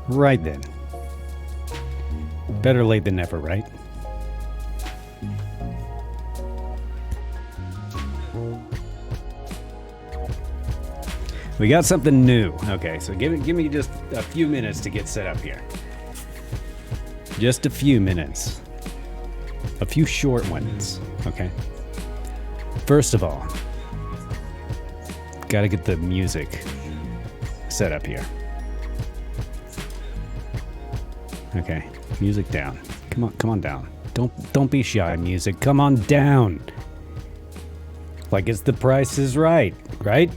Right then. Better late than never, right? We got something new. Okay, so give me just a few minutes to get set up here. Just a few minutes. A few short ones, okay? First of all, gotta get the music set up here. Okay, music down. Come on down. Don't be shy, music. Come on down. Like it's The Price is Right, right?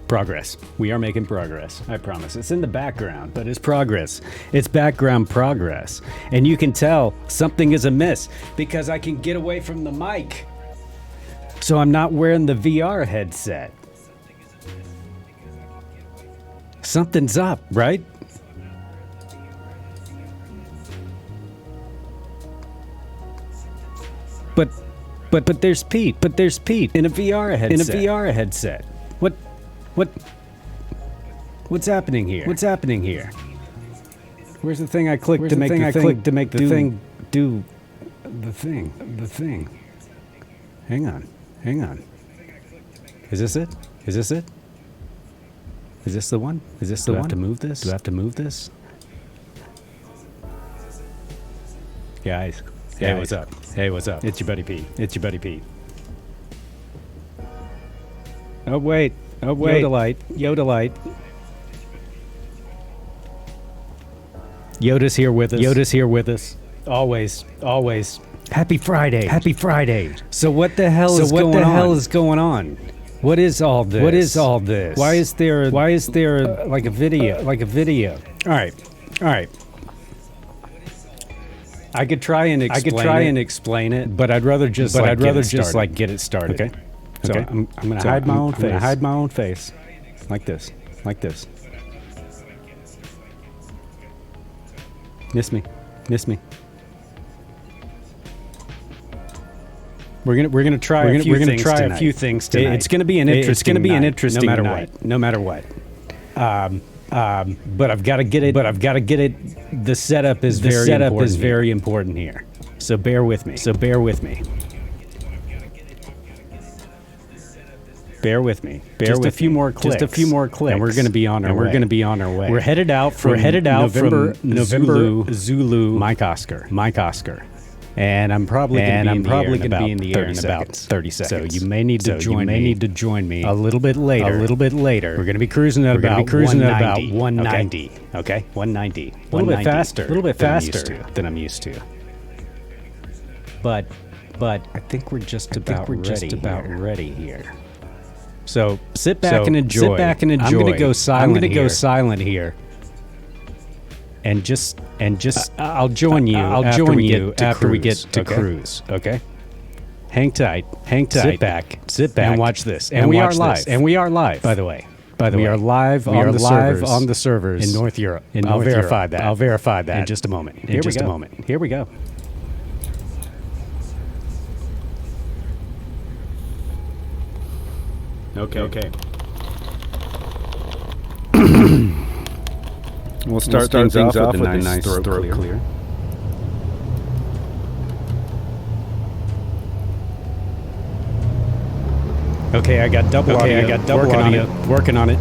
Progress. We are making progress. I promise. It's in the background, but it's progress. It's background progress. And you can tell something is amiss because I can get away from the mic. So I'm not wearing the VR headset. Something's up, right? But there's Pete. But there's Pete in a VR headset. What's happening here? What's happening here? Where's the thing I clicked to make the thing do the thing? Hang on. Is this it? Is this the one? Do I have to move this? Guys. Hey, what's up? It's your buddy Pete. Oh wait. Yodalite. Yoda's here with us. Always. Happy Friday. So what the hell is going on? What is all this? Why is there like a video? All right. I could try and explain it, but I'd rather just get it started. Okay. So I'm gonna hide my own face. Like this. Miss me. We're gonna try a few things tonight. It's gonna be an interesting night, no matter what. But I've got to get it. The setup is very important here. So bear with me. Just a few more clicks. And we're going to be on our way. We're headed out from November Zulu Mike Oscar. And I'm probably going to be in the air in about 30 seconds. So you may need to join me a little bit later. We're going to be cruising at about 190. Okay? 190. A little bit faster than I'm used to. But I think we're just about ready here. So sit back and enjoy. I'm going to go silent here. And just I'll join you after we get to cruise. Okay? Hang tight. Sit back and watch this. And we are live. By the way. We are live on the servers in North Europe. I'll verify that in just a moment. Here we go. Okay. We'll start things off with a nice throat clear. Okay, I got double audio. Working on it.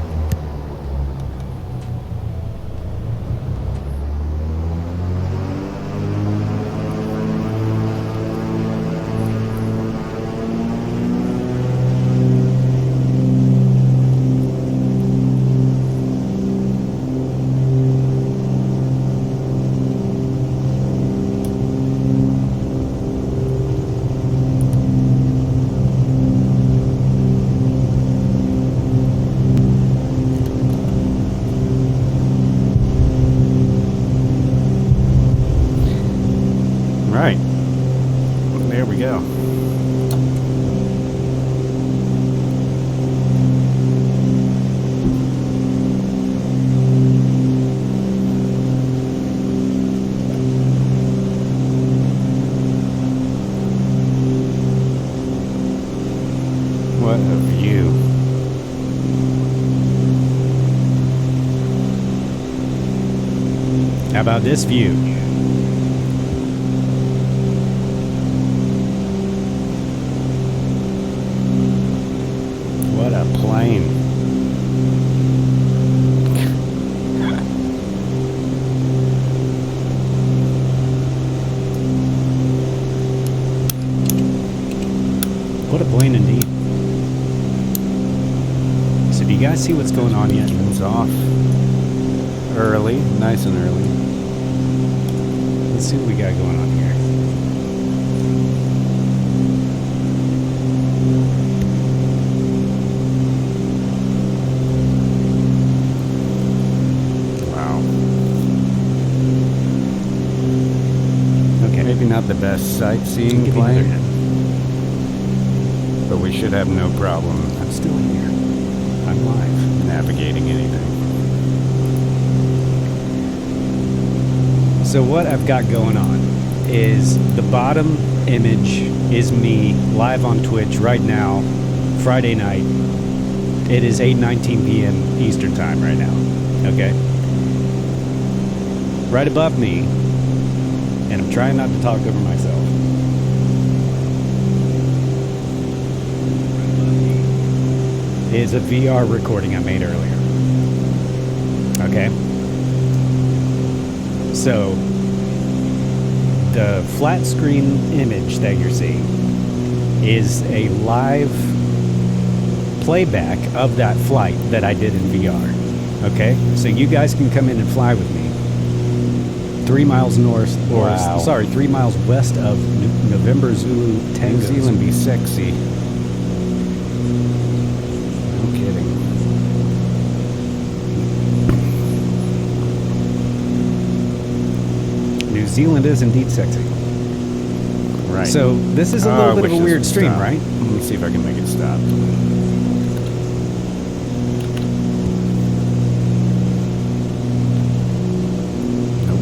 What a view. How about this view? What a plane. What a plane indeed. So do you guys see what's going on yet? It's off. Early, nice and early. Let's see what we got going on here. Wow. Okay. Maybe not the best sightseeing plane, but we should have no problem. I'm still here. I'm live. Navigating anything. So what I've got going on is the bottom image is me live on Twitch right now, Friday night. It is 8:19 p.m. Eastern time right now, okay? Right above me, and I'm trying not to talk over myself, is a VR recording I made earlier, okay? So, the flat screen image that you're seeing is a live playback of that flight that I did in VR. Okay? So you guys can come in and fly with me 3 miles north, or wow. Sorry, 3 miles west of November Zulu Tango. New Zealand be sexy. No kidding. New Zealand is indeed sexy. Right. So this is a little bit of a weird stream, right? Let me see if I can make it stop. Nope.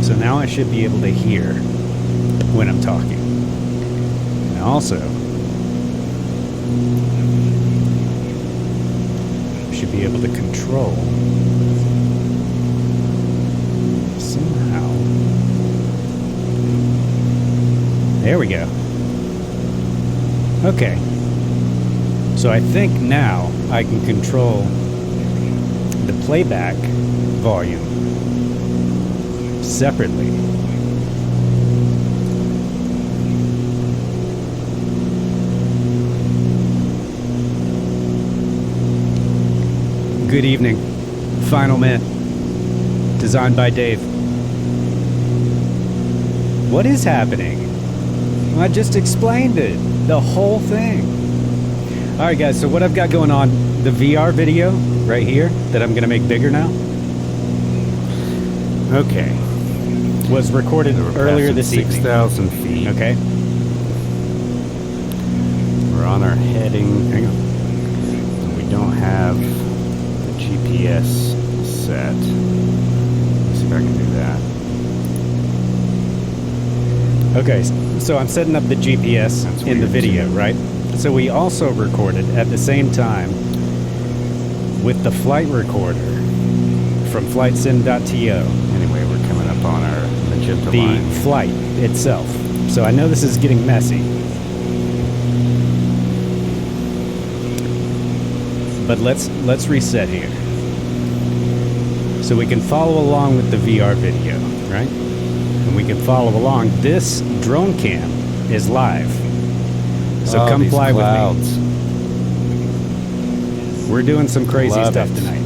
So now I should be able to hear when I'm talking. And also, should be able to control somehow. There we go. Okay. So I think now I can control the playback volume separately. Good evening. Final Mint. Designed by Dave. What is happening? Well, I just explained it. The whole thing. Alright guys, so what I've got going on, the VR video right here, that I'm going to make bigger now. Okay. Was recorded earlier this evening. 6,000 feet. Okay. We're on our heading. Hang on. We don't have the GPS set. Let's see if I can do that. Okay, so I'm setting up the GPS in the video, right? So we also recorded at the same time with the flight recorder from flightsim.to. Anyway, we're coming up on our magenta line. The flight itself. So I know this is getting messy. But let's reset here. So we can follow along with the VR video, right? And we can follow along. This drone cam is live. So come fly with me. We're doing some crazy stuff tonight.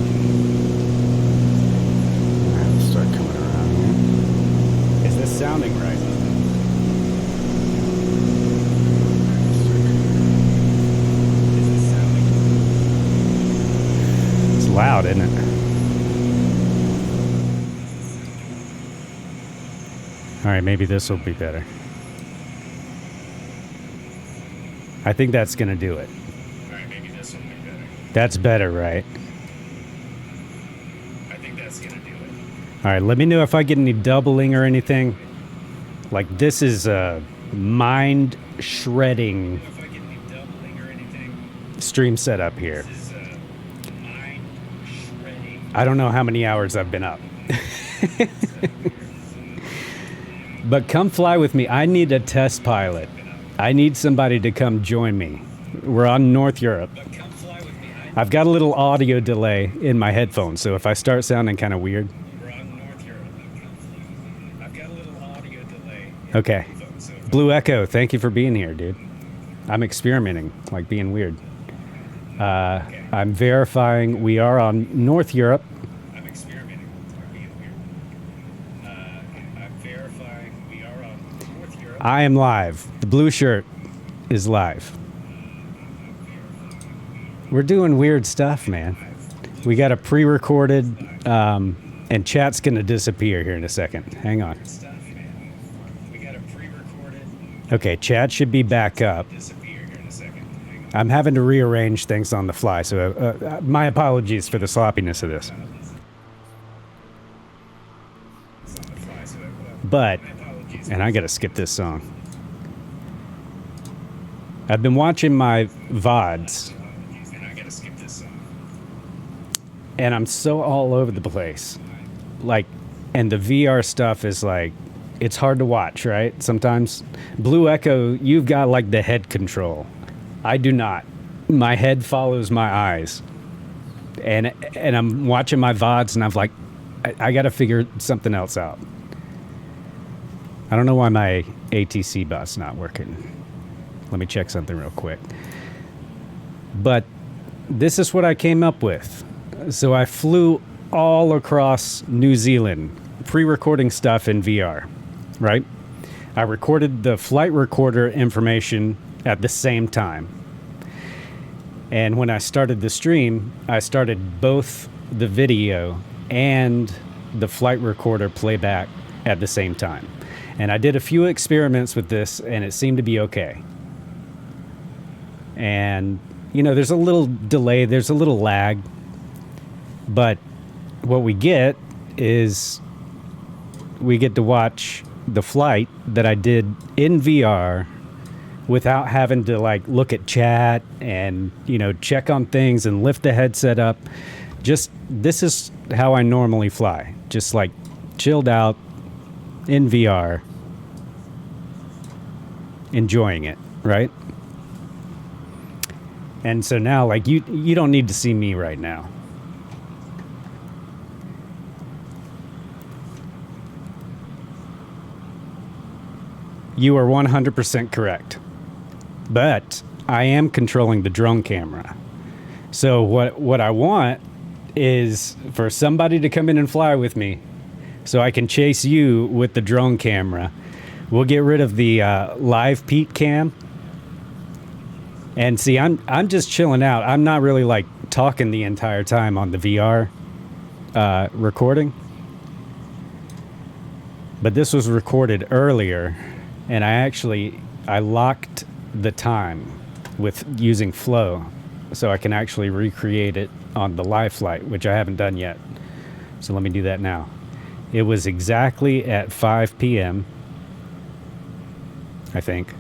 Alright, let's start coming around here. Is this sounding right? It's loud, isn't it? Alright, maybe this will be better. I think that's going to do it. Alright, maybe this will be better. That's better, right? I think that's going to do it. Alright, let me know if I get any doubling or anything. Like, this is mind shredding stream setup here. I don't know how many hours I've been up. But come fly with me. I need a test pilot. I need somebody to come join me. We're on North Europe. I've got a little audio delay in my headphones, so if I start sounding kind of weird. Okay. Blue Echo, thank you for being here, dude. I'm experimenting, like being weird. I'm verifying we are on North Europe. I am live. The blue shirt is live. We're doing weird stuff, man. We got a pre-recorded, and chat's going to disappear here in a second. Hang on. Okay, chat should be back up. I'm having to rearrange things on the fly, so my apologies for the sloppiness of this. But, and I gotta skip this song. I've been watching my VODs, and I'm so all over the place. Like, and the VR stuff is like, it's hard to watch, right? Sometimes. Blue Echo, you've got like the head control. I do not. My head follows my eyes. And I'm watching my VODs and I'm like, I got to figure something else out. I don't know why my ATC but's not working. Let me check something real quick. But this is what I came up with. So I flew all across New Zealand, pre-recording stuff in VR, right? I recorded the flight recorder information at the same time. And when I started the stream, I started both the video and the flight recorder playback at the same time. And I did a few experiments with this, and it seemed to be okay. And, you know, there's a little delay, there's a little lag. But what we get is we get to watch the flight that I did in VR without having to like look at chat and, you know, check on things and lift the headset up. Just, this is how I normally fly. Just like chilled out in VR, enjoying it, right? And so now, like, you don't need to see me right now. You are 100% correct. But I am controlling the drone camera. So what I want is for somebody to come in and fly with me so I can chase you with the drone camera. We'll get rid of the live Pete cam. And see, I'm just chilling out. I'm not really like talking the entire time on the VR recording. But this was recorded earlier. And I locked the time with using Flow so I can actually recreate it on the live flight, which I haven't done yet. So let me do that now. It was exactly at 5 p.m., I think.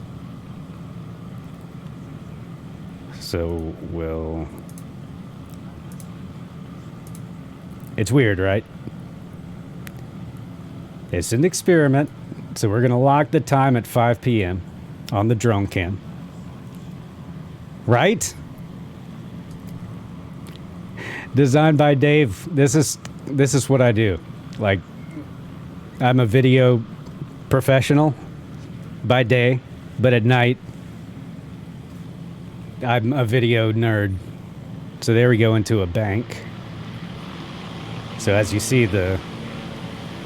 So it's weird, right? It's an experiment. So we're going to lock the time at 5 p.m. on the drone cam. Right? Designed by Dave. This is what I do. Like, I'm a video professional by day, but at night, I'm a video nerd. So there we go into a bank. So as you see, the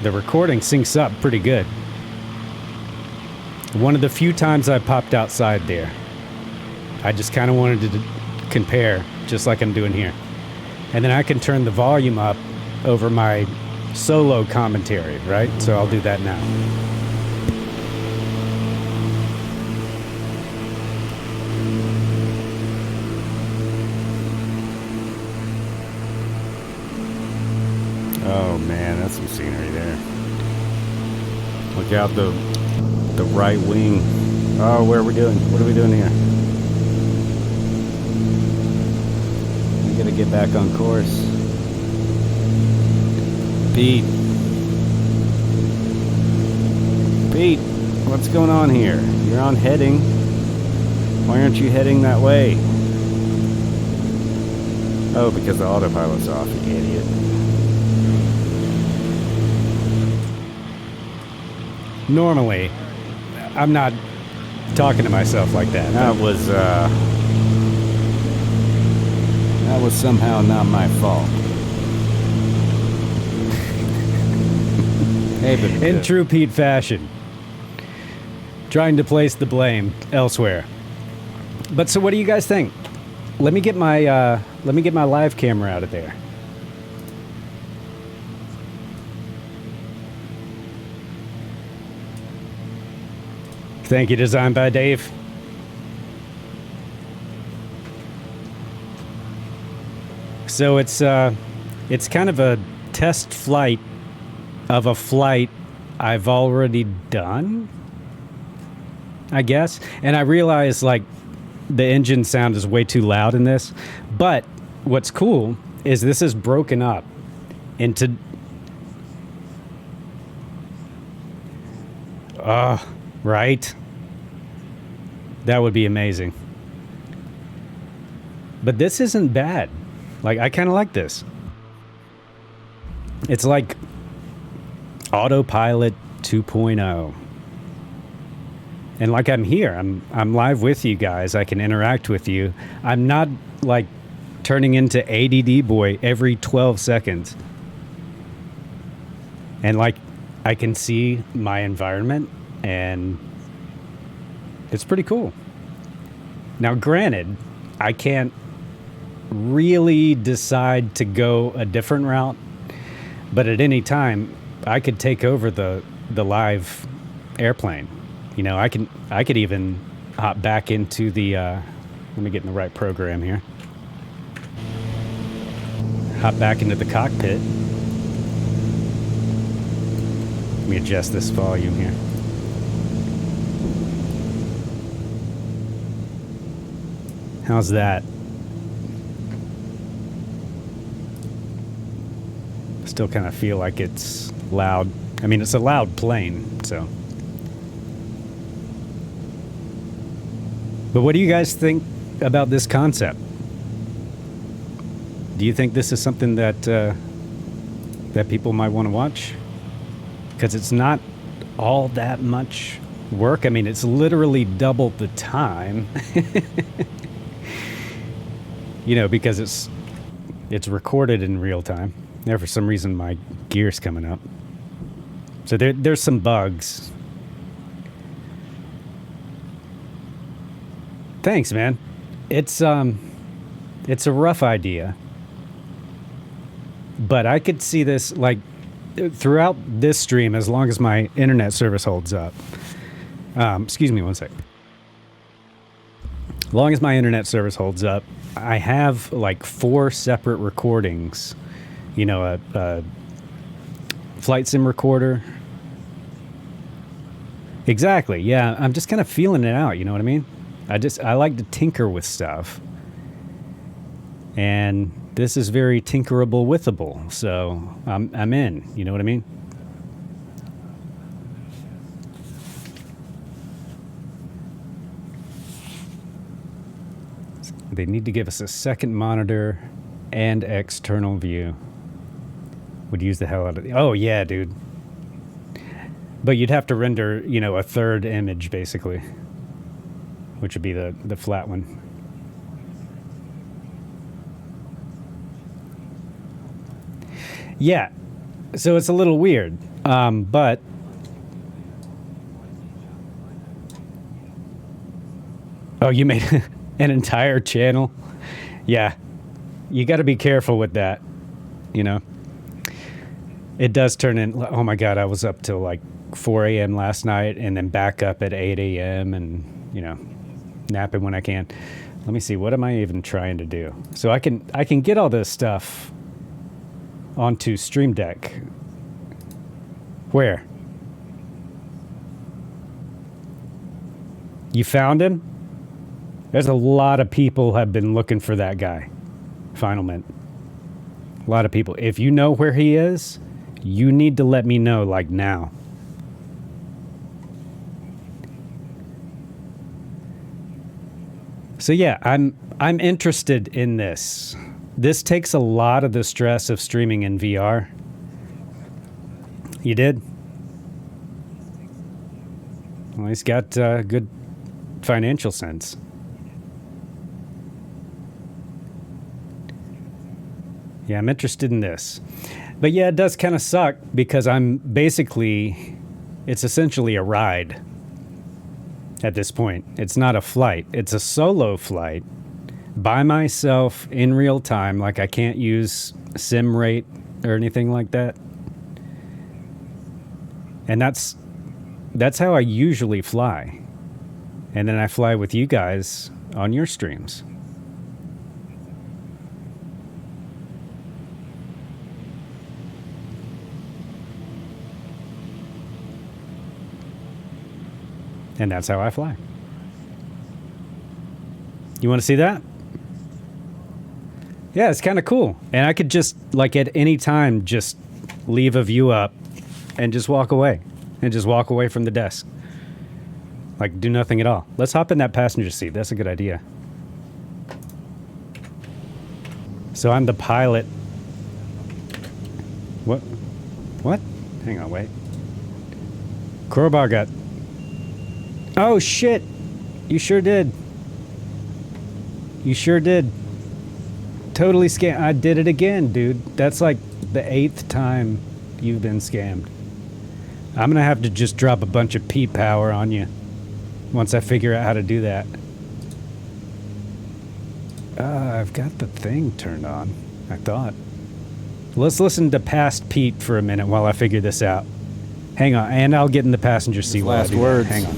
recording syncs up pretty good. One of the few times I popped outside there. I just kind of wanted to compare, just like I'm doing here. And then I can turn the volume up over my solo commentary, right? So I'll do that now. Oh man, that's some scenery there. Look out the right wing. Oh, what are we doing here? We gotta get back on course. Pete, what's going on here? You're on heading. Why aren't you heading that way? Oh, because the autopilot's off, you idiot. Normally, I'm not talking to myself like that. That was somehow not my fault. Hey, but in true Pete fashion, trying to place the blame elsewhere. But so, what do you guys think? Let me get my live camera out of there. Thank you, designed by Dave. So it's kind of a test flight of a flight I've already done, I guess. And I realize like the engine sound is way too loud in this, but what's cool is this is broken up into right. That would be amazing. But this isn't bad. Like, I kind of like this. It's like Autopilot 2.0. And like I'm here. I'm live with you guys. I can interact with you. I'm not like turning into ADD boy every 12 seconds. And like I can see my environment and it's pretty cool. Now, granted, I can't really decide to go a different route, but at any time, I could take over the live airplane. You know, I could even hop back into the. Let me get in the right program here. Hop back into the cockpit. Let me adjust this volume here. How's that? Still kind of feel like it's loud. I mean, it's a loud plane, so. But what do you guys think about this concept? Do you think this is something that that people might want to watch? Because it's not all that much work. I mean, it's literally double the time. You know, because it's recorded in real time. There, for some reason, my gear's coming up. So there's some bugs. Thanks, man. It's a rough idea, but I could see this like throughout this stream as long as my internet service holds up. Excuse me one sec. As long as my internet service holds up, I have like 4 separate recordings. You know, a flight sim recorder. Exactly. Yeah, I'm just kind of feeling it out. You know what I mean? I like to tinker with stuff, and this is very tinkerable withable. So I'm in. You know what I mean? They need to give us a second monitor and external view. Would use the hell out of it. Oh yeah, dude. But you'd have to render, you know, a third image basically, which would be the flat one. Yeah, so it's a little weird, but oh, you made an entire channel? Yeah, you got to be careful with that, you know. It does turn in. Oh my God, I was up till like 4 a.m. last night, and then back up at 8 a.m. and, you know, napping when I can. Let me see, what am I even trying to do? So I can get all this stuff onto Stream Deck. Where? You found him? There's a lot of people have been looking for that guy. Final Mint. A lot of people. If you know where he is, you need to let me know, like now. So yeah, I'm interested in this. This takes a lot of the stress of streaming in VR. You did? Well, he's got good financial sense. Yeah, I'm interested in this. But yeah, it does kind of suck because it's essentially a ride at this point. It's not a flight. It's a solo flight by myself in real time. Like I can't use sim rate or anything like that. And that's how I usually fly. And then I fly with you guys on your streams. And that's how I fly. You want to see that? Yeah, it's kind of cool. And I could just, like, at any time, just leave a view up and just walk away. And just walk away from the desk. Like, do nothing at all. Let's hop in that passenger seat. That's a good idea. So I'm the pilot. What? What? Hang on, wait. Crowbar got... Oh, shit. You sure did. You sure did. Totally scammed. I did it again, dude. That's like the 8th time you've been scammed. I'm going to have to just drop a bunch of Pete power on you once I figure out how to do that. I've got the thing turned on, I thought. Let's listen to Past Pete for a minute while I figure this out. Hang on, and I'll get in the passenger seat. Last words. Hang on.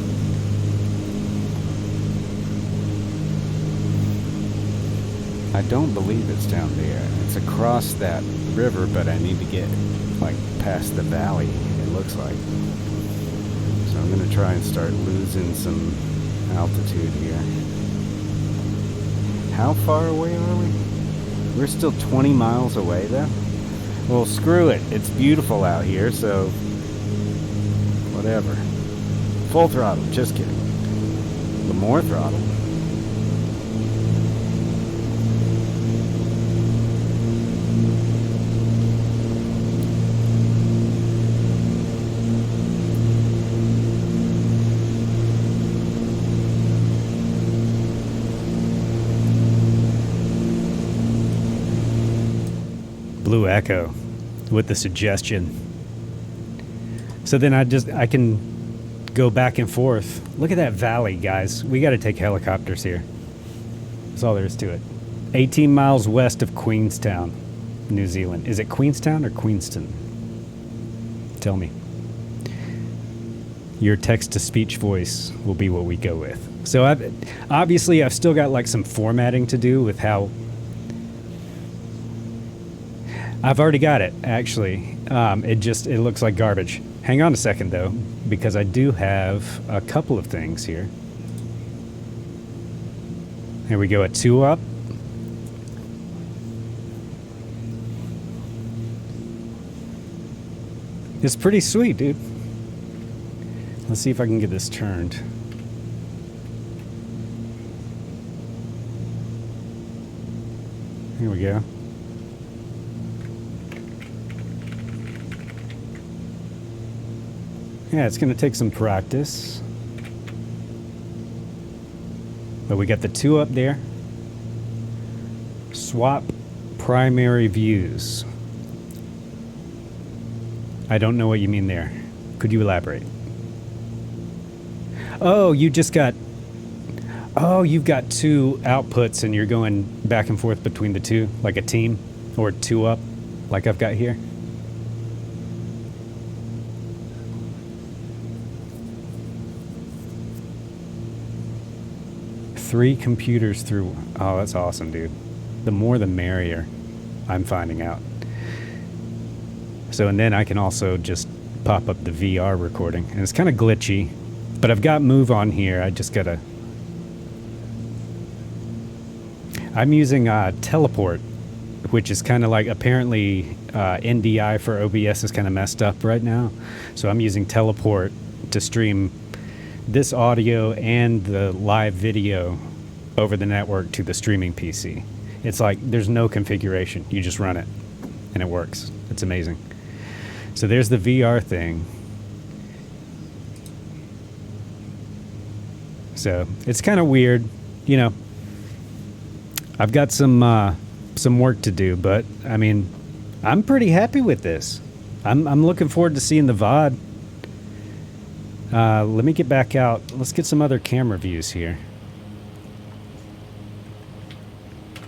I don't believe it's down there. It's across that river, but I need to get, like, past the valley, it looks like. So I'm going to try and start losing some altitude here. How far away are we? We're still 20 miles away, though? Well, screw it. It's beautiful out here, so... whatever. Full throttle, just kidding. The more throttle. Blue Echo with the suggestion. So then I can go back and forth. Look at that valley, guys. We got to take helicopters here. That's all there is to it. 18 miles west of Queenstown, New Zealand. Is it Queenstown or Queenston? Tell me. Your text-to-speech voice will be what we go with. So I've still got like some formatting to do with how... I've already got it, actually. It looks like garbage. Hang on a second, though, because I do have a couple of things here. Here we go, a 2-up. It's pretty sweet, dude. Let's see if I can get this turned. Here we go. Yeah, it's going to take some practice. But we got the 2-up there. Swap primary views. I don't know what you mean there. Could you elaborate? Oh, you've got 2 outputs and you're going back and forth between the two, like a team, or 2-up, like I've got here. Three computers through. Oh, that's awesome, dude. The more the merrier, I'm finding out. So, and then I can also just pop up the VR recording. And it's kind of glitchy. But I've got Move on here. I just gotta... I'm using Teleport, which is kind of like, apparently NDI for OBS is kind of messed up right now. So I'm using Teleport to stream this audio and the live video over the network to the streaming PC. It's like there's no configuration. You just run it and it works. It's amazing. So there's the VR thing. So it's kind of weird, you know. I've got some work to do, but I mean, I'm pretty happy with this. I'm looking forward to seeing the VOD. Let me get back out. Let's get some other camera views here.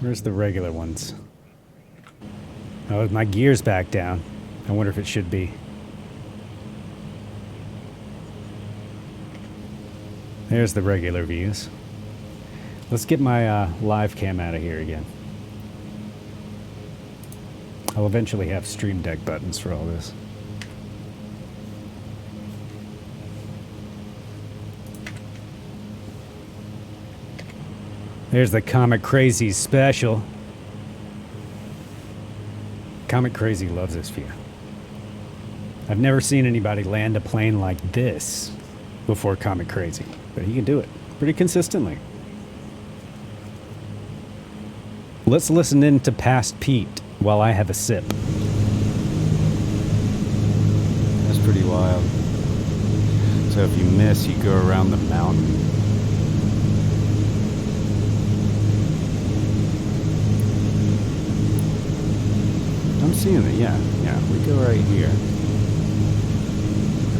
Where's the regular ones? Oh, my gear's back down. I wonder if it should be. There's the regular views. Let's get my live cam out of here again. I'll eventually have Stream Deck buttons for all this. There's the Comic Crazy special. Comic Crazy loves this view. I've never seen anybody land a plane like this before Comic Crazy, but he can do it pretty consistently. Let's listen in to Past Pete while I have a sip. That's pretty wild. So if you miss, you go around the mountain. I'm seeing it, yeah. We go right here.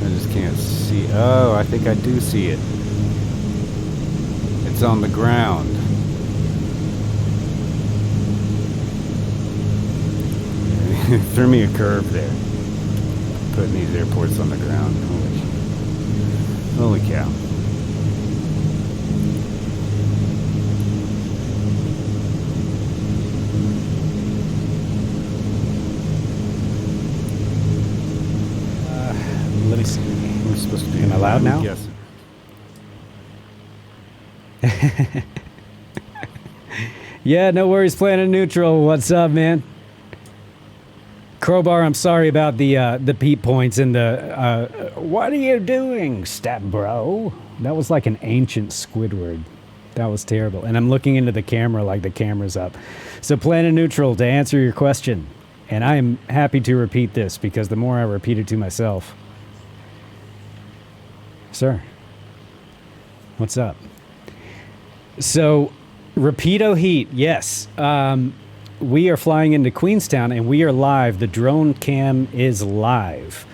I just can't see. Oh, I think I do see it. It's on the ground. Threw me a curve there. Putting these airports on the ground. Holy cow. Let me see. We're supposed to be. Am I loud now? Yes. Yeah, no worries, Planet Neutral. What's up, man? Crowbar, I'm sorry about the Pete points and the what are you doing, step bro? That was like an ancient Squidward. That was terrible. And I'm looking into the camera like the camera's up. So Planet Neutral, to answer your question, and I am happy to repeat this because the more I repeat it to myself. Sir, what's up? So, Rapido Heat, yes. We are flying into Queenstown and we are live. The drone cam is live.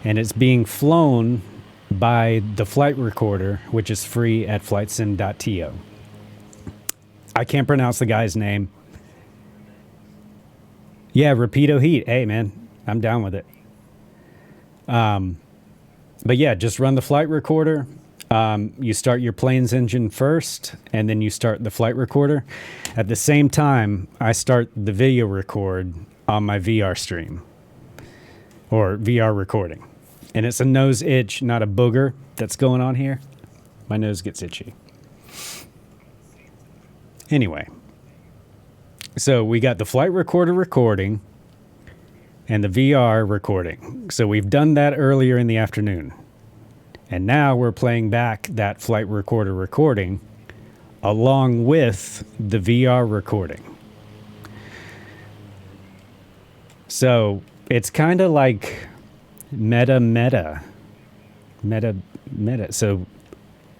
And it's being flown by the flight recorder, which is free at flightsim.to. I can't pronounce the guy's name. Yeah, Rapido Heat. Hey, man, I'm down with it. But yeah, just run the flight recorder. You start your plane's engine first, and then you start the flight recorder. At the same time, I start the video record on my VR stream, or VR recording. And it's a nose itch, not a booger that's going on here. My nose gets itchy. Anyway, so we got the flight recorder recording and the VR recording. So we've done that earlier in the afternoon. And now we're playing back that flight recorder recording along with the VR recording. So it's kind of like meta. So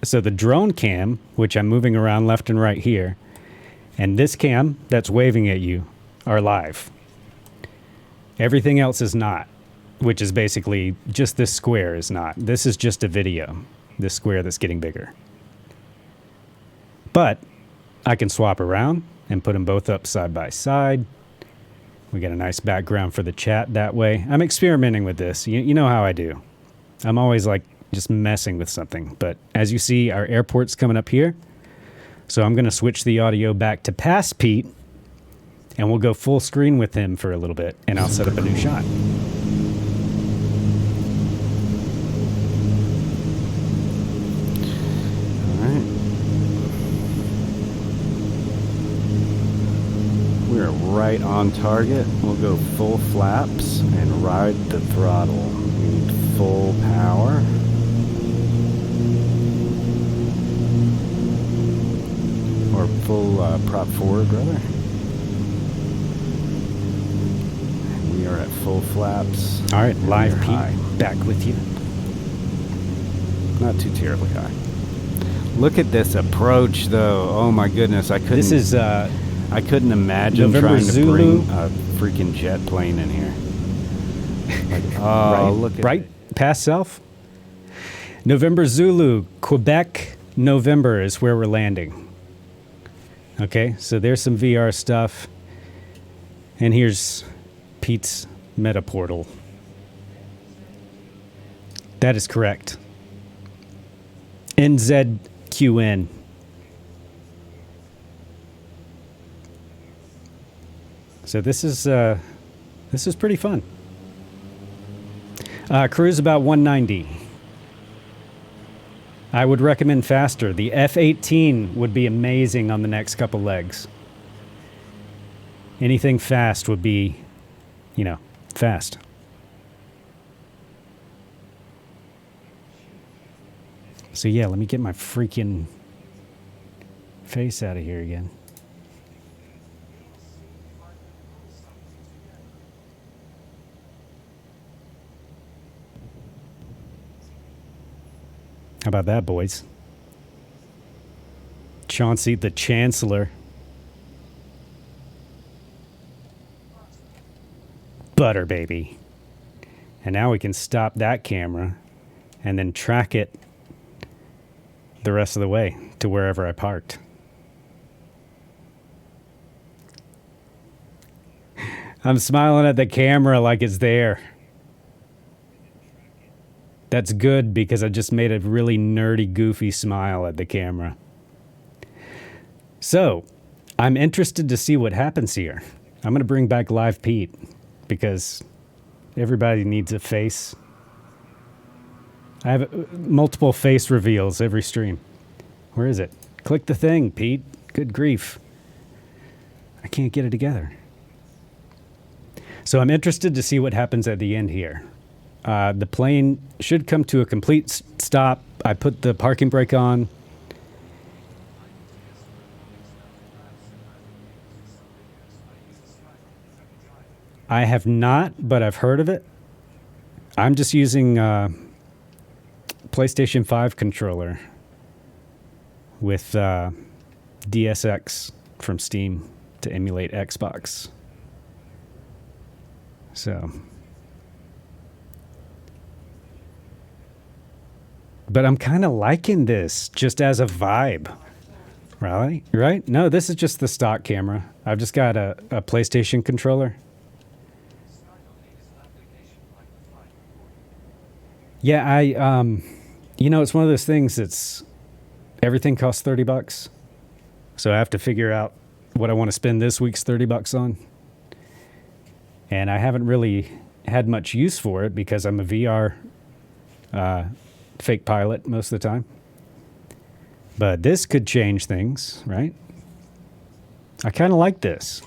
the drone cam, which I'm moving around left and right here, and this cam that's waving at you are live. Everything else is not, which is basically just this square is not. This is just a video, this square that's getting bigger. But I can swap around and put them both up side by side. We got a nice background for the chat that way. I'm experimenting with this. You know how I do. I'm always like just messing with something. But as you see, our airport's coming up here. So I'm going to switch the audio back to Past Pete, and we'll go full screen with him for a little bit, and I'll set up a new shot. right on target. We'll go full flaps and ride the throttle. We need full power. Or full prop forward, rather. We are at full flaps. All right, live Pete, back with you. Not too terribly high. Look at this approach, though. Oh my goodness, I couldn't. This is I couldn't imagine November trying Zulu. to bring a freaking jet plane in here. Like, oh, right, look at right it. past self. November Zulu, Quebec, November is where we're landing. Okay, so there's some VR stuff, and here's Pete's meta portal. That is correct. NZQN. So this is pretty fun. Cruise about 190. I would recommend faster. The F-18 would be amazing on the next couple legs. Anything fast would be, fast. So yeah, let me get my freaking face out of here again. How about that, boys? Chauncey the Chancellor. Butter, baby. And now we can stop that camera and then track it the rest of the way to wherever I parked. I'm smiling at the camera like it's there. That's good because I just made a really nerdy, goofy smile at the camera. So, I'm interested to see what happens here. I'm going to bring back Live Pete because everybody needs a face. I have multiple face reveals every stream. Where is it? Click the thing, Pete. Good grief. I can't get it together. So I'm interested to see what happens at the end here. The plane should come to a complete stop. I put the parking brake on. I have not, but I've heard of it. I'm just using PlayStation 5 controller with DSX from Steam to emulate Xbox. So... But I'm kind of liking this just as a vibe. Right? No, this is just the stock camera. I've just got a PlayStation controller. Yeah, it's one of those things that's everything costs $30. So I have to figure out what I want to spend this week's $30 on. And I haven't really had much use for it because I'm a VR fake pilot most of the time. But this could change things, right? I kind of like this.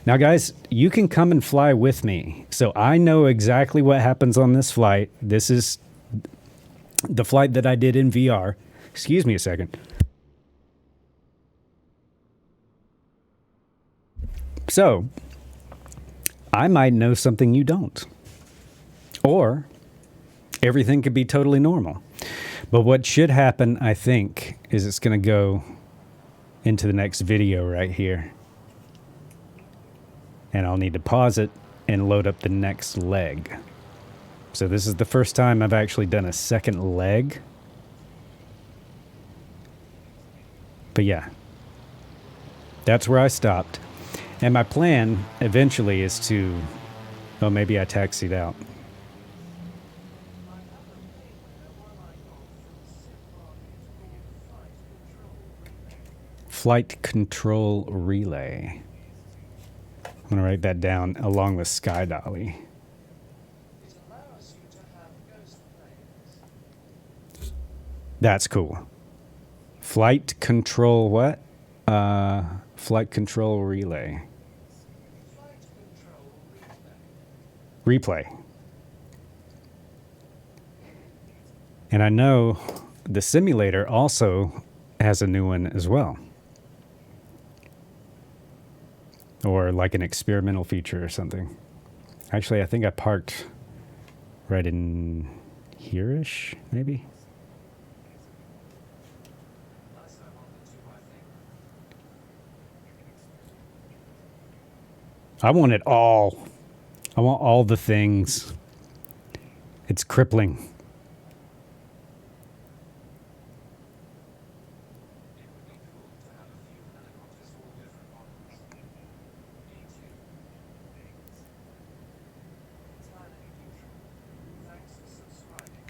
Now, guys, you can come and fly with me. So I know exactly what happens on this flight. This is the flight that I did in VR. Excuse me a second. So I might know something you don't. Or everything could be totally normal. But what should happen, I think, is it's going to go into the next video right here. And I'll need to pause it and load up the next leg. So this is the first time I've actually done a second leg. But yeah, that's where I stopped. And my plan eventually is to... Oh, maybe I taxied out. Flight control relay. I'm going to write that down along with Sky Dolly. That's cool. Flight control what? Flight control relay. replay. And I know the simulator also has a new one as well. Or like an experimental feature or something. Actually, I think I parked right in here-ish, maybe? I want it all. I want all the things. It's crippling.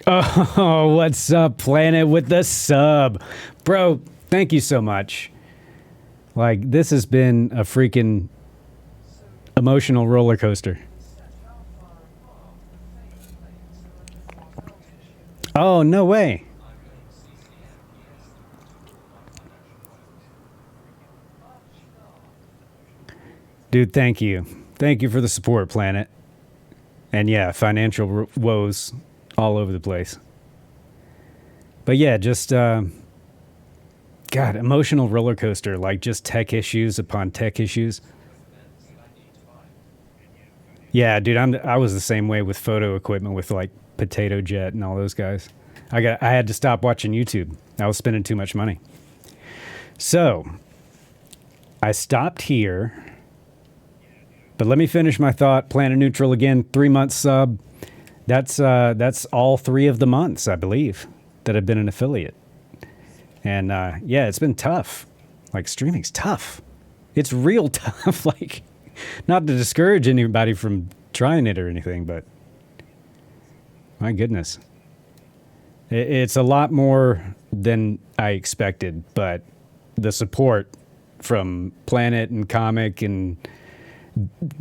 Oh, what's up, Planet, with the sub? Bro, thank you so much. Like, this has been a freaking emotional roller coaster. Oh, no way. Dude, thank you. Thank you for the support, Planet. And yeah, financial woes all over the place. But yeah, just, God, emotional roller coaster, like just tech issues upon tech issues. Yeah, dude, I was the same way with photo equipment with like Potato Jet and all those guys. I had to stop watching YouTube. I was spending too much money. So, I stopped here. But let me finish my thought. Planet Neutral again, 3-month sub. That's all 3 of the months, I believe, that I've been an affiliate. And yeah, it's been tough. Like, streaming's tough. It's real tough. Like, not to discourage anybody from trying it or anything, but my goodness. It's a lot more than I expected, but the support from Planet and Comic and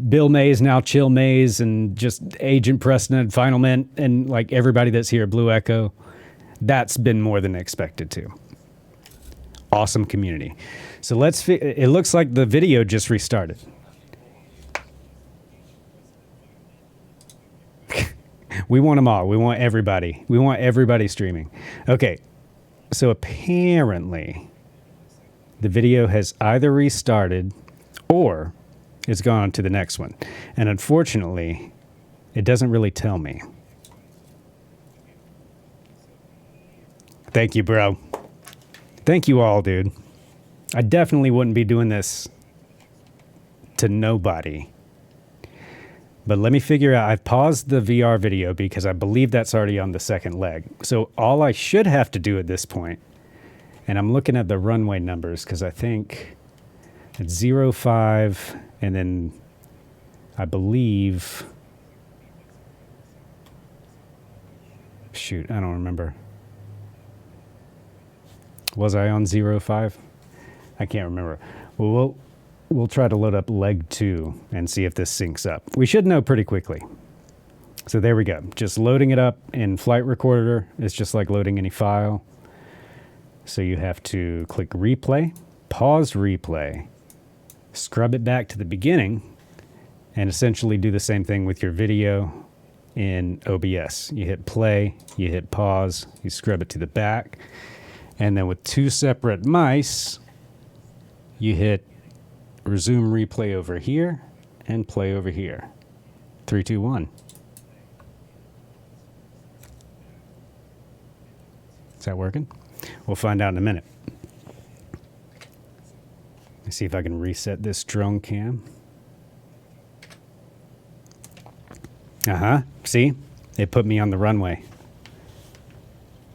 Bill Mays, now Chill Mays, and just Agent Preston and Final Mint, and like everybody that's here at Blue Echo, that's been more than expected too. Awesome community. So it looks like the video just restarted. We want them all. We want everybody. We want everybody streaming. Okay. So apparently the video has either restarted or it's gone on to the next one. And unfortunately, it doesn't really tell me. Thank you, bro. Thank you all, dude. I definitely wouldn't be doing this to nobody. But let me figure out, I've paused the VR video because I believe that's already on the second leg. So all I should have to do at this point, and I'm looking at the runway numbers because I think it's 05, and then I believe, shoot, I don't remember. Was I on 05? I can't remember. Well, we'll try to load up leg 2 and see if this syncs up. We should know pretty quickly. So there we go. Just loading it up in Flight Recorder. It's just like loading any file. So you have to click replay, pause replay, scrub it back to the beginning, and essentially do the same thing with your video in OBS. You hit play, you hit pause, you scrub it to the back, and then with 2 separate mice, you hit resume replay over here and play over here. 3, 2, 1. Is that working? We'll find out in a minute. Let's see if I can reset this drone cam. See? It put me on the runway.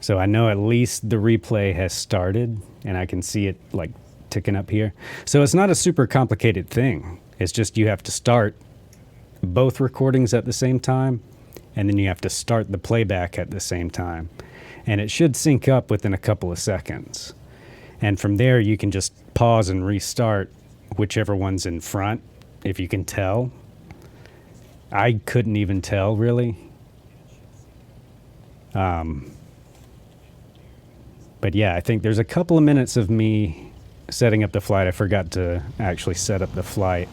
So I know at least the replay has started, and I can see it like ticking up here. So it's not a super complicated thing. It's just you have to start both recordings at the same time, and then you have to start the playback at the same time. And it should sync up within a couple of seconds. And from there, you can just pause and restart whichever one's in front, if you can tell. I couldn't even tell, really. But yeah, I think there's a couple of minutes of me setting up the flight. I forgot to actually set up the flight.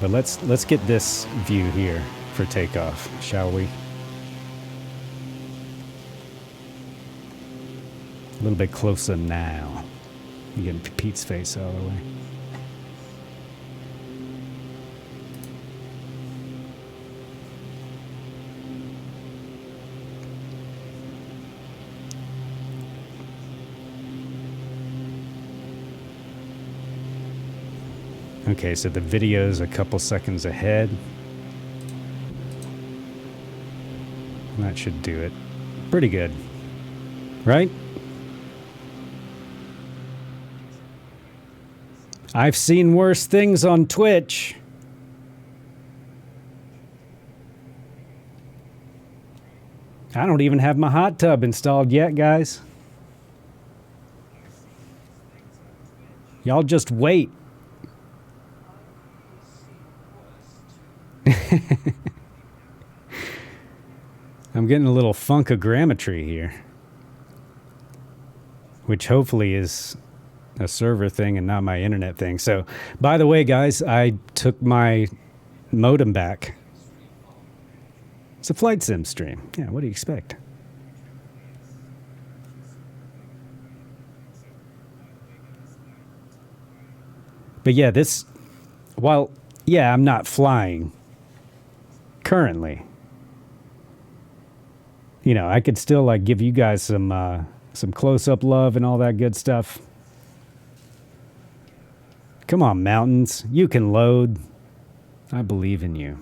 But let's get this view here for takeoff, shall we? A little bit closer now. You getting Pete's face out of the way. Okay, so the video's a couple seconds ahead. That should do it. Pretty good. Right? I've seen worse things on Twitch. I don't even have my hot tub installed yet, guys. Y'all just wait. I'm getting a little funkogrammetry here, which hopefully is a server thing and not my internet thing. So, by the way, guys, I took my modem back. It's a flight sim stream. Yeah, what do you expect? But yeah, I'm not flying currently. You know, I could still like give you guys some close-up love and all that good stuff. Come on, mountains. You can load. I believe in you.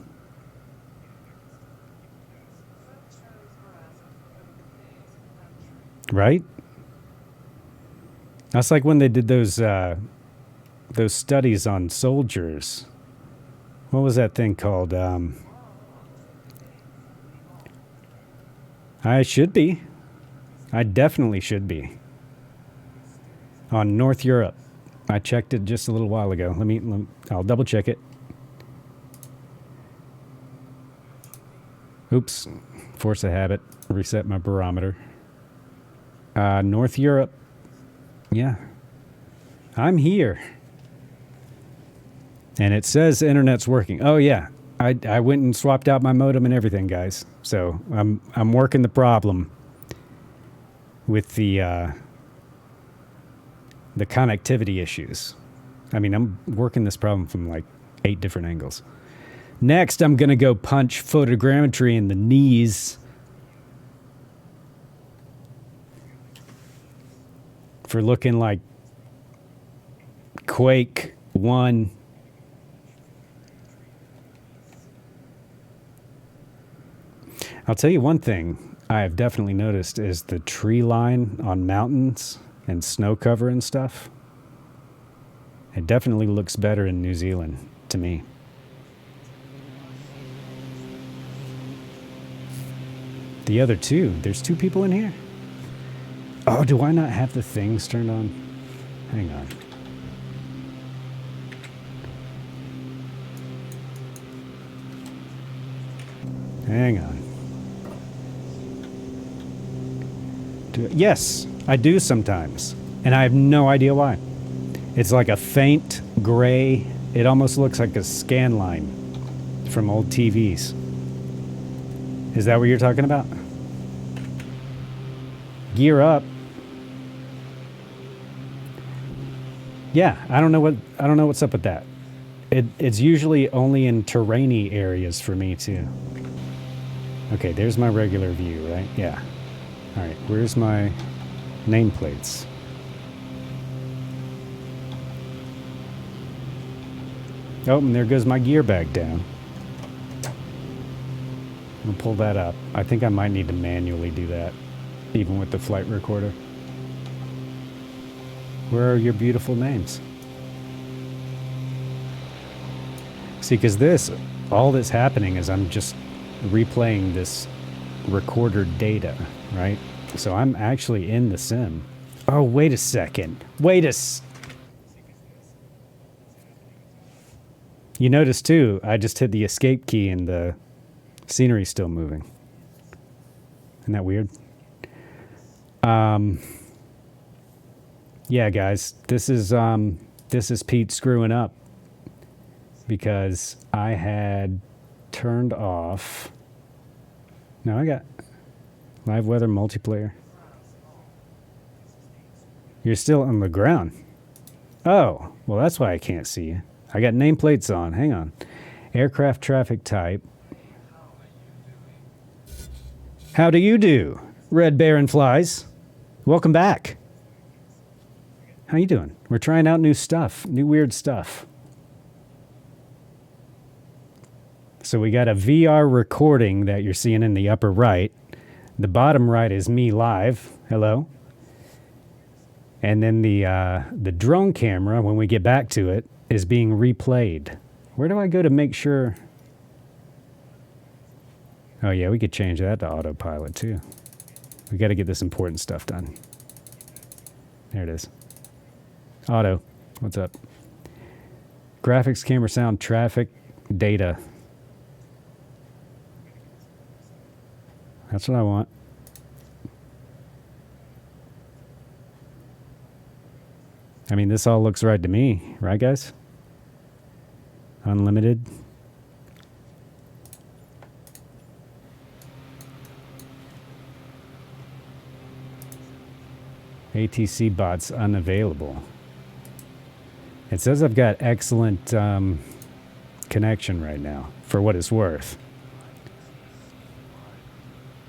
Right? That's like when they did those studies on soldiers. What was that thing called? I should be. I definitely should be. On North Europe. I checked it just a little while ago. I'll double check it. Oops. Force a habit. Reset my barometer. North Europe. Yeah. I'm here. And it says internet's working. Oh, yeah. I went and swapped out my modem and everything, guys. So I'm working the problem with the connectivity issues. I mean, I'm working this problem from like 8 different angles. Next, I'm going to go punch photogrammetry in the knees for looking like Quake 1. I'll tell you one thing I have definitely noticed is the tree line on mountains and snow cover and stuff. It definitely looks better in New Zealand to me. The other two, there's 2 people in here? Oh, do I not have the things turned on? Hang on. Hang on. Yes, I do sometimes. And I have no idea why. It's like a faint gray. It almost looks like a scan line from old TVs. Is that what you're talking about? Gear up. Yeah, I don't know what's up with that. It's usually only in terrainy areas for me too. Okay, there's my regular view, right? Yeah. All right, where's my nameplates? Oh, and there goes my gear bag down. I'll pull that up. I think I might need to manually do that, even with the flight recorder. Where are your beautiful names? See, because all that's happening is I'm just replaying this recorder data, right? So I'm actually in the sim. Oh, wait a second. You notice too, I just hit the escape key and the scenery's still moving. Isn't that weird? Yeah, guys, this is Pete screwing up. because I had turned off. No, I got live weather multiplayer. You're still on the ground. Oh, well, that's why I can't see you. I got nameplates on. Hang on. Aircraft traffic type. How do you do, Red Baron Flies? Welcome back. How you doing? We're trying out new stuff, new weird stuff. So we got a VR recording that you're seeing in the upper right. The bottom right is me live. Hello. And then the drone camera, when we get back to it, is being replayed. Where do I go to make sure? Oh yeah, we could change that to autopilot too. We got to get this important stuff done. There it is. Auto. What's up? Graphics, camera, sound, traffic, data. That's what I want. I mean, this all looks right to me, right, guys? Unlimited. ATC bots unavailable. It says I've got excellent connection right now, for what it's worth.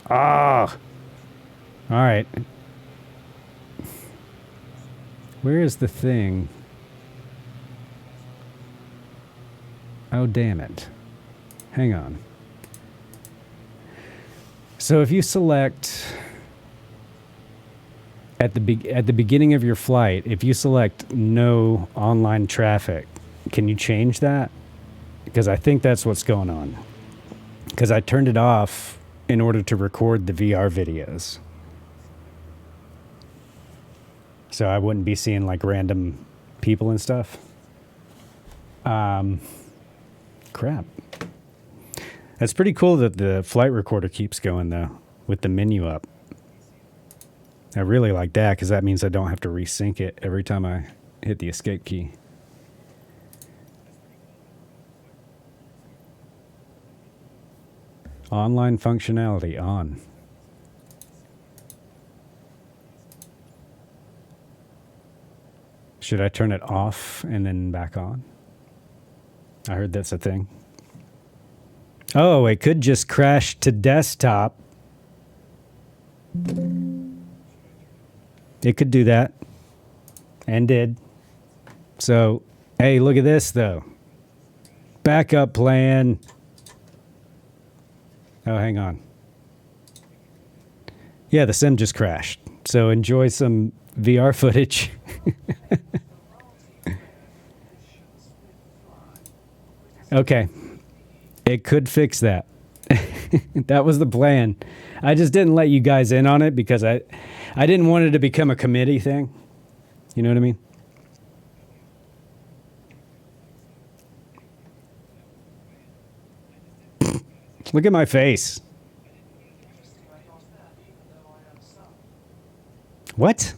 Ah! All right. Where is the thing? Oh, damn it. Hang on. So if you select at the beginning of your flight, if you select no online traffic, can you change that? Because I think that's what's going on. Because I turned it off in order to record the VR videos. So I wouldn't be seeing like random people and stuff. Crap. That's pretty cool that the flight recorder keeps going though, with the menu up. I really like that because that means I don't have to resync it every time I hit the escape key. Online functionality on. Should I turn it off and then back on? I heard that's a thing. Oh, it could just crash to desktop. It could do that. And did. So, hey, look at this though. Backup plan. Oh, hang on. Yeah, the sim just crashed. So enjoy some VR footage. Okay. It could fix that. That was the plan. I just didn't let you guys in on it because I didn't want it to become a committee thing. You know what I mean? Look at my face. What?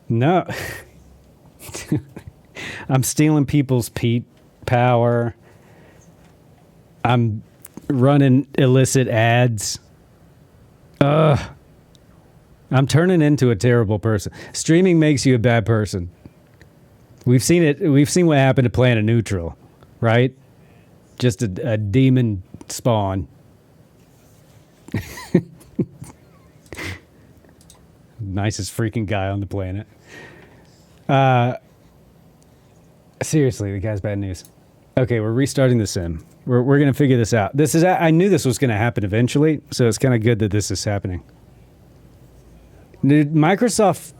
No. I'm stealing people's power. I'm running illicit ads. I'm turning into a terrible person. Streaming makes you a bad person. We've seen it. We've seen what happened to Planet Neutral, right? Just a demon spawn. Nicest freaking guy on the planet. Seriously, the guy's bad news. Okay, we're restarting the sim. We're gonna figure this out. I knew this was gonna happen eventually, so it's kind of good that this is happening. Did Microsoft?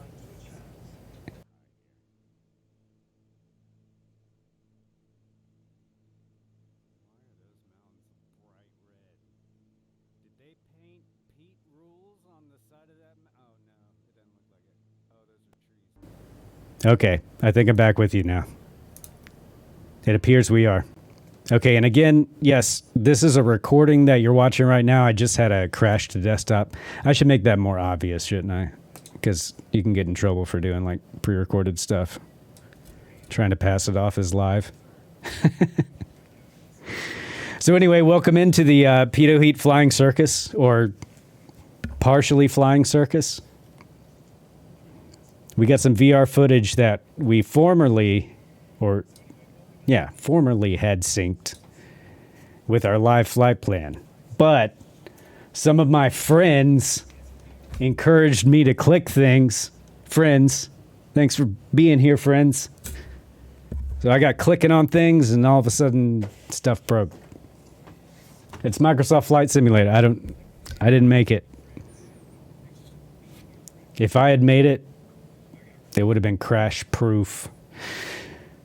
Okay, I think I'm back with you now. It appears we are. Okay, and again, yes, this is a recording that you're watching right now. I just had a crash to desktop. I should make that more obvious, shouldn't I? because you can get in trouble for doing like pre-recorded stuff, trying to pass it off as live. So anyway, welcome into the Pedo Heat Flying Circus, or partially flying circus. We got some VR footage that we formerly had synced with our live flight plan. But some of my friends encouraged me to click things. Friends, thanks for being here, friends. So I got clicking on things, and all of a sudden, stuff broke. It's Microsoft Flight Simulator. I didn't make it. If I had made it, it would have been crash proof.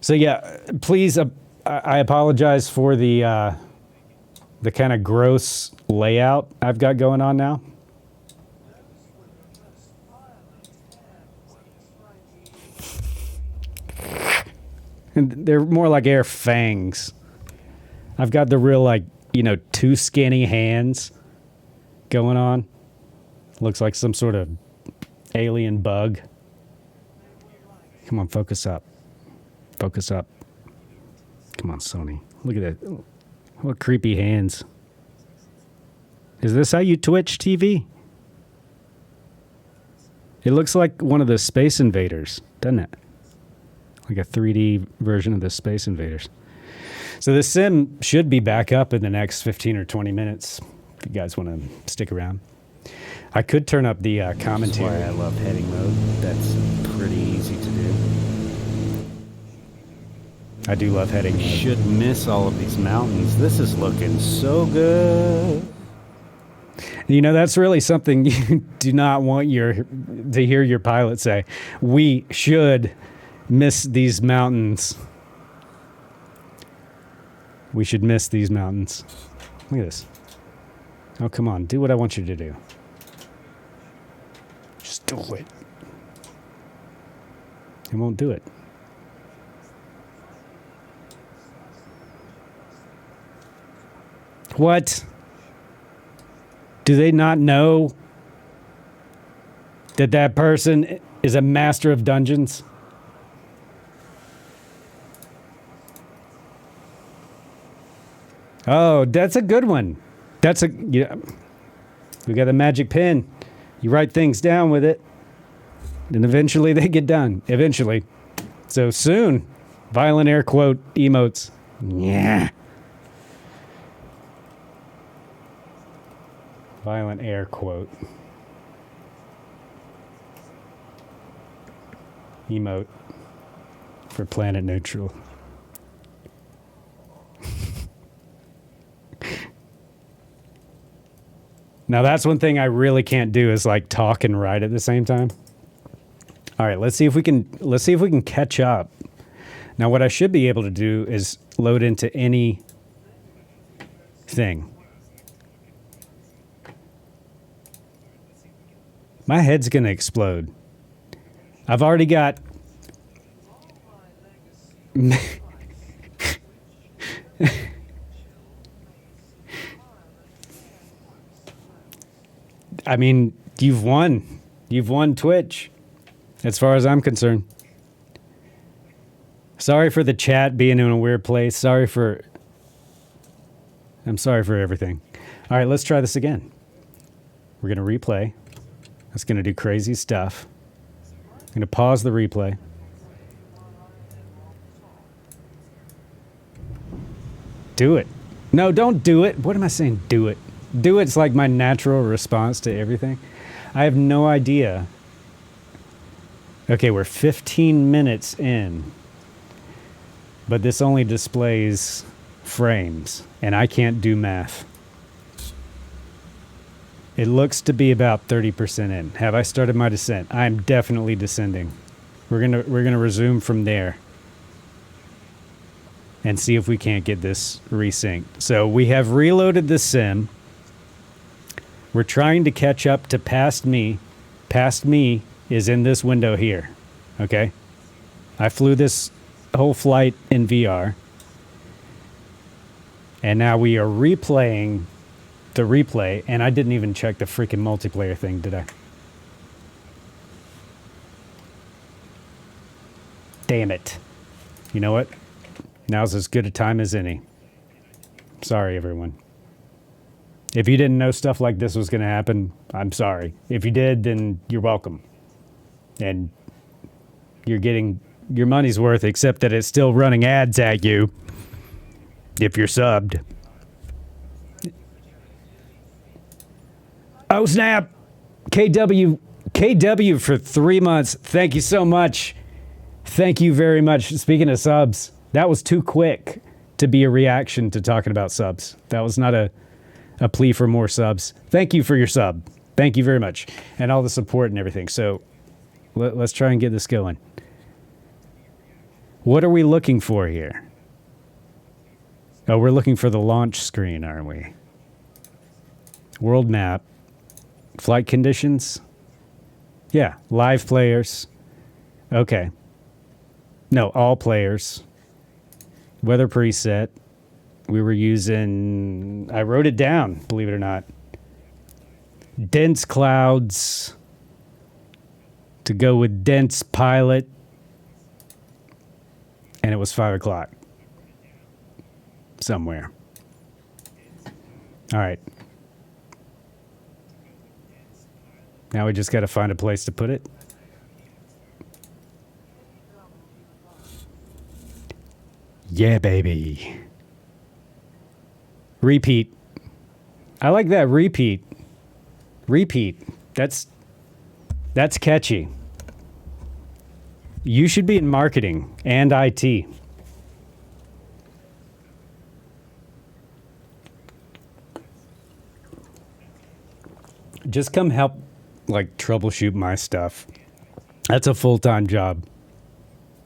So yeah, please, I apologize for the kind of gross layout I've got going on now. And they're more like air fangs. I've got the real, like, two skinny hands going on. Looks like some sort of alien bug. Come on, focus up. Focus up. Come on, Sony. Look at that. What creepy hands. Is this how you Twitch TV? It looks like one of the Space Invaders, doesn't it? Like a 3D version of the Space Invaders. So the sim should be back up in the next 15 or 20 minutes, if you guys want to stick around. I could turn up the commentary. That's why I love heading mode. That's pretty easy to do. I do love heading mode. Should miss all of these mountains. This is looking so good. That's really something you do not want to hear your pilot say. We should miss these mountains. We should miss these mountains. Look at this. Oh, come on. Do what I want you to do. Just do it. It won't do it. What? Do they not know that person is a master of dungeons? Oh, that's a good one. We got a magic pen. You write things down with it, and eventually they get done. Eventually. So soon. Violent air quote emotes. Yeah. Violent air quote. Emote for Planet Neutral. Now that's one thing I really can't do is like talk and write at the same time. All right, let's see if we can catch up. Now what I should be able to do is load into any thing. My head's going to explode. I've already got I mean, you've won. You've won Twitch, as far as I'm concerned. Sorry for the chat being in a weird place. I'm sorry for everything. All right, let's try this again. We're going to replay. It's going to do crazy stuff. I'm going to pause the replay. Do it. No, don't do it. What am I saying? Do it. Do it's like my natural response to everything. I have no idea. Okay, we're 15 minutes in. But this only displays frames, and I can't do math. It looks to be about 30% in. Have I started my descent? I'm definitely descending. We're gonna resume from there and see if we can't get this resynced. So we have reloaded the sim. We're trying to catch up to past me. Past me is in this window here. Okay? I flew this whole flight in VR. And now we are replaying the replay, and I didn't even check the freaking multiplayer thing, did I? damn it. You know what? Now's as good a time as any. Sorry, everyone. If you didn't know stuff like this was going to happen, I'm sorry. If you did, then you're welcome. And you're getting your money's worth, except that it's still running ads at you if you're subbed. Oh, snap! KW for 3 months. Thank you so much. Thank you very much. Speaking of subs, that was too quick to be a reaction to talking about subs. That was not a plea for more subs. Thank you for your sub. Thank you very much. And all the support and everything. So let's try and get this going. What are we looking for here? Oh, we're looking for the launch screen, aren't we? World map. Flight conditions. Yeah, live players. Okay. No, all players. Weather preset. We were using... I wrote it down, believe it or not. Dense clouds. To go with dense pilot. And it was 5 o'clock. Somewhere. All right. Now we just got to find a place to put it. Yeah, baby. Repeat. I like that. Repeat. Repeat. That's catchy. You should be in marketing and IT. Just come help, like, troubleshoot my stuff. That's a full-time job.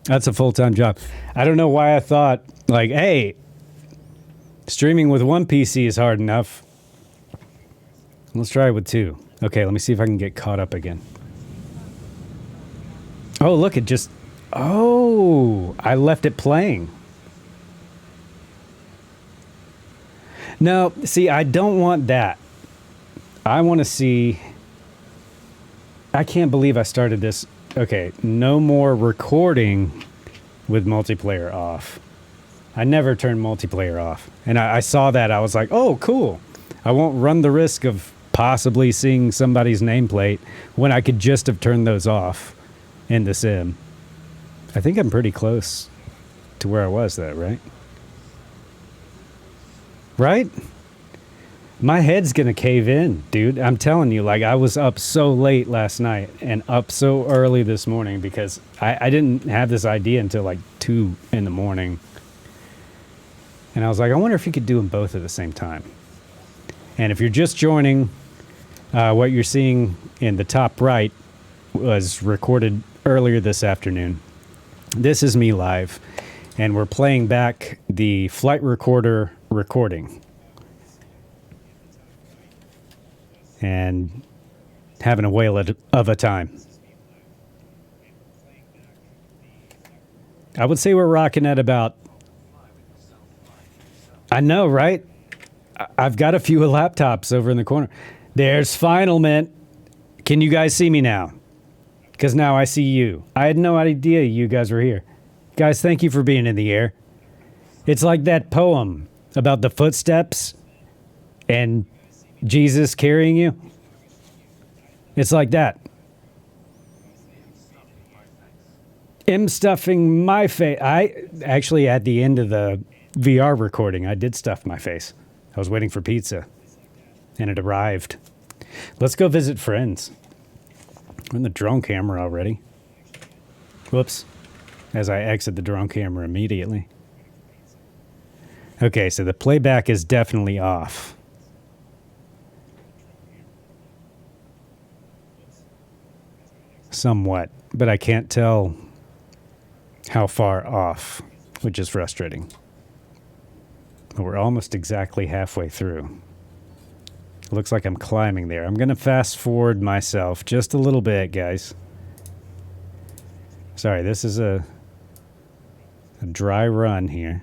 That's a full-time job. I don't know why I thought, like, hey, streaming with one PC is hard enough. Let's try it with 2. Okay, let me see if I can get caught up again. Oh, look, it just... Oh, I left it playing. No, see, I don't want that. I want to see... I can't believe I started this. Okay, no more recording with multiplayer off. I never turn multiplayer off. And I saw that. I was like, oh, cool. I won't run the risk of possibly seeing somebody's nameplate when I could just have turned those off in the sim. I think I'm pretty close to where I was, though, right? Right? My head's going to cave in, dude. I'm telling you, like, I was up so late last night and up so early this morning because I didn't have this idea until like 2 in the morning. And I was like, I wonder if you could do them both at the same time. And if you're just joining, what you're seeing in the top right was recorded earlier this afternoon. This is me live, and we're playing back the flight recorder recording. And having a whale of a time. I would say we're rocking at about... I know, right? I've got a few laptops over in the corner. There's Finalment. Can you guys see me now? Because now I see you. I had no idea you guys were here. Guys, thank you for being in the air. It's like that poem about the footsteps and Jesus carrying you. It's like that. Stuffing my face. I actually, at the end of the VR recording, I did stuff my face. I was waiting for pizza, and it arrived. Let's go visit friends. We're in the drone camera already. Whoops. As I exit the drone camera immediately. Okay, so the playback is definitely off. Somewhat, but I can't tell how far off, which is frustrating. But we're almost exactly halfway through. It looks like I'm climbing there. I'm going to fast forward myself just a little bit, guys. Sorry, this is a dry run here.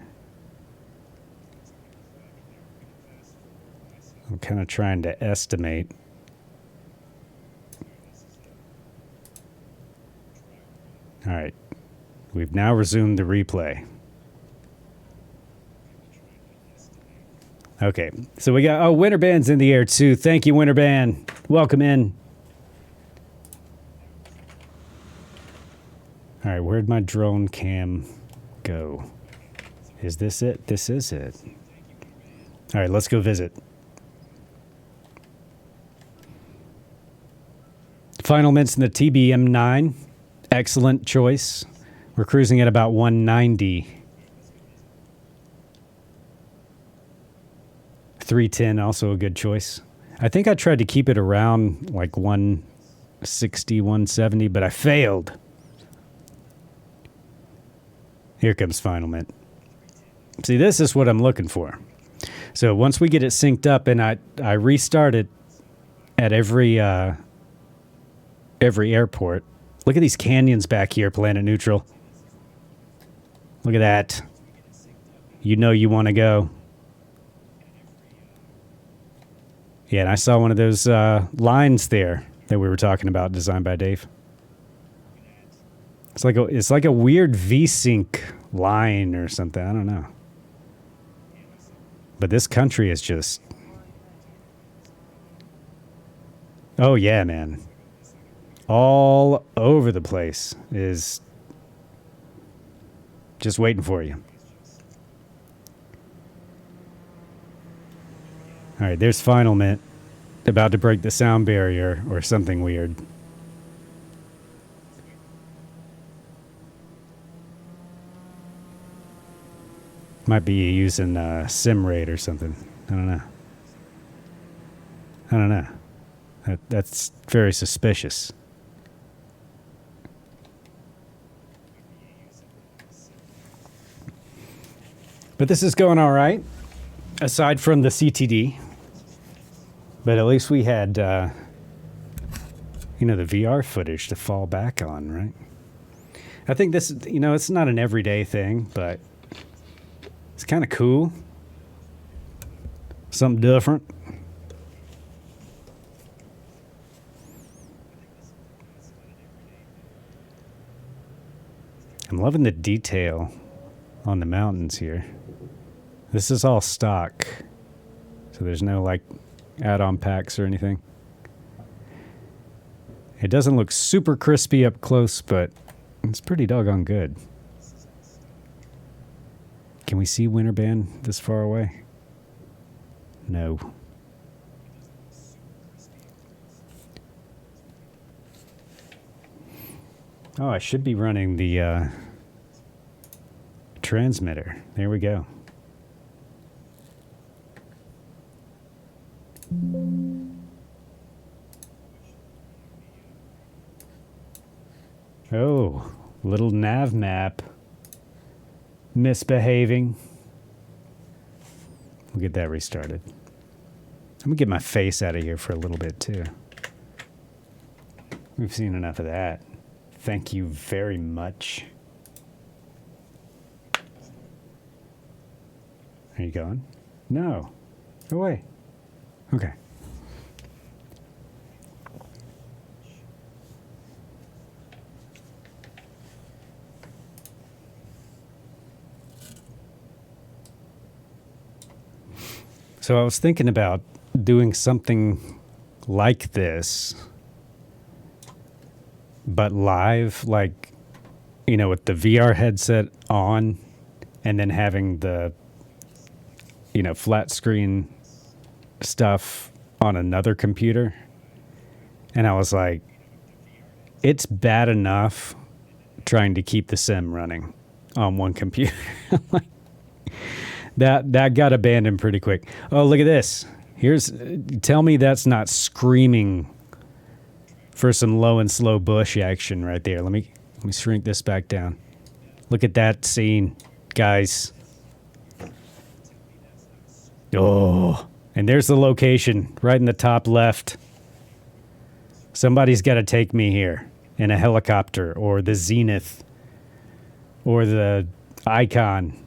I'm kind of trying to estimate. All right. We've now resumed the replay. Okay, so we got, Winterband's in the air too. Thank you, Winterband. Welcome in. All right, where'd my drone cam go? Is this it? This is it. All right, let's go visit. Final minutes in the TBM9. Excellent choice. We're cruising at about 190. 310, also a good choice. I think I tried to keep it around like 160, 170, but I failed. Here comes Final Mint. See, this is what I'm looking for. So once we get it synced up and I restart it at every airport. Look at these canyons back here, Planet Neutral. Look at that. You know you want to go. Yeah, and I saw one of those lines there that we were talking about, designed by Dave. It's like a weird V-Sync line or something. I don't know. But this country is just... Oh, yeah, man. All over the place is just waiting for you. All right, there's Final Mint, about to break the sound barrier or something weird. Might be using SimRate or something. I don't know. That's very suspicious. But this is going all right, aside from the CTD. But at least we had, the VR footage to fall back on, right? I think this, it's not an everyday thing, but it's kind of cool. Something different. I'm loving the detail on the mountains here. This is all stock, so there's no add-on packs or anything. It doesn't look super crispy up close, but it's pretty doggone good. Can we see Winterband this far away? No. Oh, I should be running the transmitter. There we go. Oh, little nav map misbehaving. We'll get that restarted. I'm gonna get my face out of here for a little bit too. We've seen enough of that. Thank you very much. Are you going? No. Go away. Okay. So I was thinking about doing something like this, but live, with the VR headset on and then having the, flat screen stuff on another computer. And I was like, it's bad enough trying to keep the sim running on one computer. That got abandoned pretty quick. Oh, look at this. Tell me that's not screaming for some low and slow bush action right there. Let me shrink this back down. Look at that scene, guys. Oh, and there's the location right in the top left. Somebody's got to take me here in a helicopter or the Zenith or the Icon.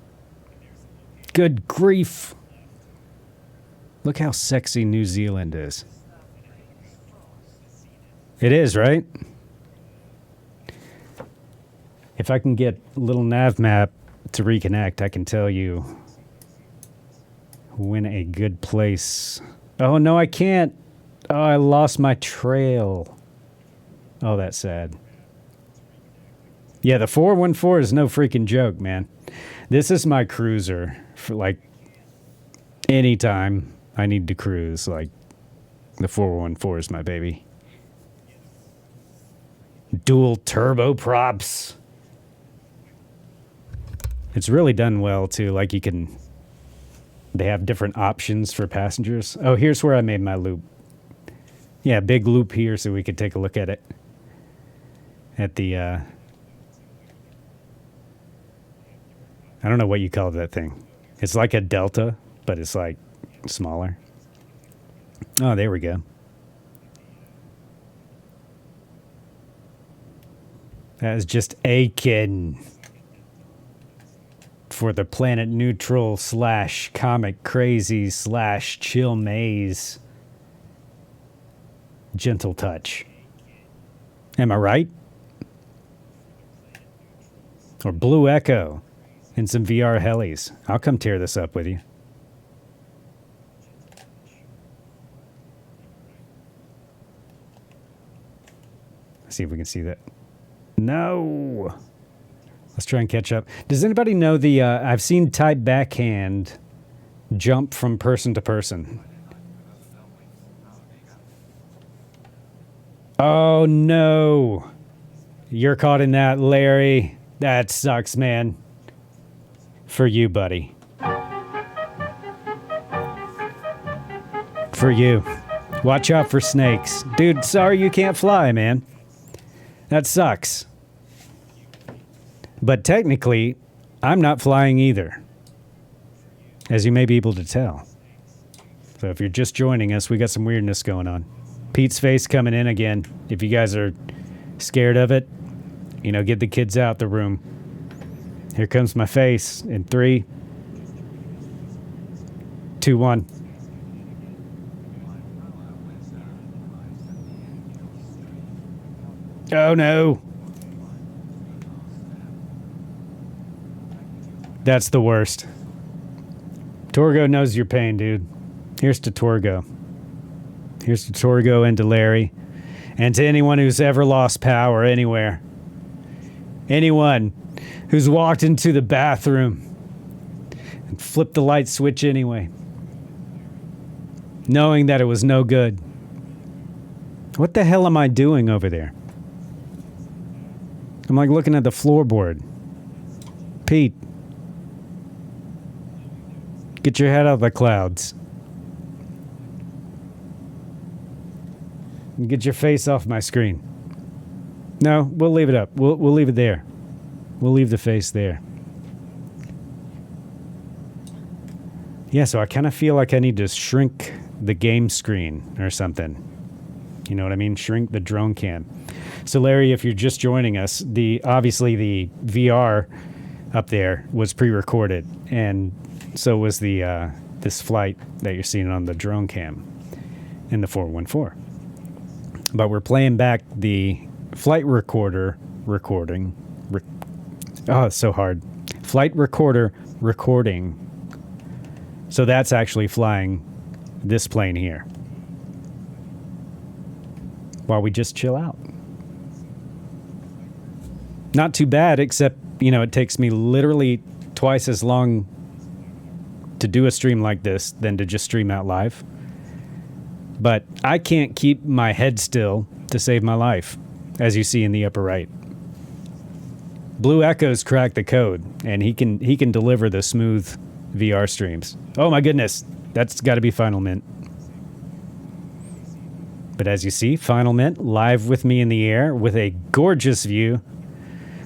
Good grief. Look how sexy New Zealand is. It is, right? If if I can get a little nav map to reconnect, I can tell you when a good place... Oh, no, I can't. Oh, I lost my trail. Oh, that's sad. Yeah, the 414 is no freaking joke, man. This is my cruiser for, like, anytime I need to cruise. Like, the 414 is my baby. Dual turboprops. It's really done well, too. Like, you can... They have different options for passengers. Oh, here's where I made my loop. Yeah, big loop here so we could take a look at it. At the, I don't know what you call that thing. It's like a Delta, but it's like smaller. Oh, there we go. That is just aching for the planet neutral / comic crazy / chill maze. Gentle touch. Am I right? Or Blue Echo and some VR helis. I'll come tear this up with you. Let's see if we can see that. No. Let's try and catch up. Does anybody know the... I've seen type backhand jump from person to person. Oh, no. You're caught in that, Larry. That sucks, man. For you, buddy. For you. Watch out for snakes. Dude, sorry you can't fly, man. That sucks. But technically, I'm not flying either. As you may be able to tell. So if you're just joining us, we got some weirdness going on. Pete's face coming in again. If you guys are scared of it, you know, get the kids out the room. Here comes my face in 3, 2, 1. Oh no. That's the worst. Torgo knows your pain, dude. Here's to Torgo. Here's to Torgo and to Larry. And to anyone who's ever lost power anywhere. Anyone who's walked into the bathroom and flipped the light switch anyway. Knowing that it was no good. What the hell am I doing over there? I'm like looking at the floorboard. Pete. Get your head out of the clouds. Get your face off my screen. No, we'll leave it up. We'll leave it there. We'll leave the face there. Yeah, so I kind of feel like I need to shrink the game screen or something. You know what I mean? Shrink the drone cam. So Larry, if you're just joining us, obviously the VR up there was pre-recorded, and so was the this flight that you're seeing on the drone cam in the 414. But we're playing back the flight recorder recording. Oh, it's so hard. Flight recorder recording. So that's actually flying this plane here. While we just chill out. Not too bad, except, you know, it takes me literally twice as long to do a stream like this than to just stream out live. But I can't keep my head still to save my life, as you see in the upper right. Blue Echo's cracked the code, and he can deliver the smooth VR streams. Oh my goodness, that's got to be Final Mint. But as you see, Final Mint live with me in the air with a gorgeous view.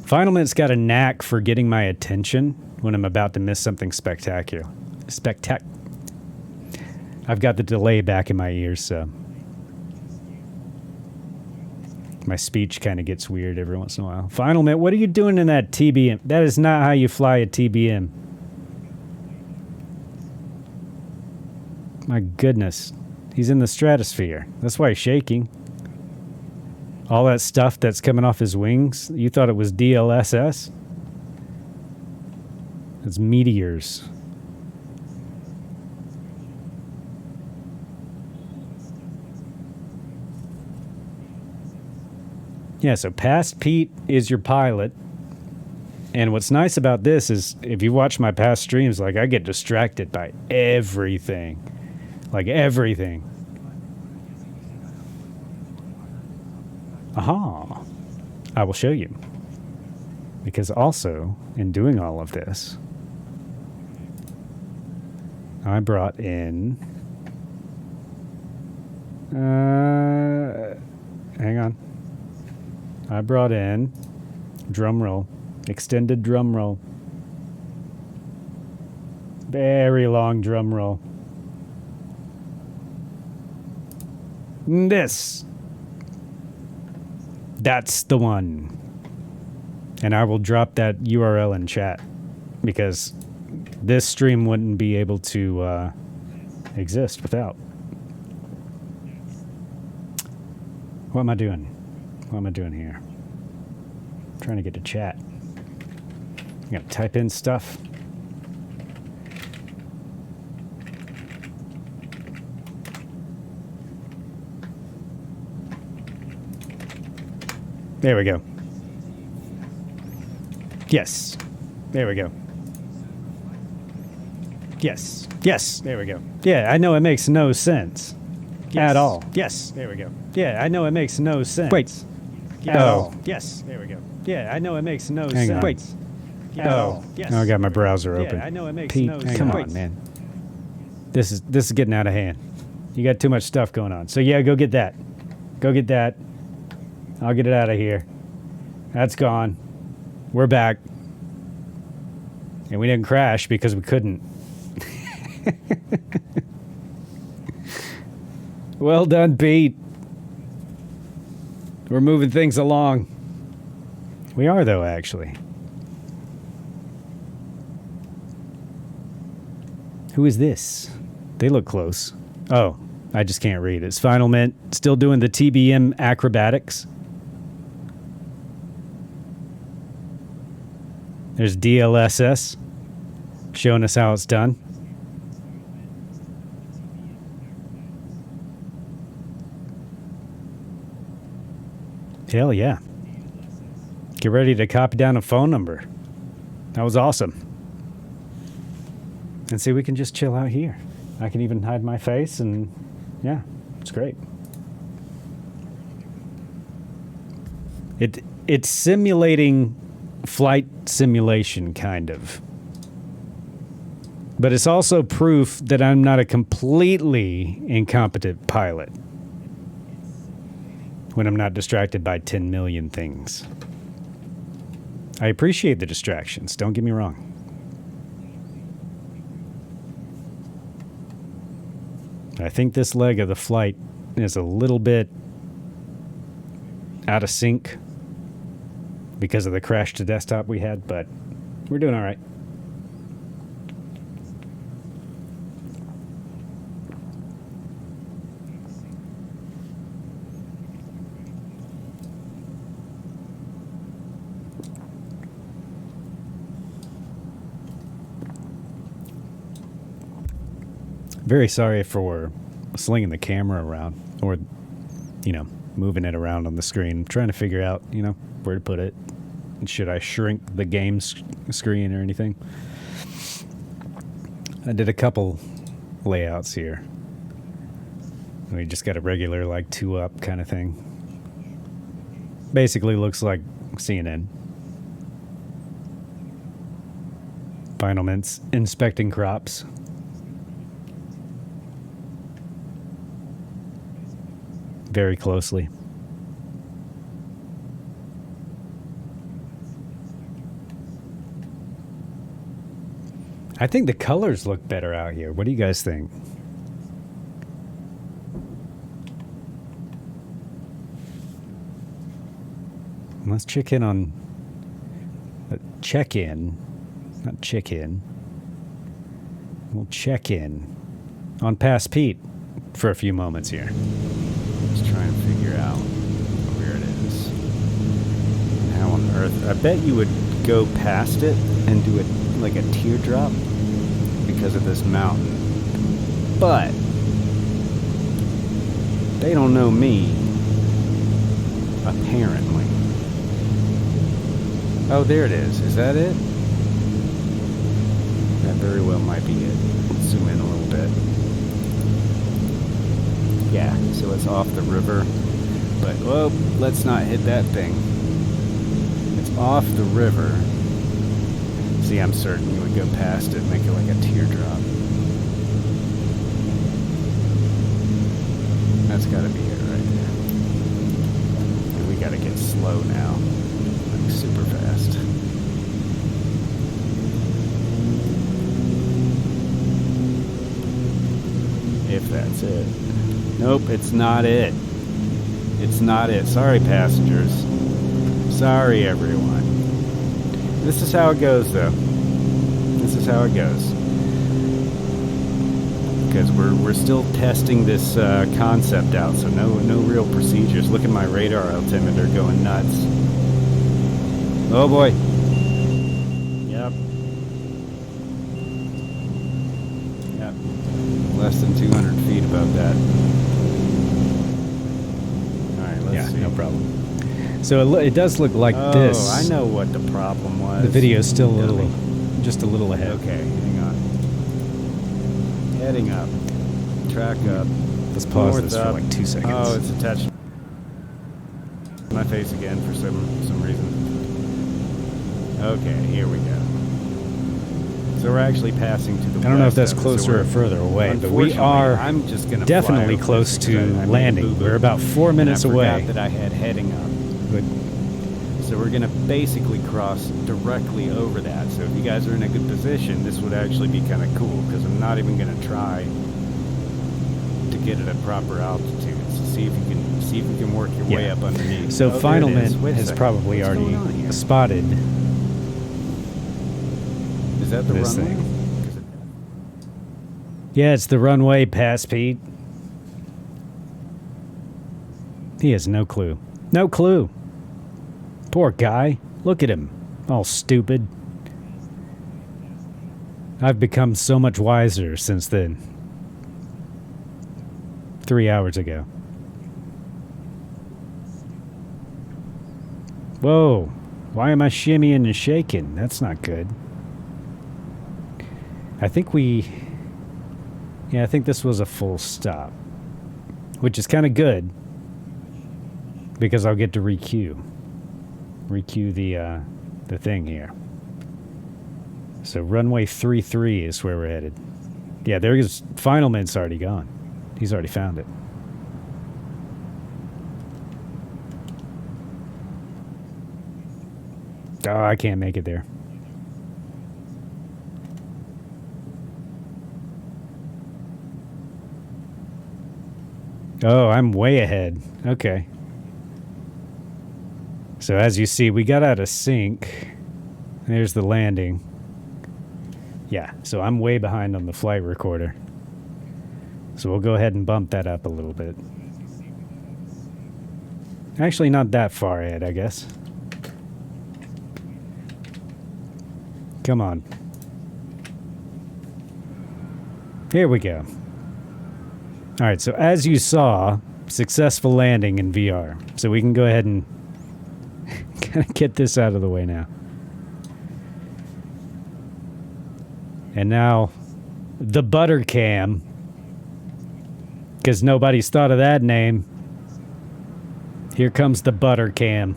Final Mint's got a knack for getting my attention when I'm about to miss something spectacular. I've got the delay back in my ears, so my speech kind of gets weird every once in a while. Final Mint, what are you doing in that TBM? That is not how you fly a TBM. My goodness. He's in the stratosphere. That's why he's shaking. All that stuff that's coming off his wings, you thought it was DLSS? It's meteors. Yeah, so Past Pete is your pilot. And what's nice about this is if you watch my past streams, like I get distracted by everything. Like everything. Aha. I will show you. Because also, in doing all of this, I brought in... hang on. I brought in, drum roll, extended drum roll. Very long drum roll. This. That's the one. And I will drop that URL in chat because this stream wouldn't be able to exist without. What am I doing? What am I doing here? I'm trying to get to chat. I gotta type in stuff. There we go. Yes. There we go. Yes. Yes. There we go. Yeah, I know it makes no sense. Yes. At all. Yes. There we go. Yeah, I know it makes no sense. Wait. Yes. Oh. Yes. There we go. Yeah, I know it makes no sense. On. Wait. Oh. Yes. Oh, I got my browser open. Yeah, I know it makes Pete, no sense. come on, man. This is getting out of hand. You got too much stuff going on. So yeah, go get that. Go get that. I'll get it out of here. That's gone. We're back. And we didn't crash because we couldn't. Well done, Pete. We're moving things along. We are, though, actually. Who is this? They look close. Oh, I just can't read. It's Final Mint. Still doing the TBM acrobatics. There's DLSS showing us how it's done. Hell yeah. Get ready to copy down a phone number. That was awesome. And see, we can just chill out here. I can even hide my face and yeah, it's great. It's simulating flight simulation, kind of. But it's also proof that I'm not a completely incompetent pilot when I'm not distracted by 10 million things. I appreciate the distractions, don't get me wrong. I think this leg of the flight is a little bit out of sync because of the crash to desktop we had, but we're doing all right. Very sorry for slinging the camera around or, you know, moving it around on the screen. I'm trying to figure out, you know, where to put it. Should I shrink the game screen or anything? I did a couple layouts here. We just got a regular, like, 2-up kind of thing. Basically looks like CNN. Final Mint's inspecting crops. Very closely. I think the colors look better out here. What do you guys think? Let's check in on... check-in. Not chicken. We'll check in on Past Pete for a few moments here. Let's try and figure out where it is. earth. I bet you would go past it and do it like a teardrop because of this mountain. But they don't know me, apparently. Oh, there it is. Is that it? That very well might be it. Let's zoom in a little bit. Yeah, so it's off the river. But, well, let's not hit that thing. It's off the river. See, I'm certain you would go past it, make it like a teardrop. That's gotta be it right there. And we gotta get slow now. Like super fast. If that's it. Nope, it's not it. It's not it. Sorry, passengers. Sorry, everyone. This is how it goes, though. This is how it goes. Because we're still testing this concept out, so no real procedures. Look at my radar altimeter going nuts. Oh boy. Yep. Yep. Less than 200 feet above that. Yeah, no problem. So it does look like this. Oh, I know what the problem was. The video's still just a little ahead. Okay, hang on. Heading up. Track up. Let's pause this for like 2 seconds. Oh, it's attached to my face again for some reason. Okay, here we go. So we're actually passing to the west. I don't know if that's closer or further away, but we are definitely close to landing. We're about 4 minutes away. I forgot that I had heading up. Good. So we're going to basically cross directly over that. So if you guys are in a good position, this would actually be kind of cool, because I'm not even going to try to get at a proper altitude. So see if you can work your way up underneath. So Finalment has probably already spotted. Is that the runway? Yeah, it's the runway, Pass Pete. He has no clue. No clue. Poor guy. Look at him. All stupid. I've become so much wiser since then. 3 hours ago. Whoa. Why am I shimmying and shaking? That's not good. I think I think this was a full stop, which is kind of good because I'll get to requeue the thing here. So runway 33 is where we're headed. Yeah, there's Finalment's already gone. He's already found it. Oh, I can't make it there. Oh, I'm way ahead. Okay. So as you see, we got out of sync. There's the landing. Yeah, so I'm way behind on the flight recorder. So we'll go ahead and bump that up a little bit. Actually, not that far ahead, I guess. Come on. Here we go. All right, so as you saw, successful landing in VR. So we can go ahead and kind of get this out of the way now. And now, the Butter Cam, because nobody's thought of that name. Here comes the Butter Cam.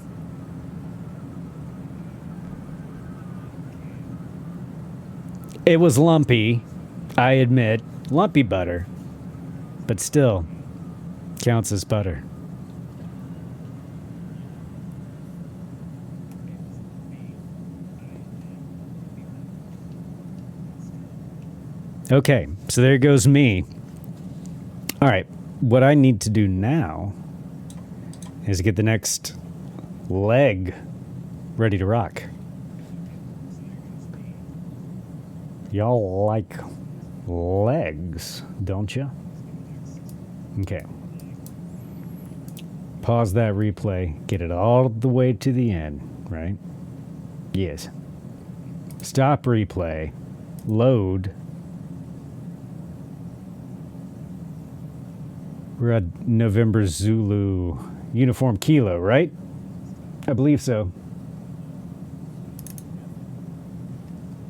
It was lumpy, I admit. Lumpy butter. But still, counts as butter. Okay, so there goes me. All right, what I need to do now is get the next leg ready to rock. Y'all like legs, don't you? Okay. Pause that replay. Get it all the way to the end, right? Yes. Stop replay. Load. We're at November Zulu Uniform Kilo, right? I believe so.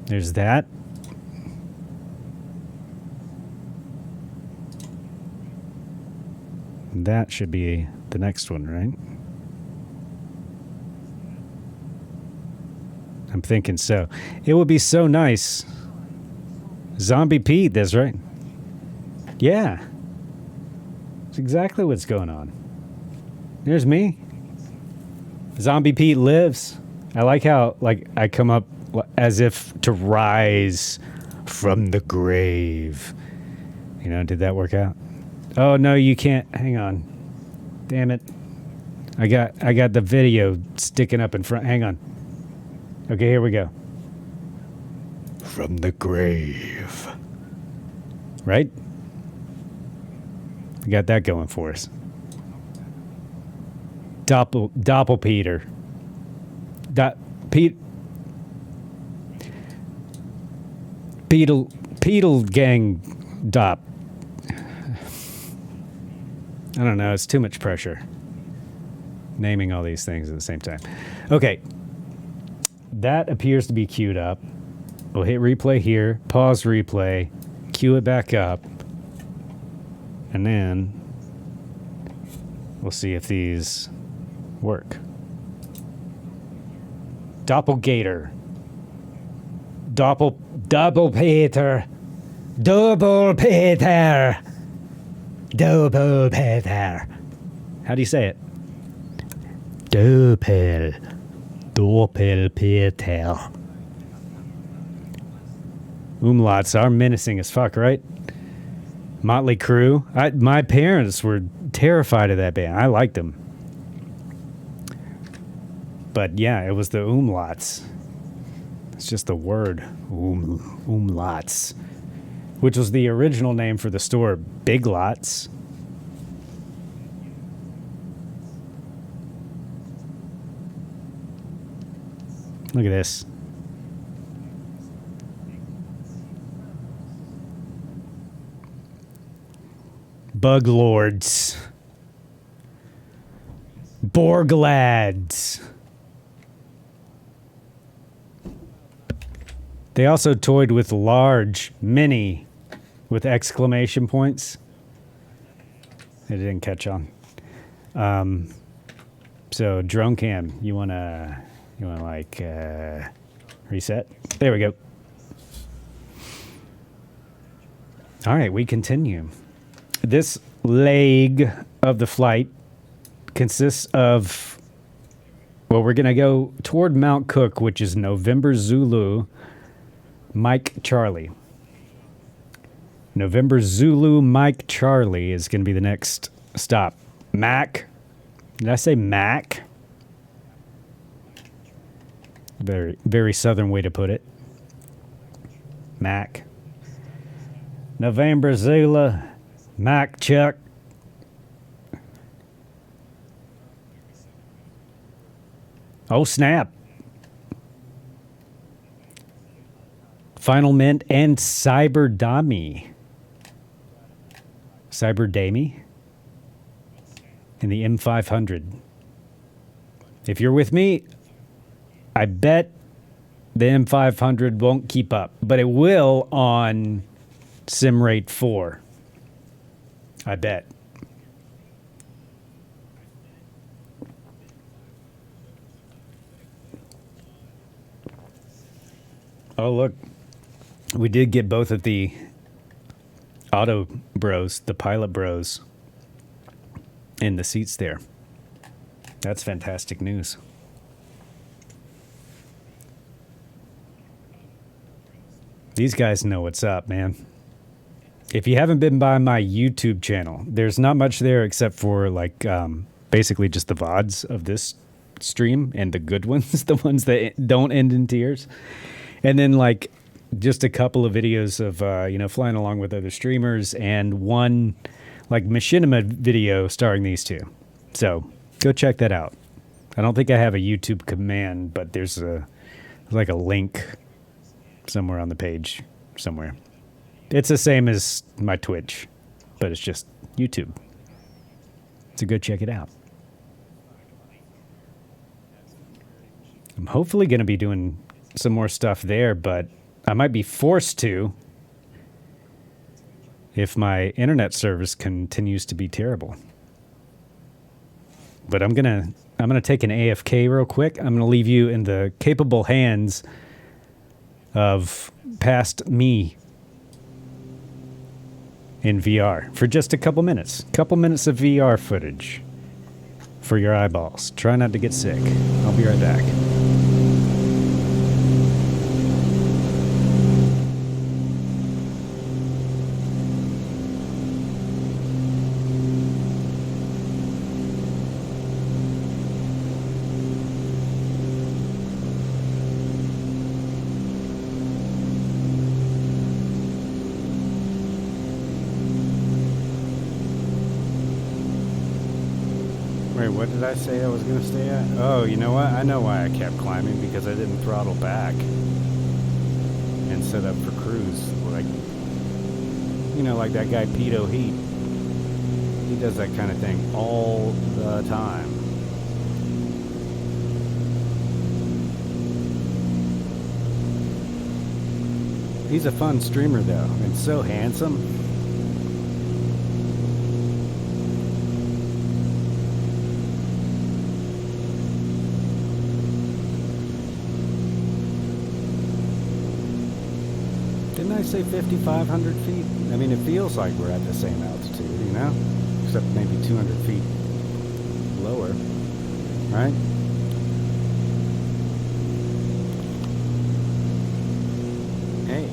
There's that. That should be the next one, right? I'm thinking so. It would be so nice. Zombie Pete, that's right. Yeah. That's exactly what's going on. There's me. Zombie Pete lives. I like how, like, I come up as if to rise from the grave. You know, did that work out? Oh, no, you can't. Hang on. Damn it. I got the video sticking up in front. Hang on. Okay, here we go. From the grave. Right? We got that going for us. Doppelpeter. Pedal gang dop. I don't know. It's too much pressure. Naming all these things at the same time. Okay. That appears to be queued up. We'll hit replay here. Pause replay. Cue it back up. And then we'll see if these work. Doppelgator. Doppelpeter. Doppelpeter. Doppelpeter. How do you say it? Doppelpeter. Umlauts are menacing as fuck, right? Motley Crue. My parents were terrified of that band. I liked them. But yeah, it was the umlauts. It's just the word. Umlauts. Which was the original name for the store, Big Lots. Look at this. Bug Lords. Borg Lads. They also toyed with large, mini, with exclamation points. It didn't catch on. So drone cam, you wanna like reset? There we go. All right, we continue. This leg of the flight consists of, well, we're gonna go toward Mount Cook, which is November Zulu, Mike Charlie. November Zulu Mike Charlie is going to be the next stop. Mac. Did I say Mac? Very, very southern way to put it. Mac. November Zulu Mac Chuck. Oh, snap. Final Mint and Cyberdami. Cyberdami in the M500. If you're with me, I bet the M500 won't keep up, but it will on SimRate 4. I bet. Oh, look. We did get both of the Auto Bros, the Pilot Bros, in the seats there. That's fantastic news. These guys know what's up, man. If you haven't been by my YouTube channel, there's not much there except for like basically just the VODs of this stream and the good ones, the ones that don't end in tears. And then like just a couple of videos of, flying along with other streamers and one like machinima video starring these two. So go check that out. I don't think I have a YouTube command, but there's There's like a link somewhere on the page somewhere. It's the same as my Twitch, but it's just YouTube. So go check it out. I'm hopefully going to be doing some more stuff there, but I might be forced to if my internet service continues to be terrible. But I'm gonna take an AFK real quick. I'm gonna leave you in the capable hands of past me in VR for just a couple minutes. Couple minutes of VR footage for your eyeballs. Try not to get sick. I'll be right back. What did I say I was going to stay at? Oh, you know what? I know why I kept climbing, because I didn't throttle back and set up for cruise. Like, you know, like that guy Pedo Heat. He does that kind of thing all the time. He's a fun streamer, though, and so handsome. Didn't I say 5,500 feet? I mean, it feels like we're at the same altitude, you know? Except maybe 200 feet lower, right? Hey.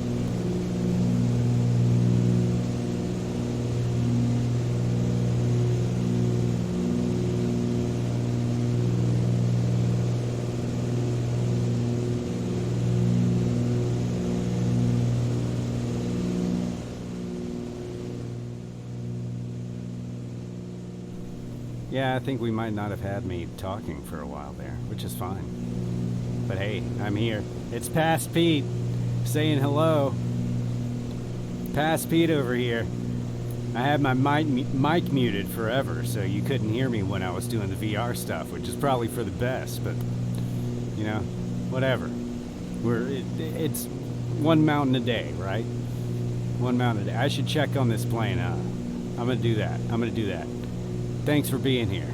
Yeah, I think we might not have had me talking for a while there, which is fine. But hey, I'm here. It's Past Pete saying hello. Past Pete over here. I had my mic muted forever, so you couldn't hear me when I was doing the VR stuff, which is probably for the best, but, you know, whatever. It's one mountain a day, right? One mountain a day. I should check on this plane, huh? I'm going to do that. Thanks for being here.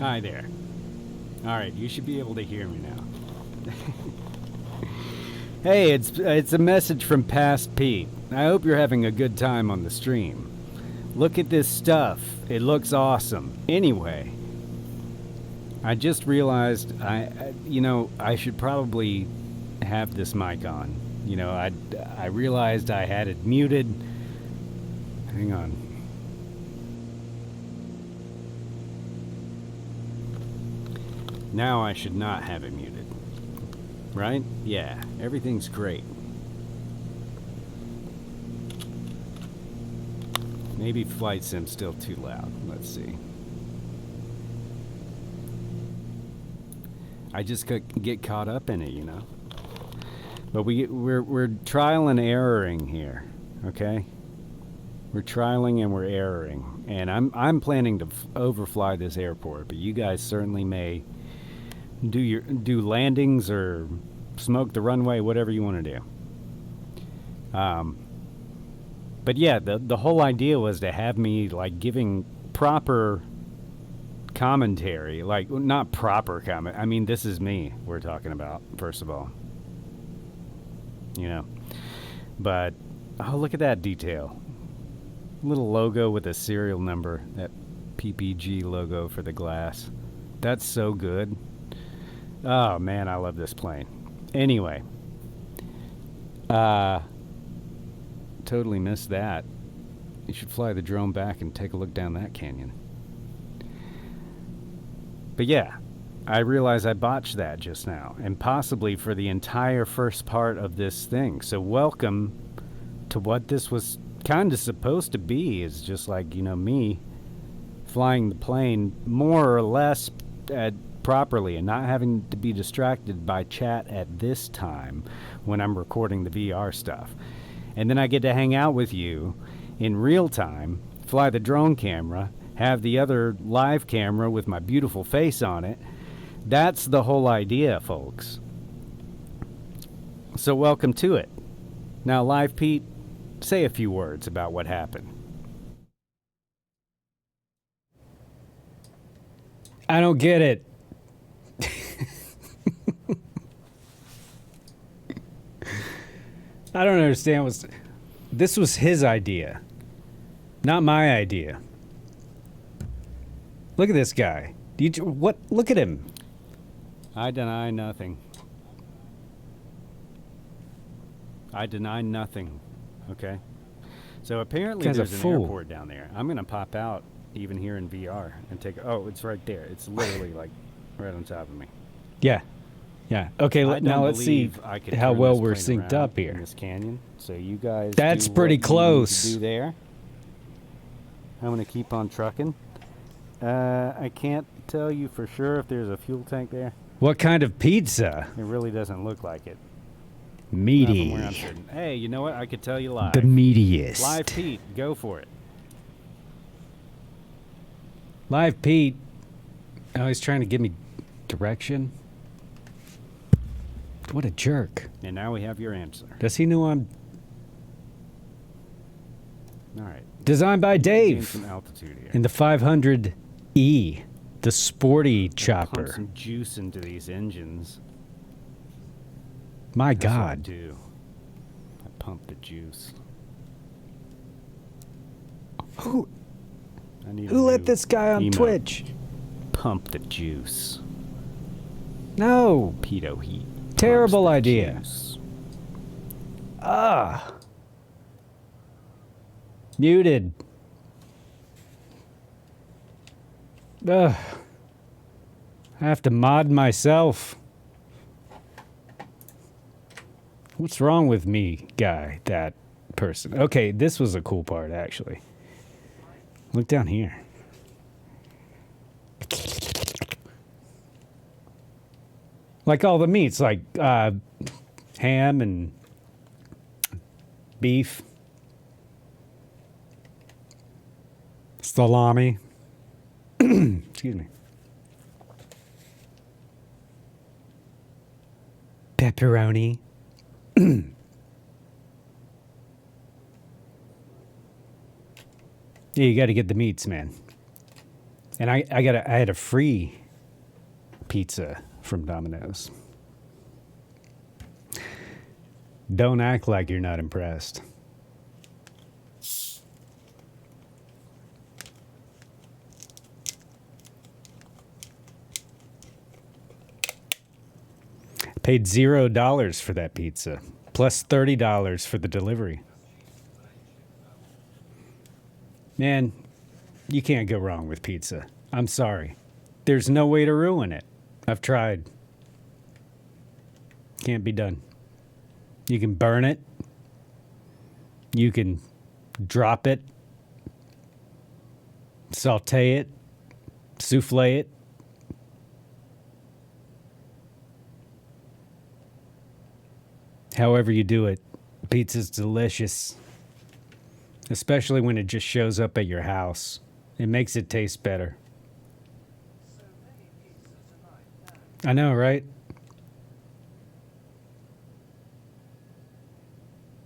Hi there. Alright, you should be able to hear me now. Hey, it's a message from Past Pete. I hope you're having a good time on the stream. Look at this stuff. It looks awesome. Anyway, I just realized I should probably have this mic on. I realized I had it muted. Hang on. Now I should not have it muted. Right? Yeah, everything's great. Maybe Flight Sim's still too loud. Let's see. I just get caught up in it, But we're trial and erroring here, okay? We're trialing and we're erroring, and I'm planning to overfly this airport, but you guys certainly may do landings or smoke the runway, whatever you want to do. But yeah, the whole idea was to have me like giving proper commentary, like not proper comment. I mean, this is me we're talking about, first of all. But oh, look at that detail. Little logo with a serial number, that PPG logo for the glass. That's so good. Oh man, I love this plane. Anyway, totally missed that. You should fly the drone back and take a look down that canyon. But yeah, I realize I botched that just now, and possibly for the entire first part of this thing. So welcome to what this was kind of supposed to be, is just like, me flying the plane more or less properly and not having to be distracted by chat at this time when I'm recording the VR stuff. And then I get to hang out with you in real time, fly the drone camera, have the other live camera with my beautiful face on it. That's the whole idea, folks. So welcome to it. Now, Live Pete, say a few words about what happened. I don't get it. I don't understand. This was his idea, not my idea. Look at this guy. What? Look at him. I deny nothing. I deny nothing. Okay? So apparently there's an airport down there. I'm going to pop out even here in VR and take... Oh, it's right there. It's literally like right on top of me. Yeah. Yeah. Okay, now let's see how well we're synced up here. In this canyon. So you guys... That's pretty close. Do there. I'm going to keep on trucking. I can't tell you for sure if there's a fuel tank there. What kind of pizza? It really doesn't look like it. Meaty. Hey, you know what? I could tell you live. The meatiest. Live Pete, go for it. Live Pete. Oh, he's trying to give me direction. What a jerk. And now we have your answer. Does he know I'm... All right. Designed by Dave. Gain some altitude here. In the 500E. The sporty chopper. Pump some juice into these engines. My That's God. What I do. I pump the juice. Who let this guy on Twitch? Pump the juice. No. Pedo heat. Terrible idea. Juice. Muted. Ugh. I have to mod myself. What's wrong with me, guy? That person. Okay, this was a cool part, actually. Look down here. Like all the meats, like ham and beef. Salami. Excuse me. Pepperoni. Yeah, you got to get the meats, man. And I had a free pizza from Domino's. Don't act like you're not impressed. Paid $0 for that pizza, plus $30 for the delivery. Man, you can't go wrong with pizza. I'm sorry. There's no way to ruin it. I've tried. Can't be done. You can burn it. You can drop it. Saute it. Souffle it. However you do it, pizza's delicious. Especially when it just shows up at your house. It makes it taste better. I know, right?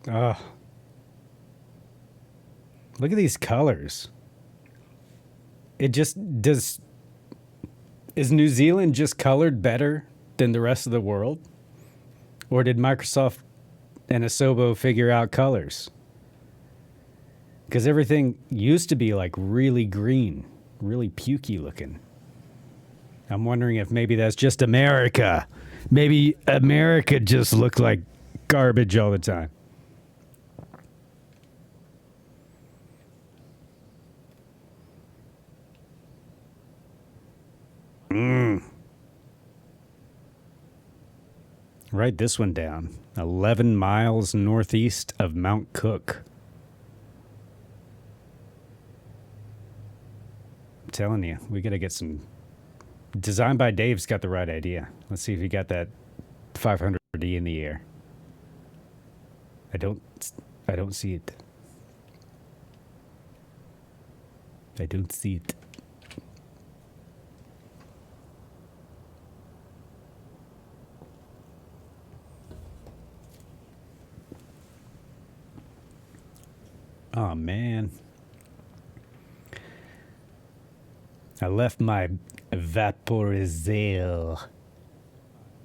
Oh. Look at these colors. It just does. Is New Zealand just colored better than the rest of the world? Or did Microsoft and Asobo figure out colors? Because everything used to be like really green, really pukey looking. I'm wondering if maybe that's just America. Maybe America just looked like garbage all the time. Write this one down. 11 miles northeast of Mount Cook. I'm telling you, we got to get some... Designed by Dave's got the right idea. Let's see if he got that 500D in the air. I don't see it. I don't see it. Oh, man. I left my Vaporizale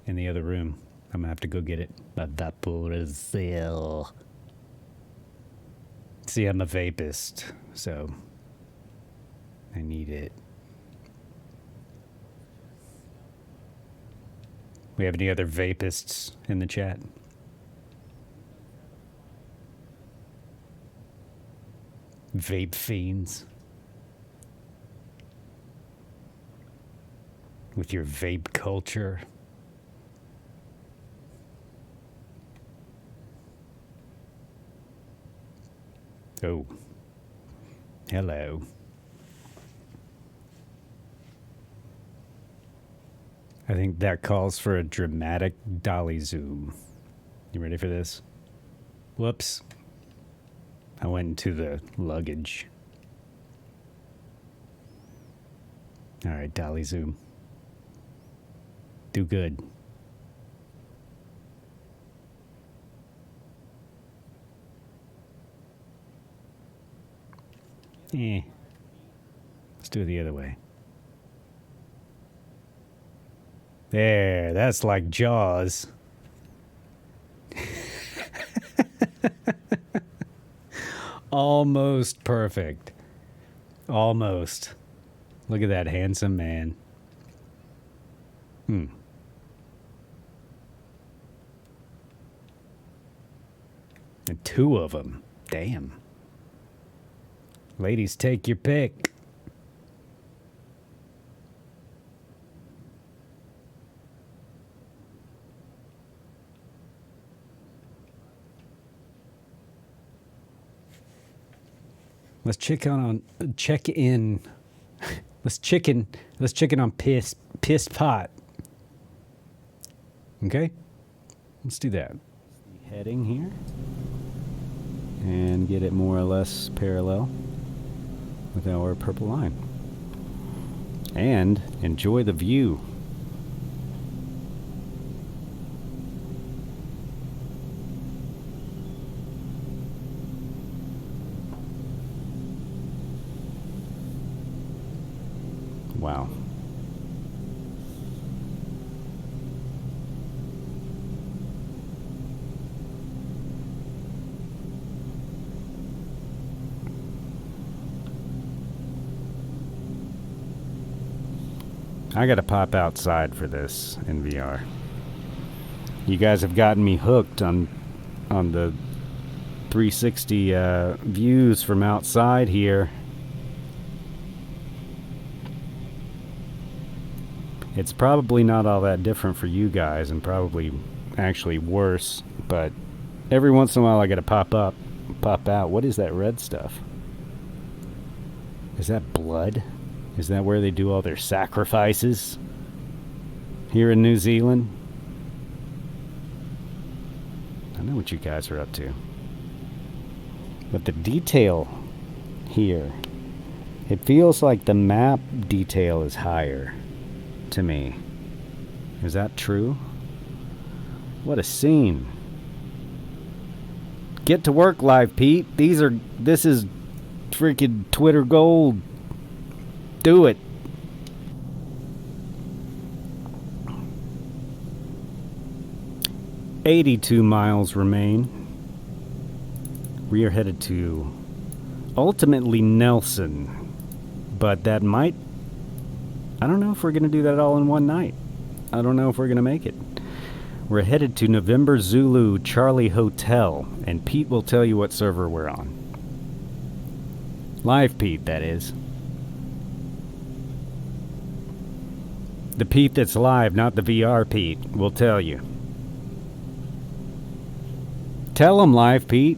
in the other room. I'm going to have to go get it. My Vaporizale. See, I'm a vapist, so I need it. We have any other vapists in the chat? Vape fiends. With your vape culture. Oh. Hello. I think that calls for a dramatic dolly zoom. You ready for this? Whoops. I went into the luggage. All right, dolly zoom. Do good. Let's do it the other way. There, that's like Jaws. Almost perfect. Almost. Look at that handsome man. And 2 of them. Damn. Ladies, take your pick. Let's check in. Let's chicken on piss pot. Okay? Let's do that. Heading here. And get it more or less parallel with our purple line. And enjoy the view. Wow. I gotta pop outside for this in VR. You guys have gotten me hooked on the 360 views from outside here. It's probably not all that different for you guys, and probably actually worse, but every once in a while I gotta pop out. What is that red stuff? Is that blood? Is that where they do all their sacrifices? Here in New Zealand? I know what you guys are up to. But the detail here, it feels like the map detail is higher to me. Is that true? What a scene. Get to work, Live Pete. This is freaking Twitter gold. Do it. "82 miles remain. We are headed to ultimately Nelson, but that might, I don't know if we're going to do that all in one night. I don't know if we're going to make it. We're headed to November Zulu Charlie Hotel, and Pete will tell you what server we're on. Live Pete, that is. The Pete that's live, not the VR Pete, will tell you. Tell him, Live Pete.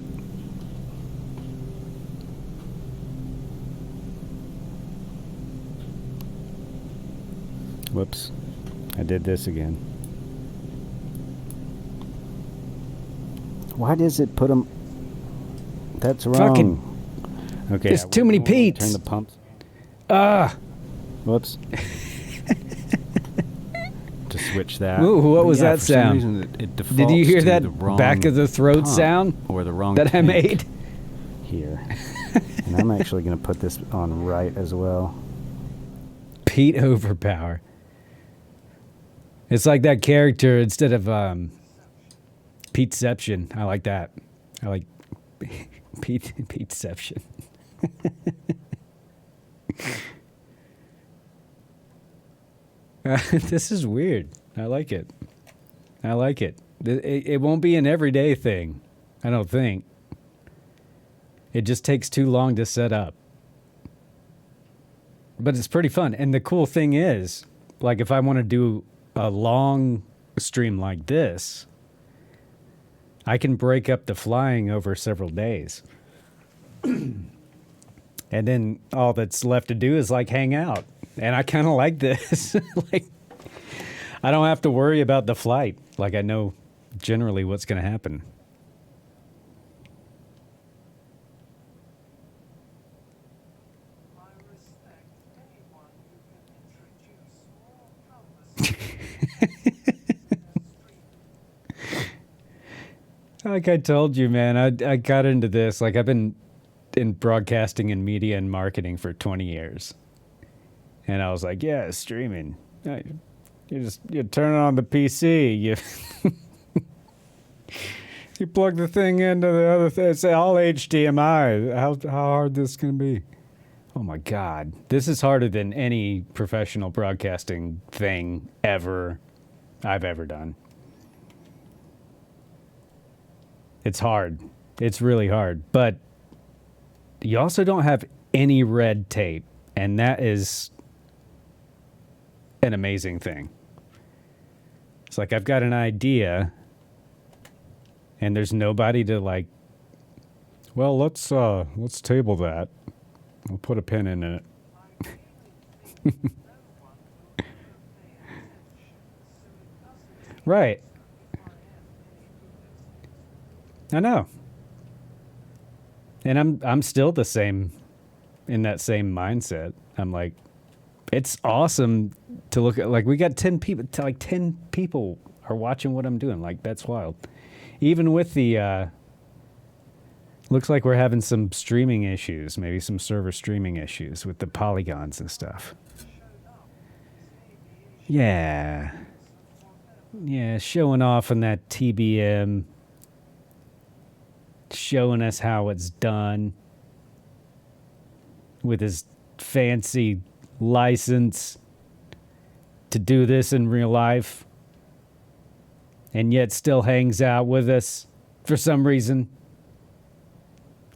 Whoops. I did this again. Why does it put them... That's wrong. Fucking... Okay. There's too many Petes. Turn the pumps. Whoops. To switch that. Ooh, what was that sound? For some reason it defaults Did you hear to that the wrong back of the throat sound? Or the wrong that I made? Here. And I'm actually going to put this on right as well. Pete Overpower. It's like that character instead of Peteception. I like that. I like Peteception. This is weird. I like it. I like it. It won't be an everyday thing, I don't think. It just takes too long to set up. But it's pretty fun. And the cool thing is, like if I want to do a long stream like this, I can break up the flying over several days. And then all that's left to do is like hang out. And I kind of like this. Like, I don't have to worry about the flight. Like, I know generally what's going to happen. Like I told you, man, I got into this. Like, I've been in broadcasting and media and marketing for 20 years. And I was like, yeah, streaming. You turn it on the PC. You plug the thing into the other thing. It's all HDMI. How hard this going to be? Oh, my God. This is harder than any professional broadcasting thing I've ever done. It's hard. It's really hard. But you also don't have any red tape. And that is an amazing thing. It's like I've got an idea and there's nobody to like, well, let's table that. We'll put a pin in it. Right. I know. And I'm still the same, in that same mindset. I'm like, it's awesome to look at, like, we got 10 people, like 10 people are watching what I'm doing. Like, that's wild. Even with the, looks like we're having some streaming issues, maybe some server streaming issues with the polygons and stuff. Yeah. Yeah, showing off on that TBM. Showing us how it's done. With his fancy license to do this in real life. And yet still hangs out with us for some reason.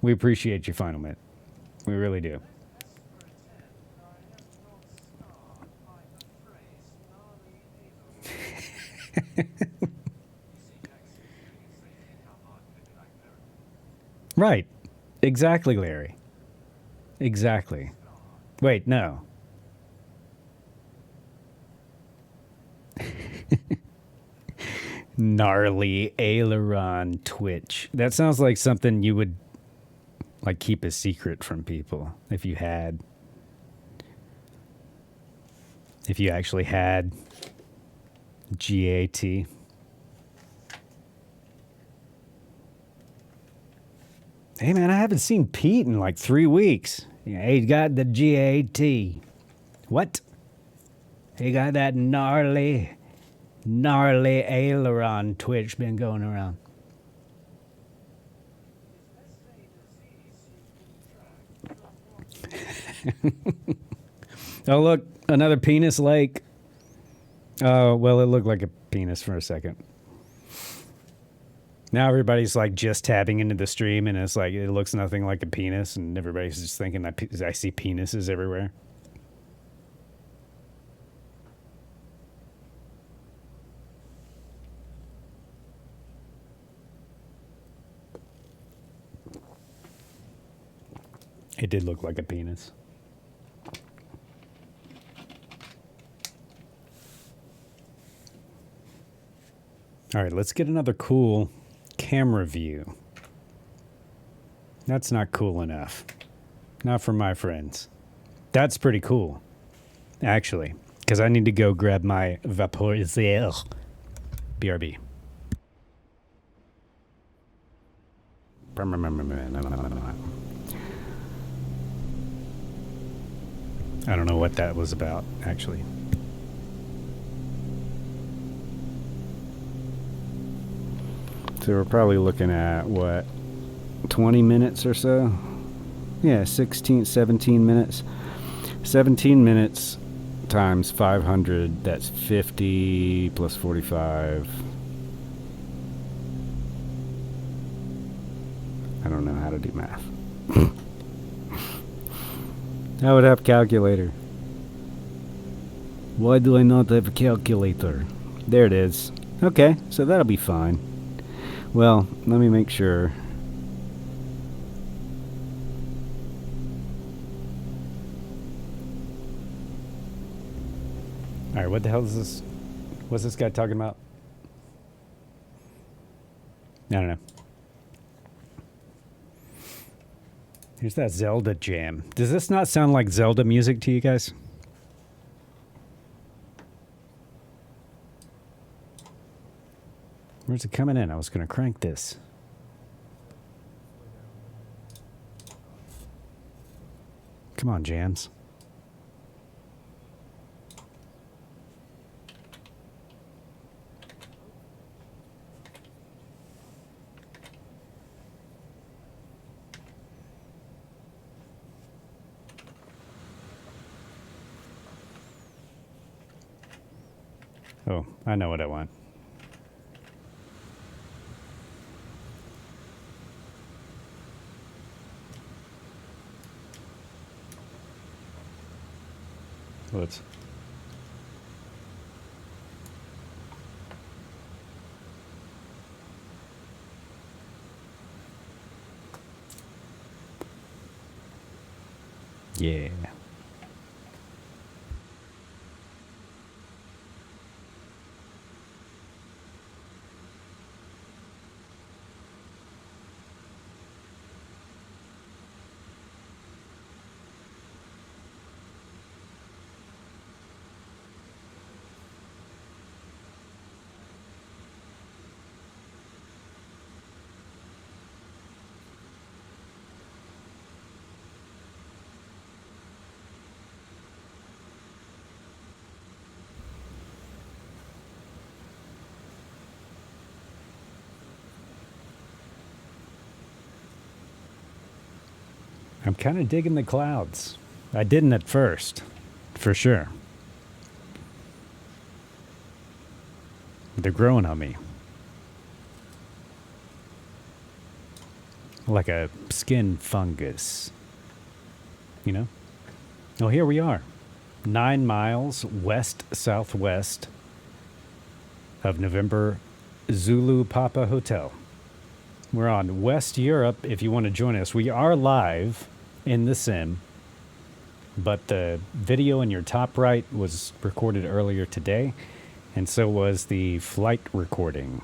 We appreciate you, Final Mint. We really do. Right. Exactly, Larry. Exactly. Wait, no. Gnarly aileron twitch. That sounds like something you would like keep a secret from people if you had. If you actually had GAT. Hey man, I haven't seen Pete in like 3 weeks. Yeah, he got the GAT. What? He got that gnarly aileron twitch been going around. Oh look, another penis lake. Oh, well, it looked like a penis for a second. Now everybody's like just tabbing into the stream, and it's like it looks nothing like a penis, and everybody's just thinking that I see penises everywhere. It did look like a penis. All right, let's get another cool camera view. That's not cool enough. Not for my friends. That's pretty cool, actually, because I need to go grab my Vaporizer. BRB. I don't know what that was about, actually. So we're probably looking at, what, 20 minutes or so? Yeah, 16, 17 minutes. 17 minutes times 500, that's 50 plus 45. I don't know how to do math. I would have a calculator. Why do I not have a calculator? There it is. Okay, so that'll be fine. Well, let me make sure. Alright, what the hell is this? What's this guy talking about? I don't know. Here's that Zelda jam. Does this not sound like Zelda music to you guys? Where's it coming in? I was going to crank this. Come on, jams. Oh, I know what I want. What? Yeah. I'm kind of digging the clouds. I didn't at first, for sure. They're growing on me. Like a skin fungus. You know? Oh, here we are. 9 miles west-southwest of November Zulu Papa Hotel. We're on West Europe if you want to join us. We are live in the sim, but the video in your top right was recorded earlier today, and so was the flight recording.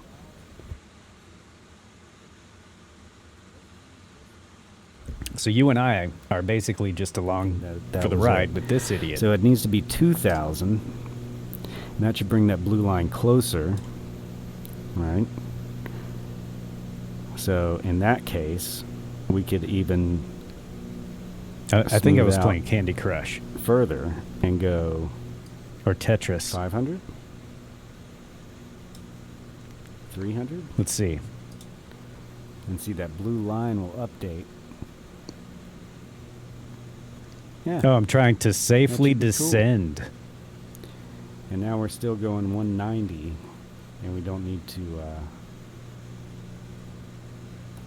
So you and I are basically just along for the ride with this idiot. So it needs to be 2,000. And that should bring that blue line closer. Right? So in that case, we could even... I think I was playing Candy Crush. Further and go... Or Tetris. 500? 300? Let's see. And see, that blue line will update. Yeah. Oh, I'm trying to safely descend. Cool. And now we're still going 190, and we don't need to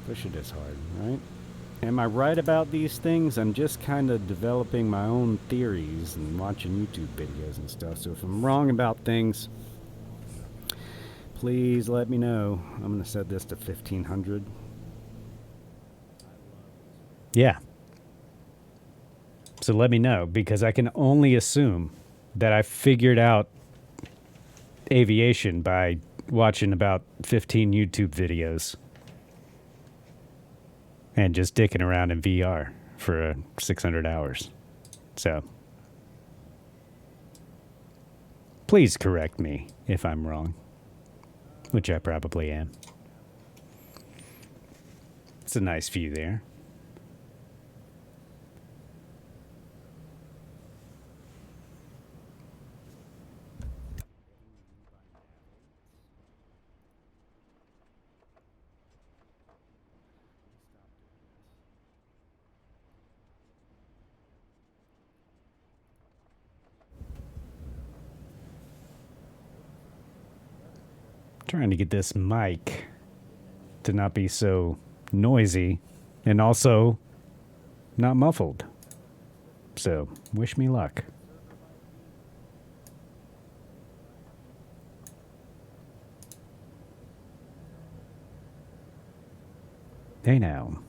push it as hard, right? Am I right about these things? I'm just kind of developing my own theories and watching YouTube videos and stuff. So if I'm wrong about things, please let me know. I'm going to set this to 1,500. Yeah. So let me know, because I can only assume that I figured out aviation by watching about 15 YouTube videos and just dicking around in VR for 600 hours. So please correct me if I'm wrong, which I probably am. It's a nice view there. Trying to get this mic to not be so noisy and also not muffled. So, wish me luck. Hey now.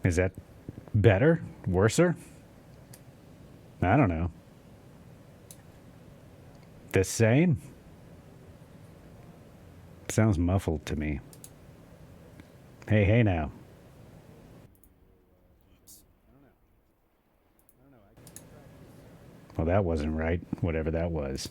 Is that better? Worser? I don't know. The same? Sounds muffled to me. Hey now. Well, that wasn't right, whatever that was.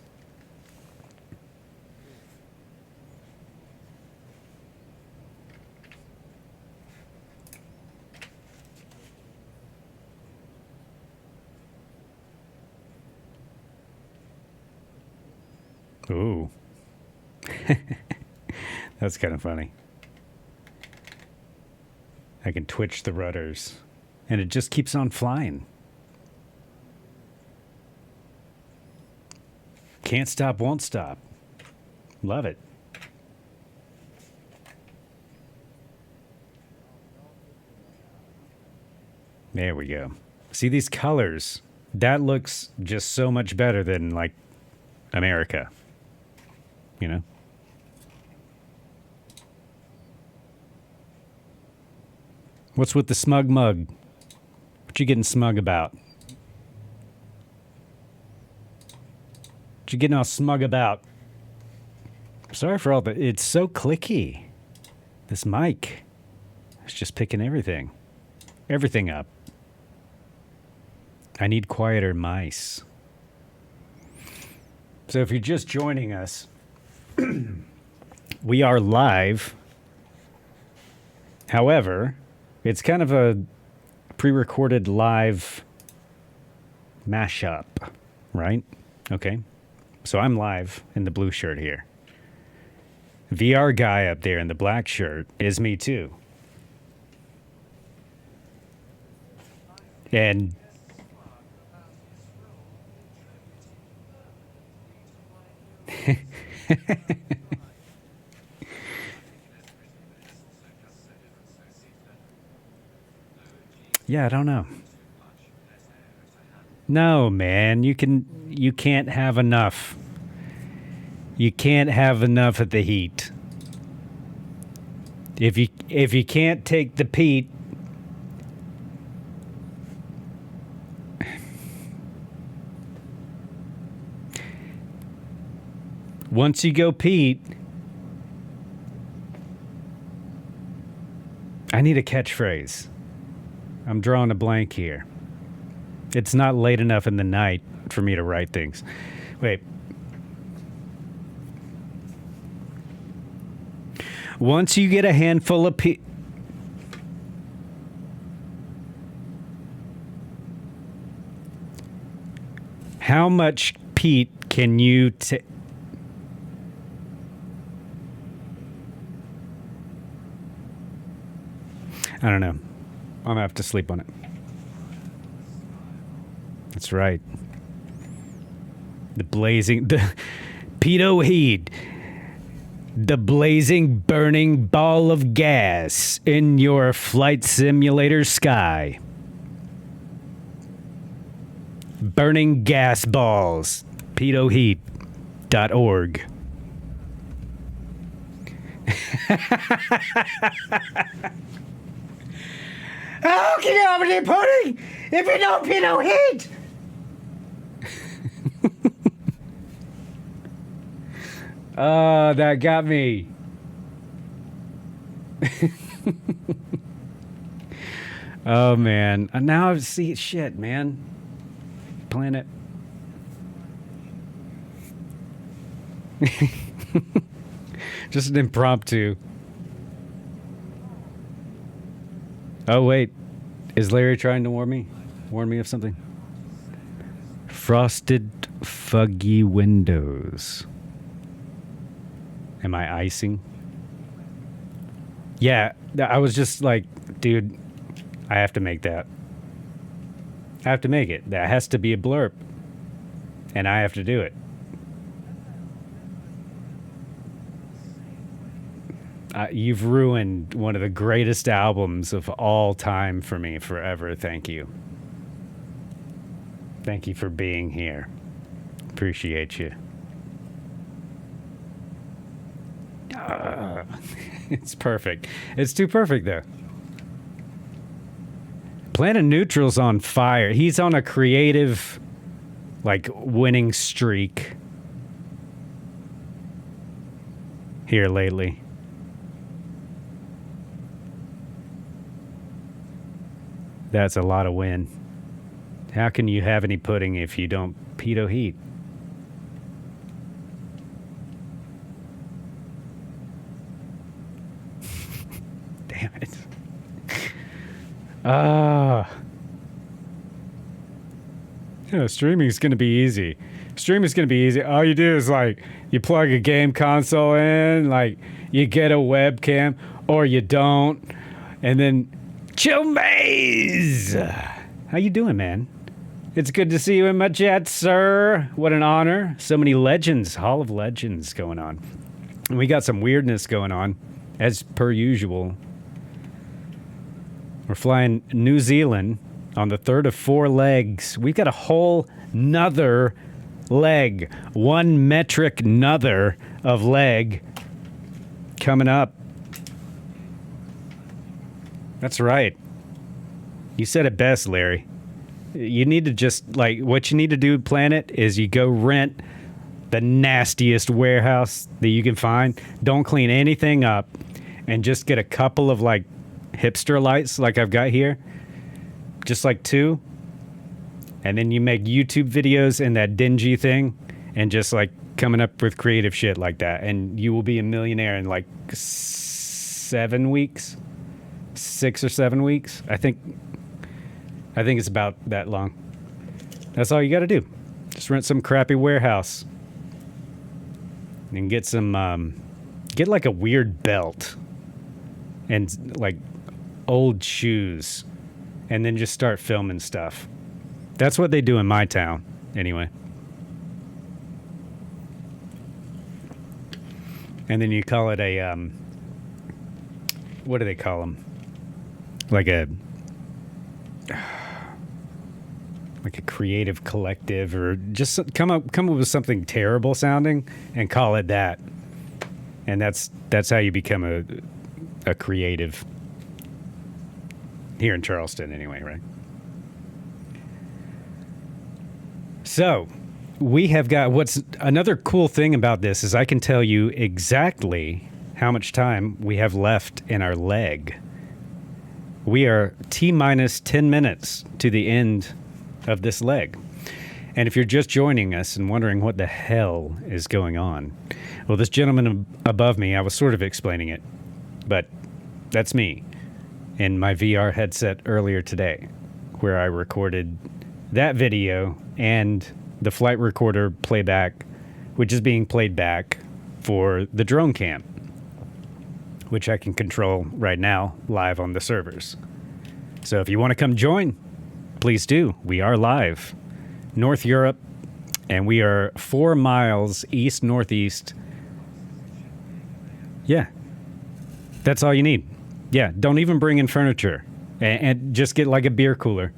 Ooh. That's kind of funny. I can twitch the rudders, and it just keeps on flying. Can't stop, won't stop. Love it. There we go. See these colors? That looks just so much better than, like, America. You know? What's with the smug mug? What you getting smug about? What you getting all smug about? Sorry for all the... It's so clicky. This mic. It's just picking everything. Everything up. I need quieter mice. So if you're just joining us, we are live. However, it's kind of a pre-recorded live mashup, right? Okay. So I'm live in the blue shirt here. VR guy up there in the black shirt is me too. And yeah, I don't know. No, man, you can't have enough. You can't have enough of the heat. If you can't take the peat, once you go Pete, I need a catchphrase. I'm drawing a blank here. It's not late enough in the night for me to write things. Wait. Once you get a handful of peat. How much peat can you take? I don't know. I'm going to have to sleep on it. That's right. The pedo heat. The blazing, burning ball of gas in your flight simulator sky. Burning gas balls. pedoheat.org. How can you have any pudding if you don't pedo heat? That got me. Oh, man. Now I see shit, man. Planet. Just an impromptu. Oh, wait. Is Larry trying to warn me? Warn me of something? Frosted, fuggy windows. Am I icing? Yeah, I was just like, dude, I have to make that. I have to make it. That has to be a blurb. And I have to do it. You've ruined one of the greatest albums of all time for me forever. Thank you. Thank you for being here. Appreciate you. It's perfect. It's too perfect, though. Planet Neutral's on fire. He's on a creative, like, winning streak here lately. That's a lot of win. How can you have any pudding if you don't pedo heat? Damn it. Yeah, streaming's going to be easy. Streaming's going to be easy. All you do is, like, you plug a game console in, like, you get a webcam, or you don't, and then Chill Maze! How you doing, man? It's good to see you in my chat, sir. What an honor. So many legends, Hall of Legends going on. And we got some weirdness going on, as per usual. We're flying New Zealand on the third of 4 legs. We've got a whole nother leg. 1 metric nother of leg coming up. That's right. You said it best, Larry. You need to just, like, what you need to do, Planet, is you go rent the nastiest warehouse that you can find. Don't clean anything up. And just get a couple of, like, hipster lights like I've got here. Just like 2. And then you make YouTube videos in that dingy thing. And just, like, coming up with creative shit like that. And you will be a millionaire in, like, 7 weeks. 6 or 7 weeks. I think it's about that long. That's all you got to do. Just rent some crappy warehouse and get some Get like a weird belt and like old shoes, and then just start filming stuff. That's what they do in my town, anyway. And then you call it a, what do they call them? Like a creative collective, or just come up with something terrible sounding and call it that. And that's how you become a creative here in Charleston, anyway, right? So we have got, what's another cool thing about this is I can tell you exactly how much time we have left in our leg. We are T-minus 10 minutes to the end of this leg. And if you're just joining us and wondering what the hell is going on, well, this gentleman above me, I was sort of explaining it, but that's me in my VR headset earlier today, where I recorded that video and the flight recorder playback, which is being played back for the drone cam, which I can control right now live on the servers. So if you want to come join, please do. We are live. North Europe, and we are 4 miles east-northeast. Yeah. That's all you need. Yeah, don't even bring in furniture. And just get like a beer cooler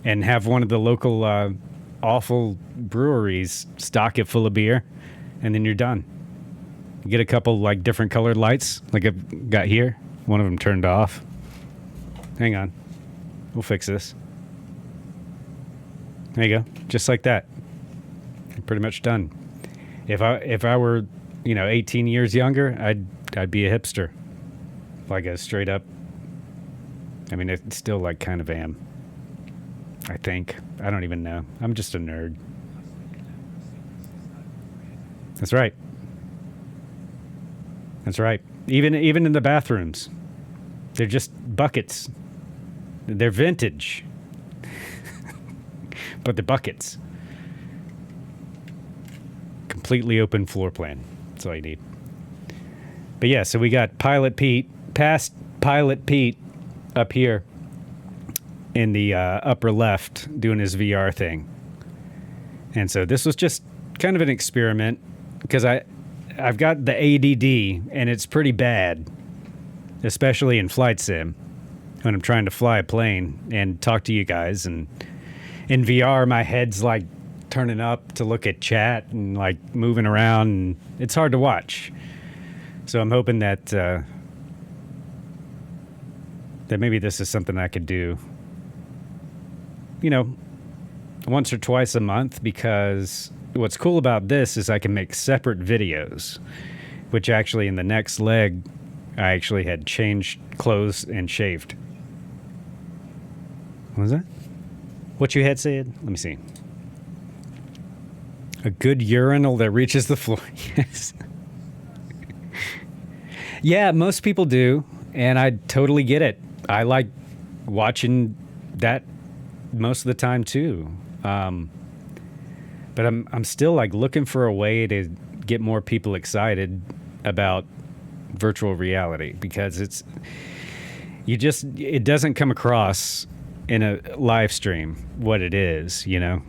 and have one of the local awful breweries stock it full of beer, and then you're done. Get a couple like different colored lights like I've got here. One of them turned off. Hang on. We'll fix this. There you go. Just like that. I'm pretty much done. If I were, 18 years younger, I'd be a hipster. Like a straight up. I mean, it's still like kind of am. I think. I don't even know. I'm just a nerd. That's right. That's right. Even in the bathrooms. They're just buckets. They're vintage. But the buckets. Completely open floor plan. That's all you need. But yeah, so we got Pilot Pete, past Pilot Pete up here in the upper left doing his VR thing. And so this was just kind of an experiment because I've got the ADD and it's pretty bad, especially in flight sim when I'm trying to fly a plane and talk to you guys, and in VR, my head's like turning up to look at chat and like moving around, and it's hard to watch. So I'm hoping that that maybe this is something I could do, once or twice a month, because what's cool about this is I can make separate videos, which actually in the next leg, I actually had changed clothes and shaved. What was that? What you had said? Let me see. A good urinal that reaches the floor. Yes. Yeah, most people do, and I totally get it. I like watching that most of the time too. But I'm still like looking for a way to get more people excited about virtual reality, because it doesn't come across in a live stream what it is, And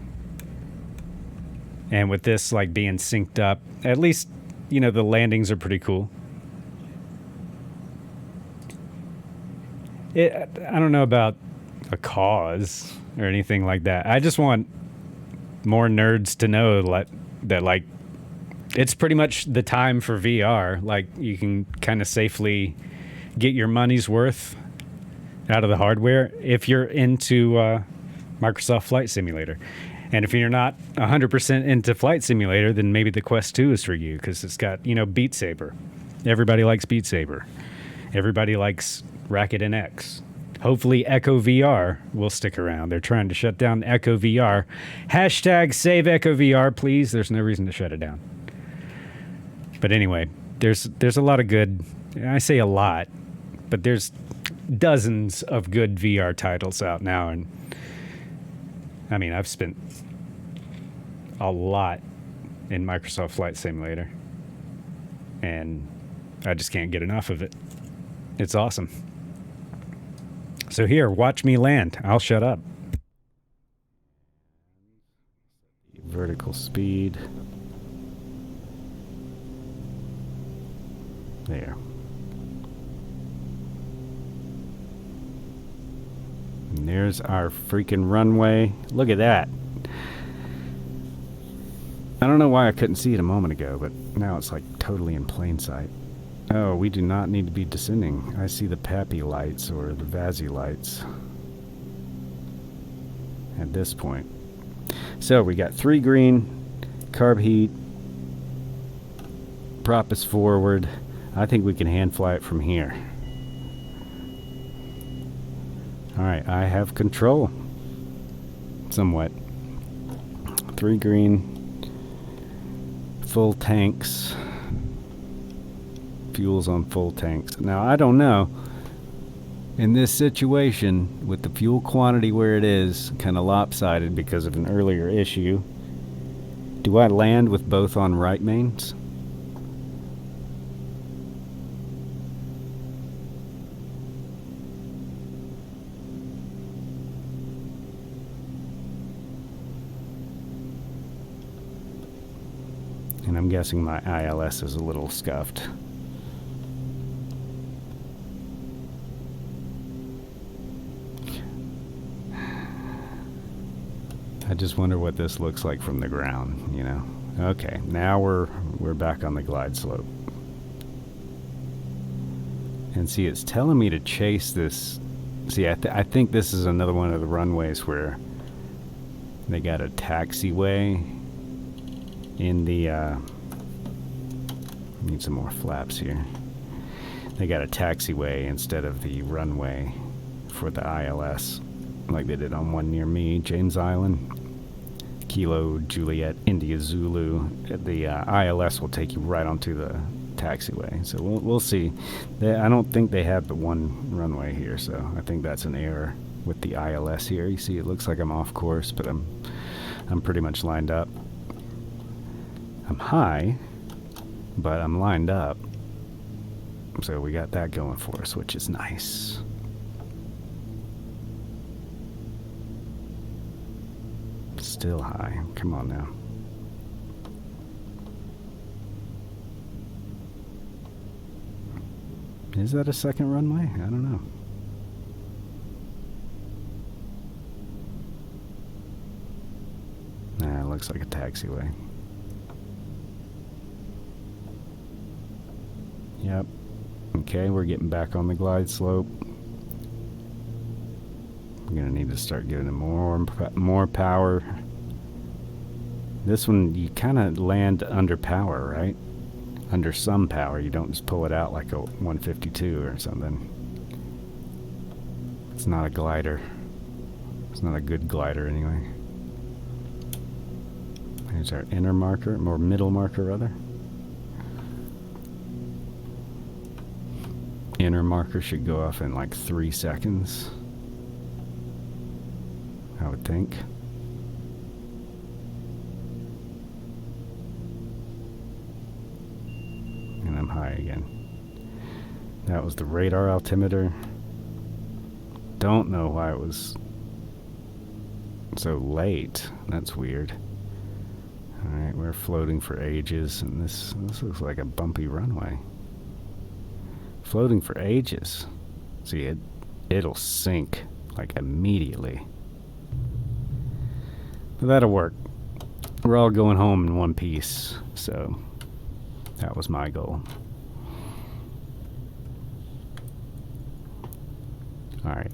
with this like being synced up, at least, the landings are pretty cool. I don't know about a cause or anything like that. I just want more nerds to know that like it's pretty much the time for VR. Like you can kind of safely get your money's worth out of the hardware if you're into Microsoft Flight Simulator. And if you're not 100% into Flight Simulator, then maybe the Quest 2 is for you, because it's got, Beat Saber. Everybody likes Beat Saber. Everybody likes Racket NX. Hopefully Echo VR will stick around. They're trying to shut down Echo VR. Hashtag save Echo VR, please. There's no reason to shut it down. But anyway, there's a lot of good, I say a lot, but there's dozens of good VR titles out now. And I mean, I've spent a lot in Microsoft Flight Simulator. And I just can't get enough of it. It's awesome. So here, watch me land. I'll shut up. Vertical speed. There. And there's our freaking runway. Look at that. I don't know why I couldn't see it a moment ago, but now it's like totally in plain sight. Oh, we do not need to be descending. I see the PAPI lights or the VASI lights at this point. So we got 3 green, carb heat, prop is forward. I think we can hand fly it from here. Alright, I have control. Somewhat. 3 green, full tanks. Fuel's on full tanks. Now, I don't know. In this situation, with the fuel quantity where it is, kind of lopsided because of an earlier issue, do I land with both on right mains? And I'm guessing my ILS is a little scuffed. I just wonder what this looks like from the ground, you know. Okay, now we're back on the glide slope. And see, it's telling me to chase this. See, I think this is another one of the runways where they got a taxiway in the need some more flaps here. They got a taxiway instead of the runway for the ILS, like they did on one near me, James Island. Kilo Juliet India Zulu. The ILS will take you right onto the taxiway. So we'll see. I don't think they have but one runway here, so I think that's an error with the ILS here. You see, it looks like I'm off course, but I'm pretty much lined up. I'm high, but I'm lined up. So we got that going for us, which is nice. Still high. Come on now. Is that a second runway? I don't know. Nah, it looks like a taxiway. Yep. Okay, we're getting back on the glide slope. I'm gonna need to start giving it more power. This one, you kind of land under power, right? Under some power. You don't just pull it out like a 152 or something. It's not a glider. It's not a good glider anyway. Here's our inner marker, or middle marker rather. Inner marker should go off in like 3 seconds, I would think. And I'm high again. That was the radar altimeter. Don't know why it was so late. That's weird. Alright, we're floating for ages, and this looks like a bumpy runway. Floating for ages. See, it'll sink like immediately. But that'll work. We're all going home in one piece, so that was my goal. Alright.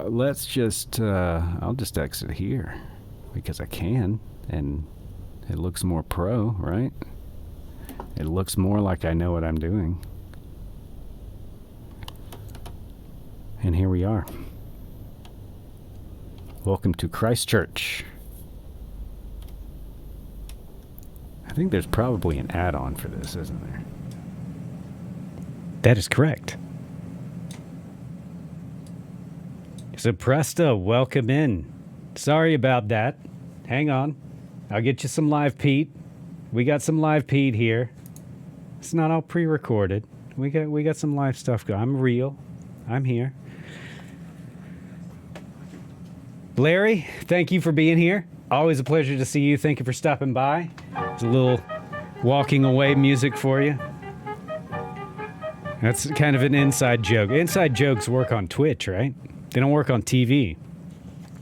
Let's just, I'll just exit here because I can, and it looks more pro, right? It looks more like I know what I'm doing. And here we are. Welcome to Christchurch. I think there's probably an add-on for this, isn't there? That is correct. So Presta, welcome in. Sorry about that. Hang on. I'll get you some live Pete. We got some live Pete here. It's not all pre-recorded. We got some live stuff going. I'm real. I'm here. Larry, thank you for being here. Always a pleasure to see you. Thank you for stopping by. There's a little walking away music for you. That's kind of an inside joke. Inside jokes work on Twitch, right? They don't work on TV,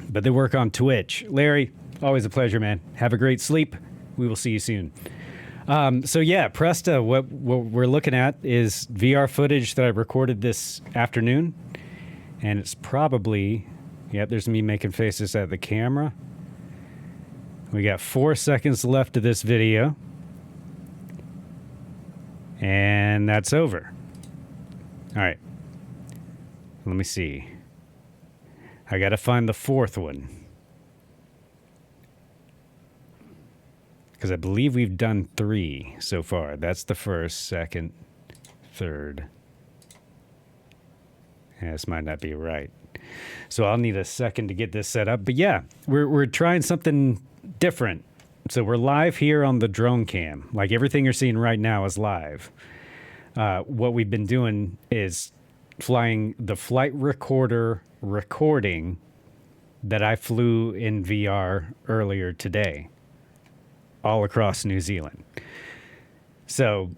but they work on Twitch. Larry, always a pleasure, man. Have a great sleep. We will see you soon. So yeah, Presta, what we're looking at is VR footage that I recorded this afternoon. And it's probably, yep, there's me making faces at the camera. We got 4 seconds left of this video. And that's over. All right. Let me see. I got to find the fourth one. Because I believe we've done 3 so far. That's the first, second, third. Yeah, this might not be right. So I'll need a second to get this set up. But yeah, we're trying something different. So we're live here on the drone cam. Like everything you're seeing right now is live. What we've been doing is flying the flight recorder recording that I flew in VR earlier today. All across New Zealand. So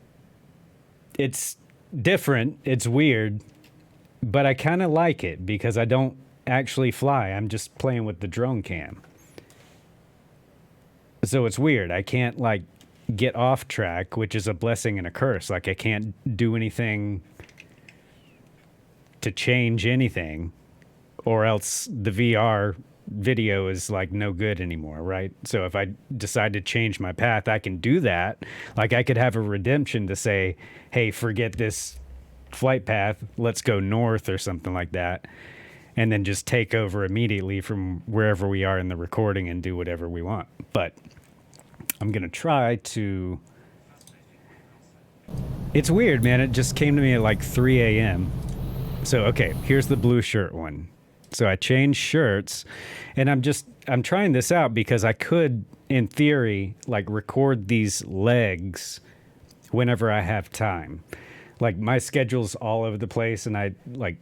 it's different, it's weird, but I kind of like it because I don't actually fly. I'm just playing with the drone cam. So it's weird. I can't like get off track, which is a blessing and a curse. Like I can't do anything to change anything, or else the VR video is like no good anymore, right? So if I decide to change my path, I can do that. Like I could have a redemption to say, hey, forget this flight path, let's go north or something like that, and then just take over immediately from wherever we are in the recording and do whatever we want. But I'm gonna try to. It's weird, man. It just came to me at like 3 a.m. So okay, here's the blue shirt one. So I changed shirts, and I'm trying this out because I could, in theory, like record these legs whenever I have time. Like my schedule's all over the place, and I like.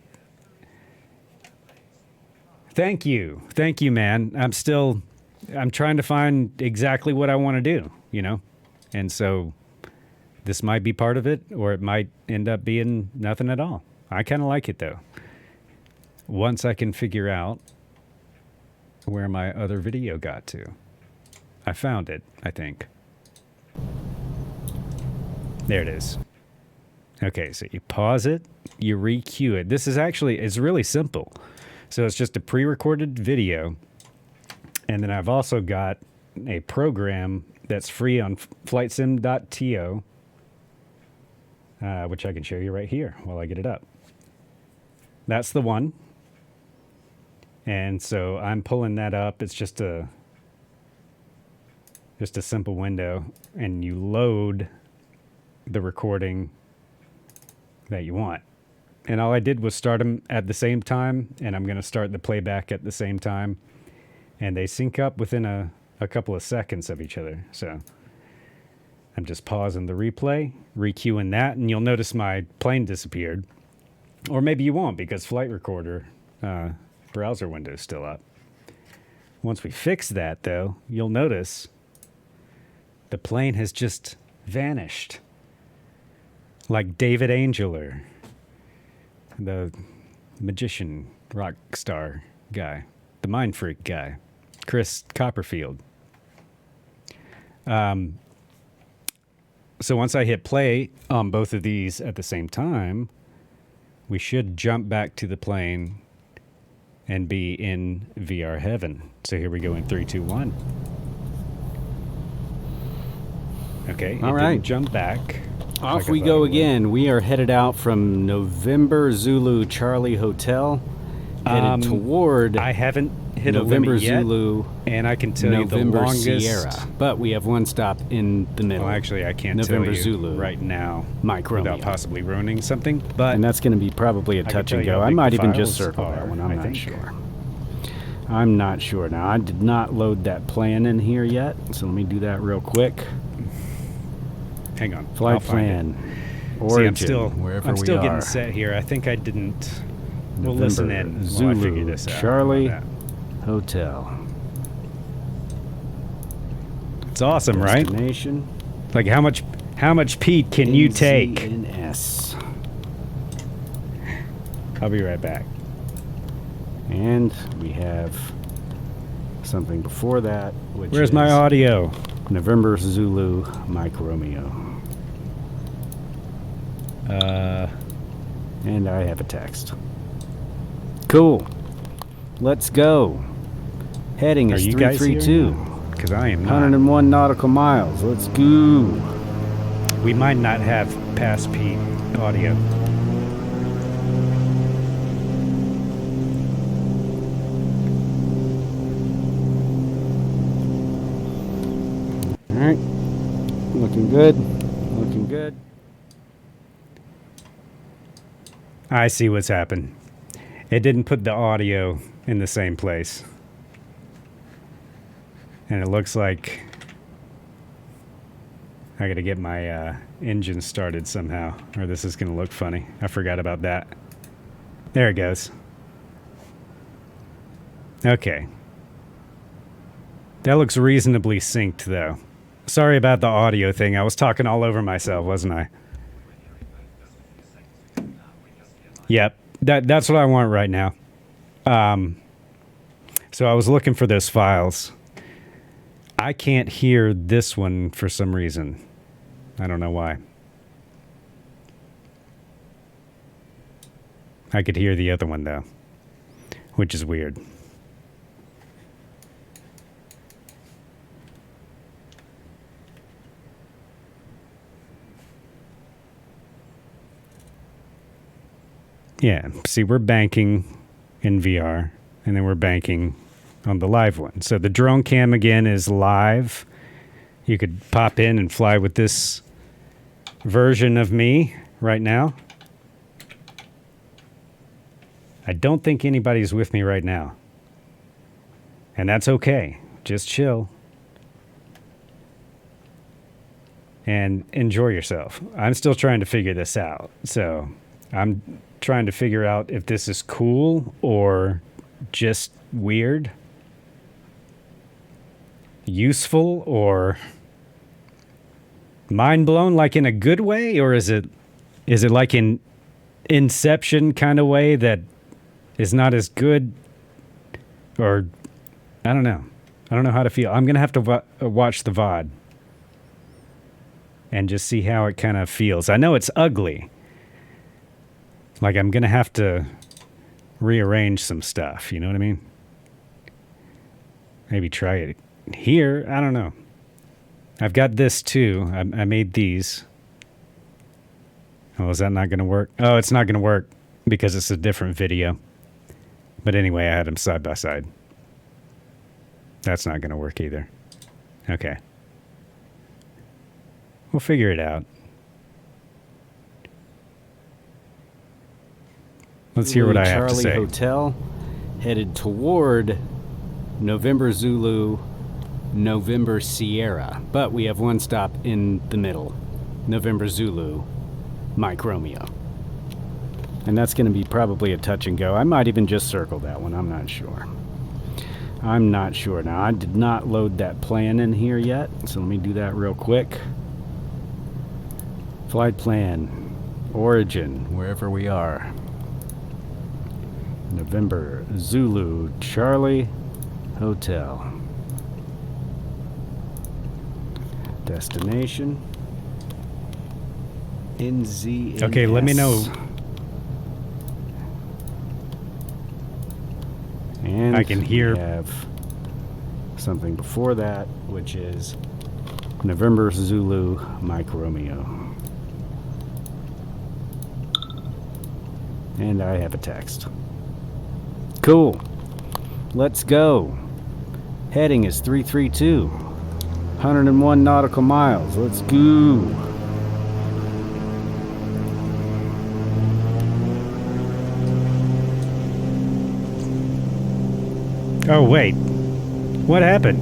Thank you, man. I'm trying to find exactly what I want to do, you know, and so this might be part of it, or it might end up being nothing at all. I kind of like it though. Once I can figure out where my other video got to. I found it, I think. There it is. Okay, so you pause it, you re-cue it. This is actually, it's really simple. So it's just a pre-recorded video. And then I've also got a program that's free on flightsim.to, which I can show you right here while I get it up. That's the one. And so I'm pulling that up. It's just a simple window, and you load the recording that you want. And all I did was start them at the same time, and I'm going to start the playback at the same time. And they sync up within a couple of seconds of each other. So I'm just pausing the replay, re-cueing that, and you'll notice my plane disappeared. Or maybe you won't, because Flight Recorder browser window is still up. Once we fix that, though, you'll notice the plane has just vanished. Like David Angeler, the magician rock star guy, the mind freak guy, Chris Copperfield. So once I hit play on both of these at the same time, we should jump back to the plane and be in VR heaven. So here we go in 3, 2, 1. Okay, all right. Didn't jump back. Off we go again. We are headed out from November Zulu Charlie Hotel, headed toward I haven't hit November a limit yet, Zulu, and I can tell November you the longest Sierra. But we have one stop in the middle. Well, actually, I can't November tell you Zulu right now Mike Romeo, without possibly ruining something. But and that's going to be probably a touch and go. I might even just circle that one. I'm not sure. I'm not sure now. I did not load that plan in here yet, so let me do that real quick. Hang on. Flight plan. Origin, See, I'm still getting are. set here. I think I didn't. We'll November, listen in Zulu, while I figure this out. Charlie, Hotel. It's awesome, right? Destination. Like how much Pete can you take? NZ&S. I'll be right back. And we have something before that, which Where's is my audio? November Zulu, Mike Romeo. And I have a text. Cool. Let's go. Heading is 332. Because I am not. 101 nautical miles. Let's go. We might not have past Pete audio. All right. Looking good. Looking good. I see what's happened. It didn't put the audio in the same place. And it looks like I gotta get my engine started somehow, or this is gonna look funny. I forgot about that. There it goes. Okay. That looks reasonably synced, though. Sorry about the audio thing. I was talking all over myself, wasn't I? Yep. That's what I want right now. So I was looking for those files. I can't hear this one for some reason. I don't know why. I could hear the other one, though, which is weird. Yeah, see, we're banking in VR, and then we're banking on the live one. So the drone cam, again, is live. You could pop in and fly with this version of me right now. I don't think anybody's with me right now. And that's okay. Just chill. And enjoy yourself. I'm still trying to figure this out. So I'm trying to figure out if this is cool or just weird, useful, or mind blown, like in a good way, or is it like in Inception kind of way that is not as good, or I don't know. I don't know how to feel. I'm gonna have to watch the VOD and just see how it kind of feels. I know it's ugly. Like, I'm going to have to rearrange some stuff, you know what I mean? Maybe try it here. I don't know. I've got this, too. I made these. Oh, is that not going to work? Oh, it's not going to work because it's a different video. But anyway, I had them side by side. That's not going to work either. Okay. We'll figure it out. Let's hear what I have to say. Charlie Hotel, headed toward November Zulu, November Sierra. But we have one stop in the middle. November Zulu, Mike Romeo. And that's going to be probably a touch and go. I might even just circle that one. I'm not sure. I'm not sure. Now, I did not load that plan in here yet, so let me do that real quick. Flight plan, origin, wherever we are. November Zulu, Charlie, Hotel. Destination, NZ&S. Okay, let me know. And I can hear. We have something before that, which is November Zulu, Mike Romeo. And I have a text. Cool. Let's go. Heading is 332. 101 nautical miles. Let's go. Oh, wait. What happened?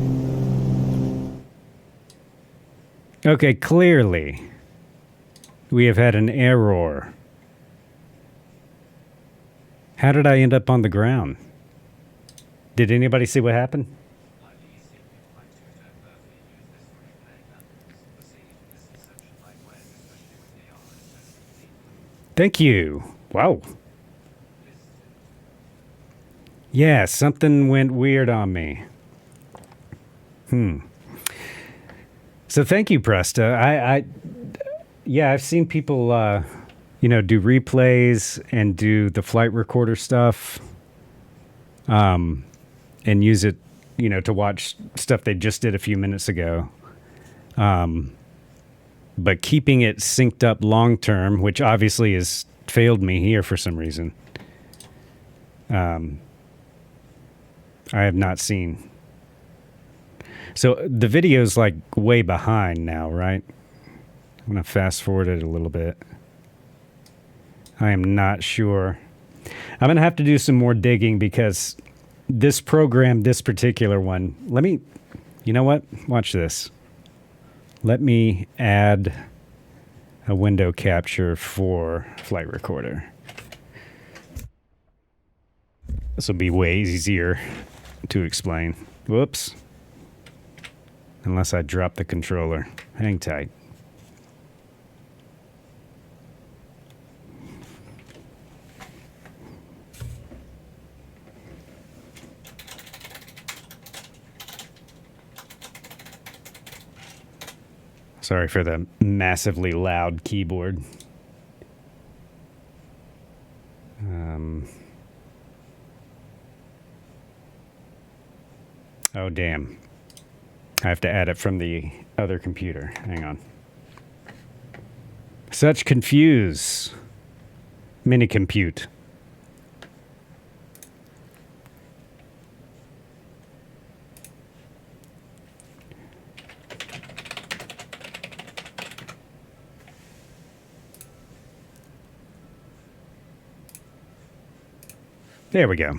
Okay, clearly We have had an error. How did I end up on the ground? Did anybody see what happened? Thank you. Wow. Yeah, something went weird on me. So thank you, Presta. I've seen people, do replays and do the flight recorder stuff, and use it, to watch stuff they just did a few minutes ago. But keeping it synced up long term, which obviously has failed me here for some reason, I have not seen. So the video's like way behind now, right? I'm going to fast forward it a little bit. I am not sure. I'm going to have to do some more digging because this program, this particular one, you know what? Watch this. Let me add a window capture for Flight Recorder. This will be way easier to explain. Whoops. Unless I drop the controller. Hang tight. Sorry for the massively loud keyboard. Oh, damn. I have to add it from the other computer. Hang on. Such confuse. Mini compute. There we go.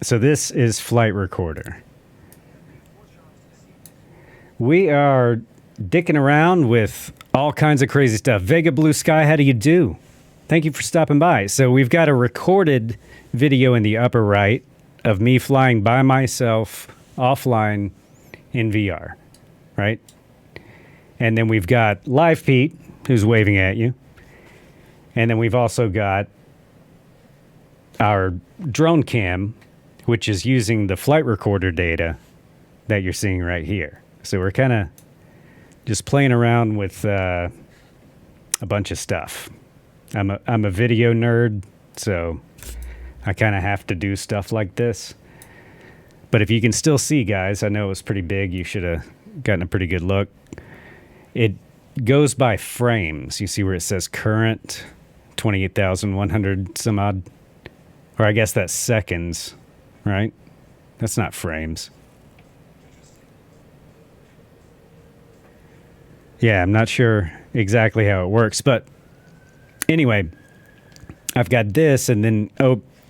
So this is Flight Recorder. We are dicking around with all kinds of crazy stuff. Vega Blue Sky, how do you do? Thank you for stopping by. So we've got a recorded video in the upper right of me flying by myself offline in VR, right? And then we've got Live Pete, who's waving at you. And then we've also got our drone cam, which is using the flight recorder data that you're seeing right here. So we're kind of just playing around with a bunch of stuff. I'm a video nerd, so I kind of have to do stuff like this. But if you can still see, guys, I know it was pretty big. You should have gotten a pretty good look. It goes by frames. You see where it says current, 28,100 some odd. Or I guess that's seconds, right? That's not frames. Yeah, I'm not sure exactly how it works. But anyway, I've got this, and then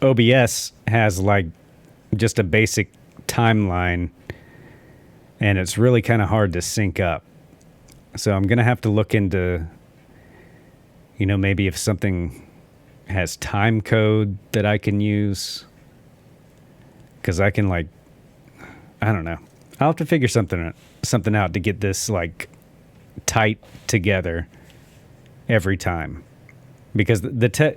OBS has like just a basic timeline, and it's really kind of hard to sync up. So I'm going to have to look into, maybe if something has time code that I can use, because I can I don't know. I'll have to figure something out to get this tight together every time, because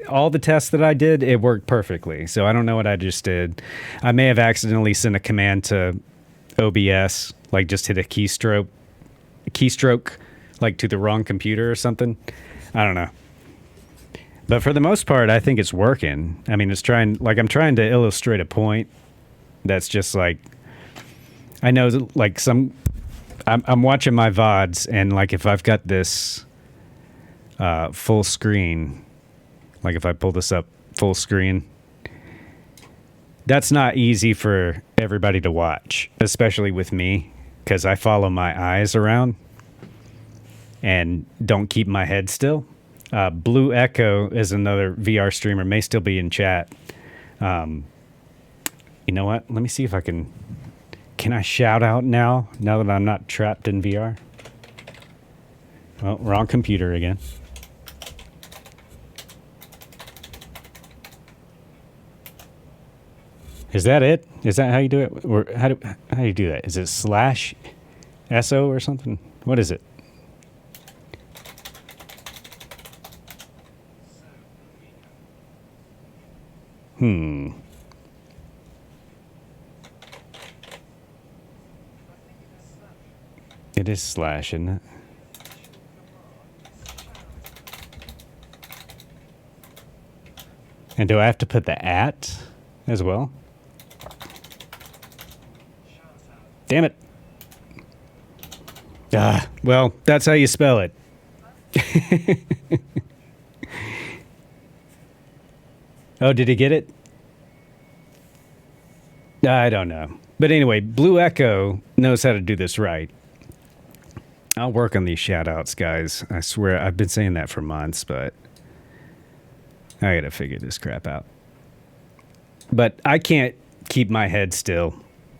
all the tests that I did, it worked perfectly. So I don't know what I just did. I may have accidentally sent a command to OBS, just hit a keystroke to the wrong computer or something. I don't know. But for the most part, I think it's working. I mean, I'm trying to illustrate a point that's just I know that I'm watching my VODs, and if I've got this full screen, if I pull this up full screen, that's not easy for everybody to watch, especially with me, because I follow my eyes around and don't keep my head still. Blue Echo is another VR streamer, may still be in chat. You know what? Let me see if I can I shout out now that I'm not trapped in VR? Well, wrong computer again. Is that it? Is that how you do it? Or how do you do that? Is it slash SO or something? What is it? It is slash, isn't it? And do I have to put the at as well? Damn it. Well, that's how you spell it. Oh, did he get it? I don't know. But anyway, Blue Echo knows how to do this right. I'll work on these shout-outs, guys. I swear, I've been saying that for months, but I gotta figure this crap out. But I can't keep my head still.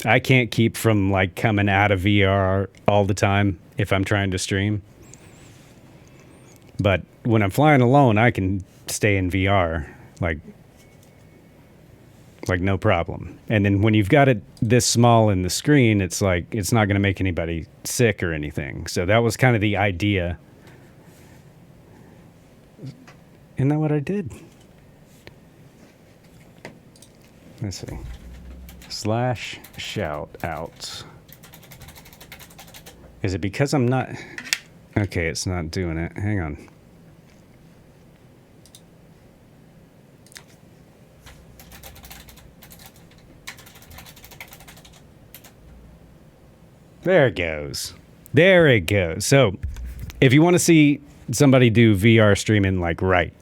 I can't keep from, like, coming out of VR all the time if I'm trying to stream. But when I'm flying alone, I can stay in VR, like no problem. And then when you've got it this small in the screen, it's like, it's not going to make anybody sick or anything. So that was kind of the idea. Isn't that what I did? Let's see. Slash shout out. Is it because I'm not... Okay, it's not doing it. Hang on. There it goes. There it goes. So, if you want to see somebody do VR streaming like right,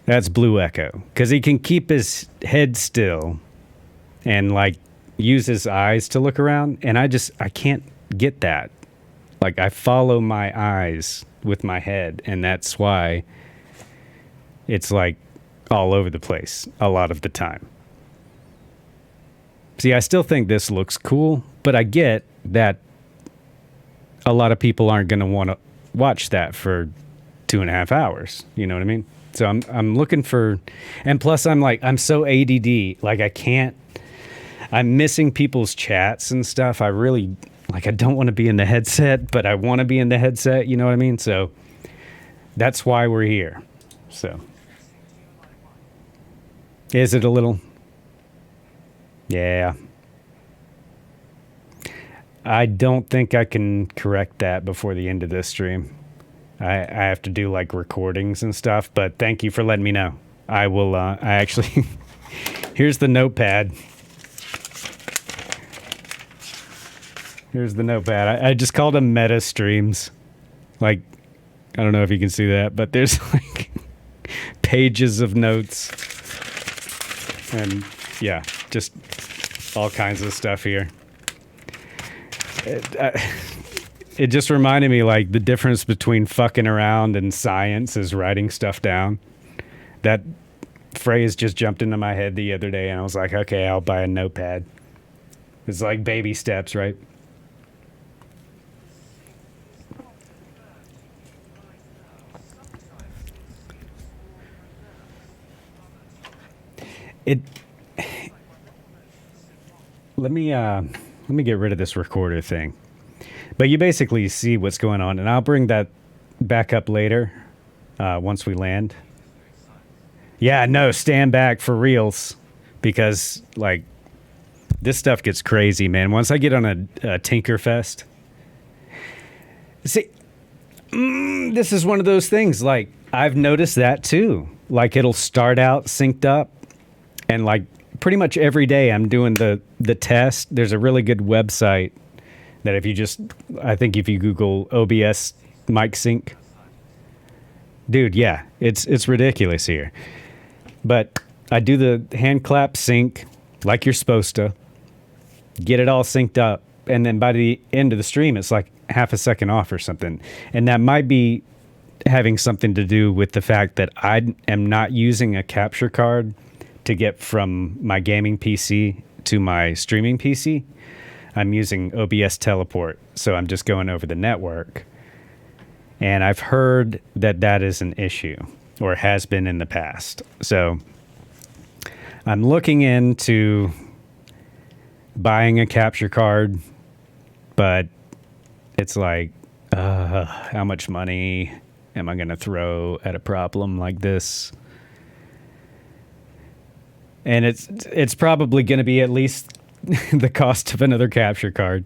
that's Blue Echo. Because he can keep his head still and like use his eyes to look around. And I can't get that. Like, I follow my eyes with my head. And that's why it's like all over the place a lot of the time. See, I still think this looks cool, but I get that a lot of people aren't going to want to watch that for 2.5 hours. You know what I mean? So I'm looking for, and plus I'm so ADD, like I'm missing people's chats and stuff. I really, like, I don't want to be in the headset, but I want to be in the headset. You know what I mean? So that's why we're here. So is it a little? Yeah. I don't think I can correct that before the end of this stream. I have to do like recordings and stuff, but thank you for letting me know. I will, I actually, here's the notepad. Here's the notepad. I just called them meta streams. Like, I don't know if you can see that, but there's like pages of notes. And yeah, just all kinds of stuff here. It just reminded me, like, the difference between fucking around and science is writing stuff down. That phrase just jumped into my head the other day, and I was like, okay, I'll buy a notepad. It's like baby steps, right? Let me get rid of this recorder thing. But you basically see what's going on, and I'll bring that back up later once we land. Yeah, no, stand back for reals, because like this stuff gets crazy, man. Once I get on a Tinkerfest, see, this is one of those things. Like, I've noticed that too. Like, it'll start out synced up, and like pretty much every day I'm doing the test. There's a really good website that I think if you Google OBS mic sync, dude, yeah, it's ridiculous here. But I do the hand clap sync like you're supposed to, get it all synced up, and then by the end of the stream, it's like half a second off or something. And that might be having something to do with the fact that I am not using a capture card to get from my gaming PC to my streaming PC. I'm using OBS Teleport, so I'm just going over the network. And I've heard that that is an issue, or has been in the past. So I'm looking into buying a capture card, but it's like, how much money am I going to throw at a problem like this? And it's probably going to be at least the cost of another capture card.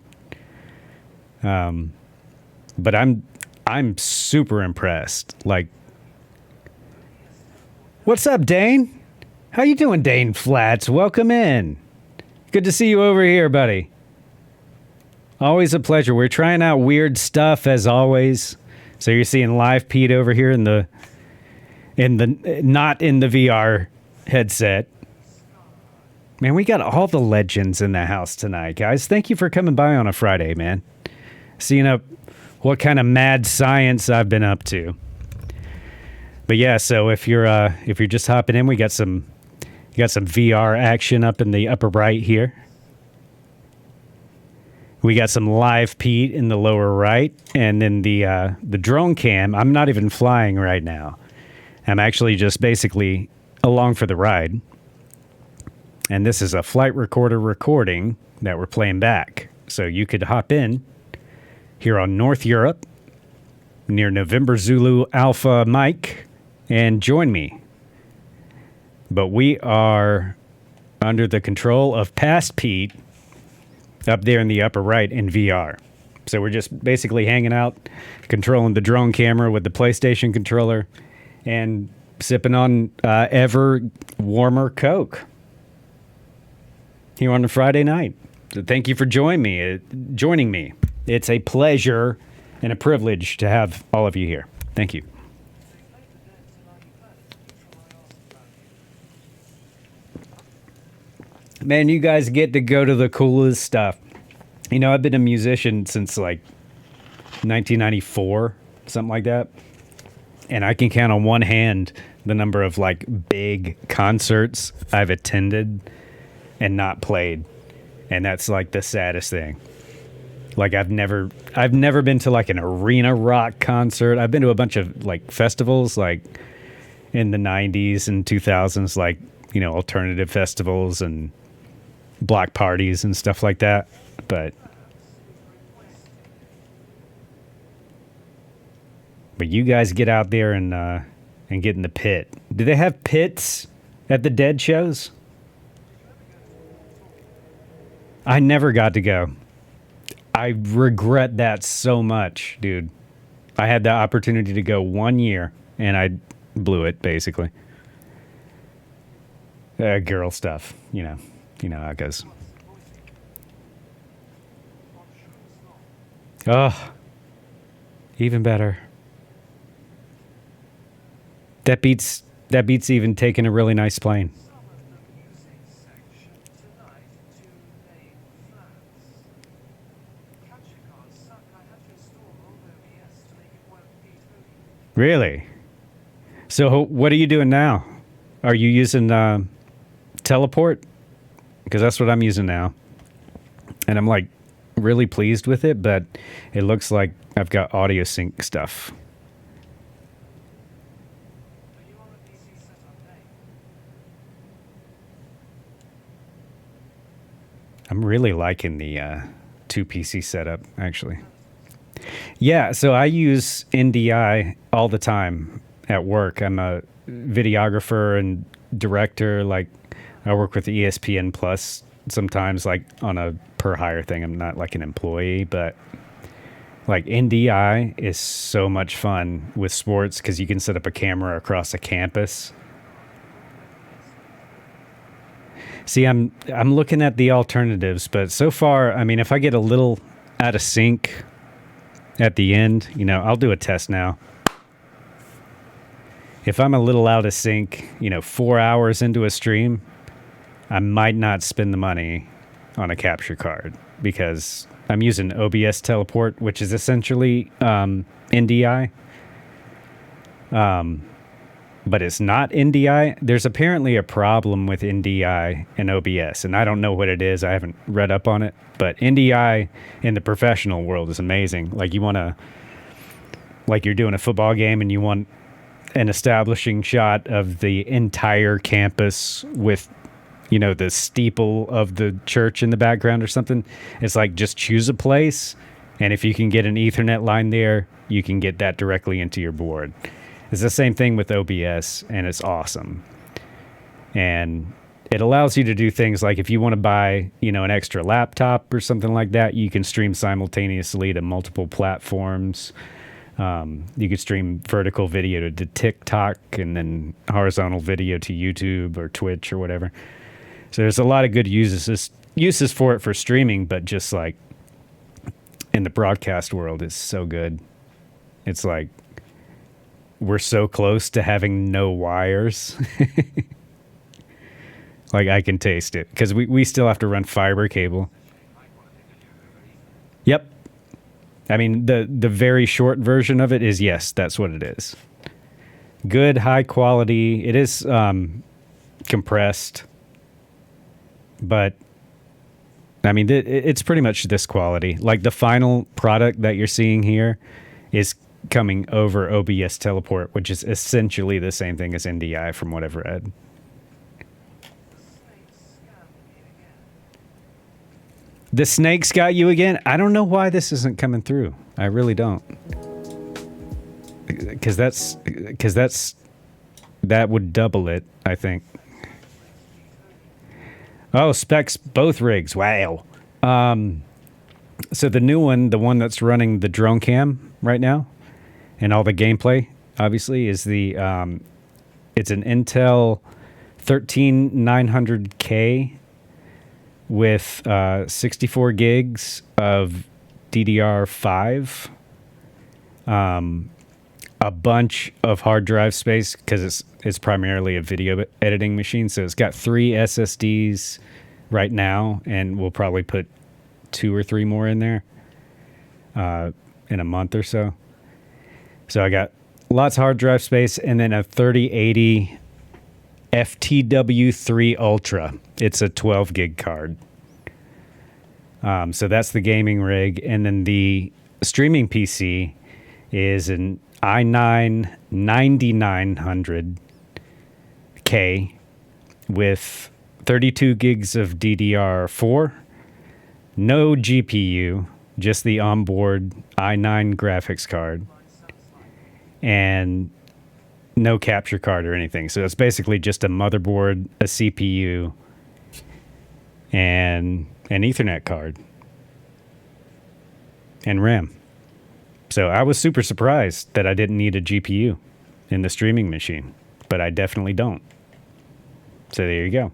But I'm super impressed. Like, what's up, Dane? How you doing, Dane Flats? Welcome in. Good to see you over here, buddy. Always a pleasure. We're trying out weird stuff as always. So you're seeing Live Pete over here in the not in the VR headset. Man, we got all the legends in the house tonight, guys. Thank you for coming by on a Friday, man. Seeing up what kind of mad science I've been up to. But yeah, so if you're just hopping in, we got some VR action up in the upper right here. We got some Live Pete in the lower right, and then the drone cam. I'm not even flying right now. I'm actually just basically along for the ride. And this is a flight recorder recording that we're playing back. So you could hop in here on North Europe near November Zulu Alpha Mike and join me. But we are under the control of Past Pete up there in the upper right in VR. So we're just basically hanging out, controlling the drone camera with the PlayStation controller and sipping on ever warmer Coke here on a Friday night. So thank you for joining me. It's a pleasure and a privilege to have all of you here. Thank you. Man, you guys get to go to the coolest stuff. You know, I've been a musician since like 1994, something like that. And I can count on one hand the number of like big concerts I've attended and not played. And that's like the saddest thing. Like I've never been to like an arena rock concert. I've been to a bunch of like festivals like in the 90s and 2000s, like, you know, alternative festivals and block parties and stuff like that. But you guys get out there and get in the pit. Do they have pits at the Dead shows? I never got to go. I regret that so much, dude. I had the opportunity to go 1 year and I blew it, basically. Girl stuff, you know how it goes. Oh, even better. That beats even taking a really nice plane. Really? So what are you doing now? Are you using Teleport? Because that's what I'm using now. And I'm like really pleased with it, but it looks like I've got audio sync stuff. I'm really liking the 2 PC setup, actually. Yeah, so I use NDI all the time at work. I'm a videographer and director. Like, I work with ESPN Plus sometimes, like on a per hire thing. I'm not like an employee, but like NDI is so much fun with sports because you can set up a camera across a campus. See, I'm looking at the alternatives, but so far, I mean, if I get a little out of sync at the end, you know, I'll do a test now. If I'm a little out of sync, 4 hours into a stream, I might not spend the money on a capture card because I'm using OBS Teleport, which is essentially NDI. But it's not NDI. There's apparently a problem with NDI and OBS, and I don't know what it is. I haven't read up on it. But NDI in the professional world is amazing. Like, you want to like you're doing a football game and you want an establishing shot of the entire campus with, the steeple of the church in the background or something. It's like, just choose a place, and if you can get an Ethernet line there, you can get that directly into your board. It's the same thing with OBS, and it's awesome. And it allows you to do things like, if you want to buy, an extra laptop or something like that, you can stream simultaneously to multiple platforms. You could stream vertical video to TikTok and then horizontal video to YouTube or Twitch or whatever. So there's a lot of good uses for it for streaming, but just like in the broadcast world, it's so good. It's like we're so close to having no wires. Like, I can taste it because we still have to run fiber cable. Yep. I mean, the very short version of it is, yes, that's what it is. Good, high quality. It is compressed. But, I mean, it's pretty much this quality. Like, the final product that you're seeing here is coming over OBS Teleport, which is essentially the same thing as NDI from what I've read. The snakes got you again? I don't know why this isn't coming through. I really don't. Because that would double it, I think. Oh, specs both rigs. Wow. So the new one, the one that's running the drone cam right now, and all the gameplay, obviously, is the it's an Intel 13900K with 64 gigs of DDR5, a bunch of hard drive space because it's primarily a video editing machine. So it's got 3 SSDs right now, and we'll probably put 2 or 3 more in there in a month or so. So I got lots of hard drive space, and then a 3080 FTW3 Ultra. It's a 12 gig card. So that's the gaming rig. And then the streaming PC is an i9 9900K with 32 gigs of DDR4, no GPU, just the onboard i9 graphics card, and no capture card or anything. So it's basically just a motherboard, a CPU, and an Ethernet card, and RAM. So I was super surprised that I didn't need a GPU in the streaming machine, but I definitely don't. So there you go.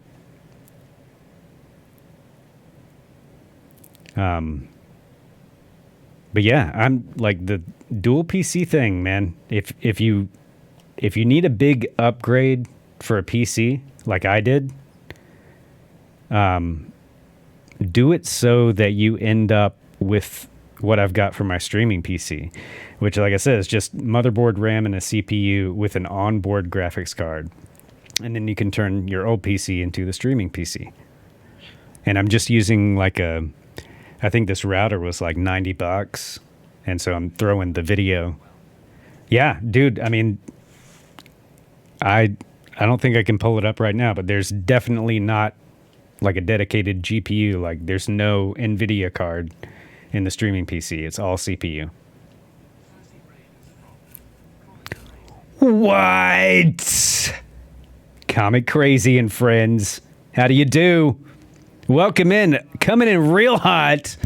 But yeah, I'm like the dual PC thing, man. If you need a big upgrade for a PC, like I did, do it so that you end up with what I've got for my streaming PC, which, like I said, is just motherboard, RAM, and a CPU with an onboard graphics card. And then you can turn your old PC into the streaming PC. And I'm just using I think this router was like $90. And so I'm throwing the video. Yeah, dude, I mean, I don't think I can pull it up right now, but there's definitely not like a dedicated GPU. Like, there's no NVIDIA card in the streaming PC. It's all CPU. What? Comic Crazy and friends. How do you do? Welcome in. Coming in real hot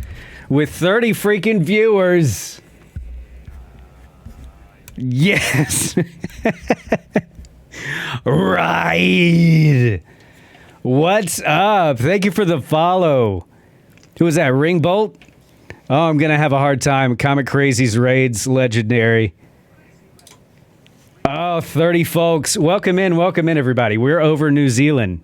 with 30 freaking viewers. Yes. Right. What's up? Thank you for the follow. Who was that? Ringbolt? Oh, I'm going to have a hard time. Comic Crazy's raids, legendary. Oh, 30 folks. Welcome in, everybody. We're over New Zealand.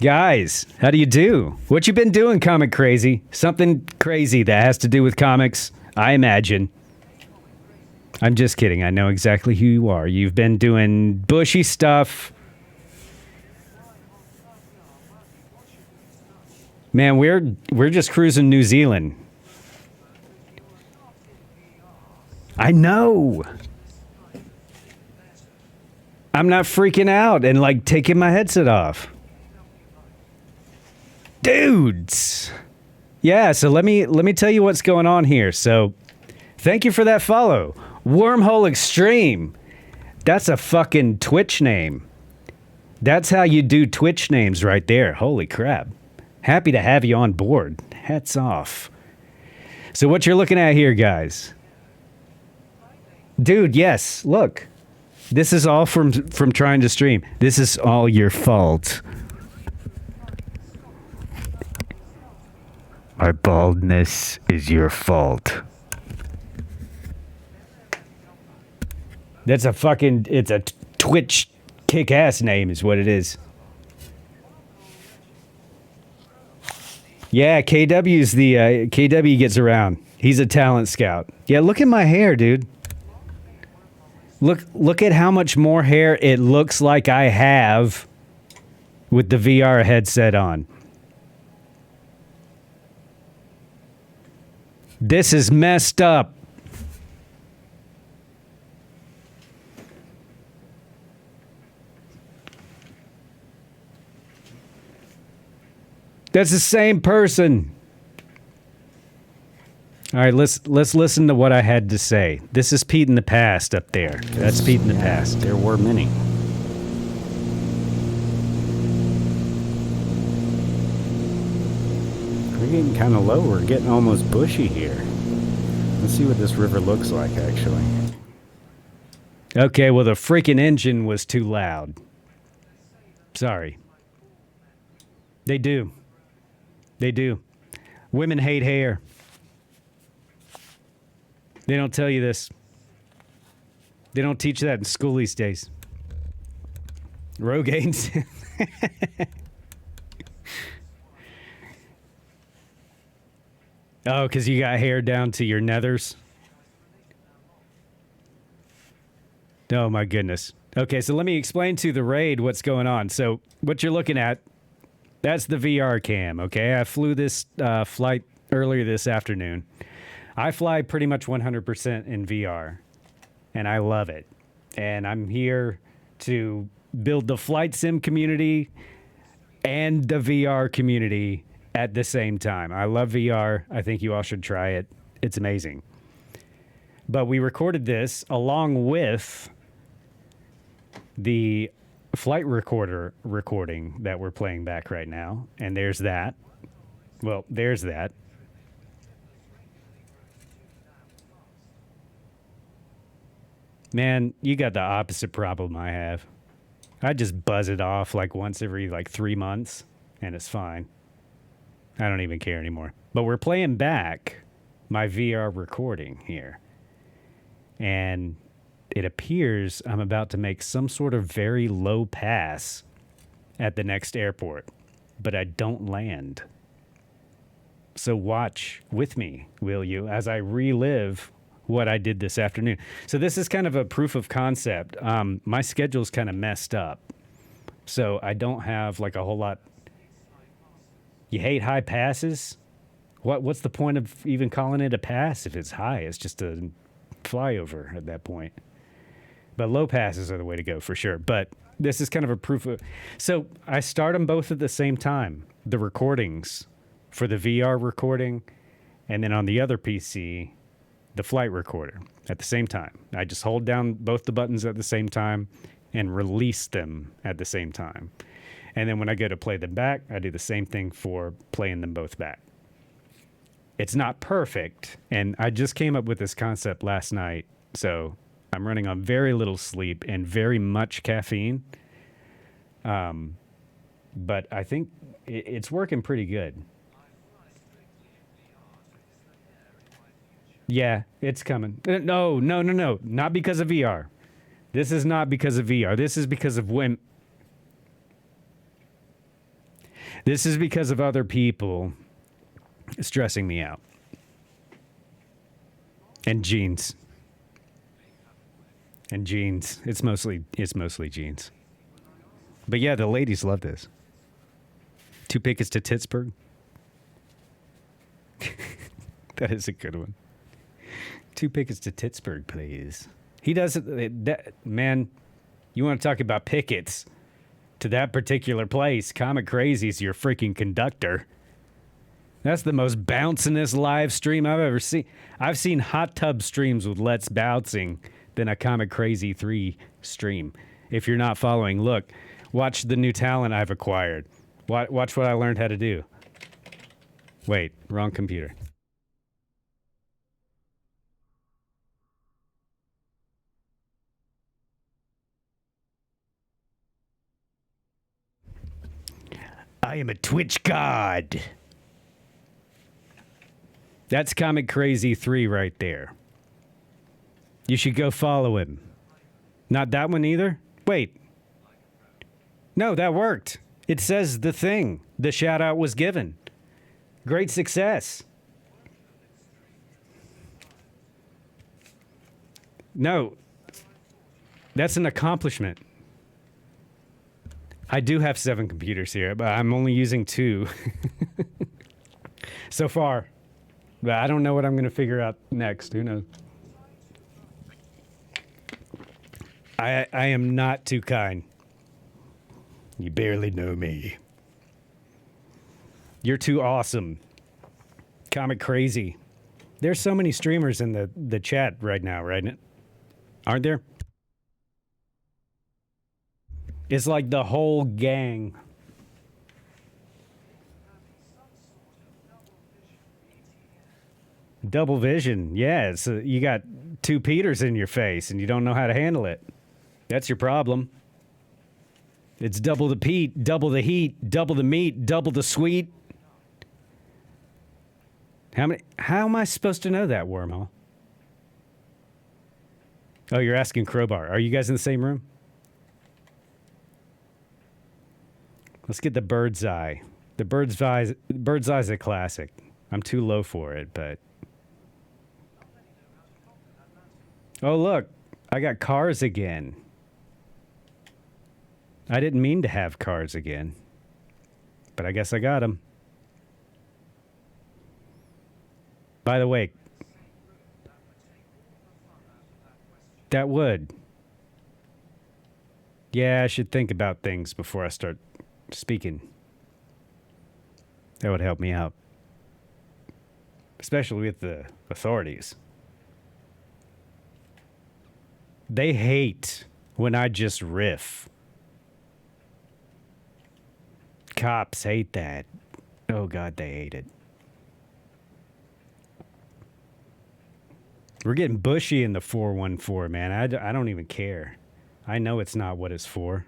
Guys, how do you do? What you been doing, Comic Crazy? Something crazy that has to do with comics, I imagine. I'm just kidding. I know exactly who you are. You've been doing bushy stuff. Man, we're just cruising New Zealand. I know. I'm not freaking out and like taking my headset off. Dudes. Yeah, so let me tell you what's going on here. So, thank you for that follow. Wormhole Extreme. That's a fucking Twitch name. That's how you do Twitch names right there. Holy crap. Happy to have you on board. Hats off. So what you're looking at here, guys. Dude, yes, look. This is all from trying to stream. This is all your fault. My baldness is your fault. That's a fucking, it's a Twitch kick-ass name is what it is. Yeah, KW's the, KW gets around. He's a talent scout. Yeah, look at my hair, dude. Look at how much more hair it looks like I have with the VR headset on. This is messed up. That's the same person. All right, let's listen to what I had to say. This is Pete in the past up there. That's Pete in the past. There were many. We're getting kind of low. We're getting almost bushy here. Let's see what this river looks like, actually. Okay, well, the freaking engine was too loud. Sorry. They do. They do. Women hate hair. They don't tell you this. They don't teach that in school these days. Rogaines. Oh, because you got hair down to your nethers? Oh, my goodness. Okay, so let me explain to the raid what's going on. So what you're looking at, that's the VR cam, okay? I flew this flight earlier this afternoon. I fly pretty much 100% in VR, and I love it. And I'm here to build the flight sim community and the VR community at the same time. I love VR. I think you all should try it. It's amazing. But we recorded this along with the flight recorder recording that we're playing back right now. And there's that. Well, there's that. Man, you got the opposite problem I have. I just buzz it off like once every like 3 months, and it's fine. I don't even care anymore. But we're playing back my VR recording here. And it appears I'm about to make some sort of very low pass at the next airport, but I don't land. So watch with me, will you, as I relive what I did this afternoon. So this is kind of a proof of concept. My schedule's kind of messed up. So I don't have like a whole lot. You hate high passes? What's the point of even calling it a pass if it's high? It's just a flyover at that point. But low passes are the way to go for sure. But this is kind of a proof of... So I start them both at the same time. The recordings for the VR recording, and then on the other PC, the flight recorder at the same time. I just hold down both the buttons at the same time and release them at the same time. And then when I go to play them back, I do the same thing for playing them both back. It's not perfect, and I just came up with this concept last night, so I'm running on very little sleep and very much caffeine. But I think it's working pretty good. Yeah, it's coming. No. Not because of VR. This is not because of VR. This is because of when... This is because of other people stressing me out. And jeans. And jeans. It's mostly jeans. But yeah, the ladies love this. 2 pickets to Pittsburgh. That is a good one. 2 pickets to Pittsburgh, please. He doesn't... man, you want to talk about pickets to that particular place. Comic Crazy's your freaking conductor. That's the most bouncingest live stream I've ever seen. I've seen hot tub streams with Let's Bouncing than a Comic Crazy 3 stream. If you're not following, look, watch the new talent I've acquired. Watch what I learned how to do. Wait, wrong computer. I am a Twitch god. That's Comic Crazy 3 right there. You should go follow him. Not that one either? Wait. No, that worked. It says the thing. The shout out was given. Great success. No. That's an accomplishment. I do have 7 computers here, but I'm only using 2 so far. But I don't know what I'm going to figure out next. Who knows? I am not too kind. You barely know me. You're too awesome. Comic Crazy. There's so many streamers in the chat right now, right? Aren't there? It's like the whole gang. Double vision. Yeah, so you got 2 Peters in your face and you don't know how to handle it. That's your problem. It's double the Pete, double the heat, double the meat, double the sweet. How am I supposed to know that, Wormhole? Oh, you're asking Crowbar. Are you guys in the same room? Let's get the bird's eye. The bird's eye is a classic. I'm too low for it, but... Oh, look. I got cars again. I didn't mean to have cars again. But I guess I got them. By the way... That would. Yeah, I should think about things before I start speaking. That would help me out. Especially with the authorities. They hate when I just riff. Cops hate that. Oh God, they hate it. We're getting bushy in the 414, man. I don't even care. I know it's not what it's for.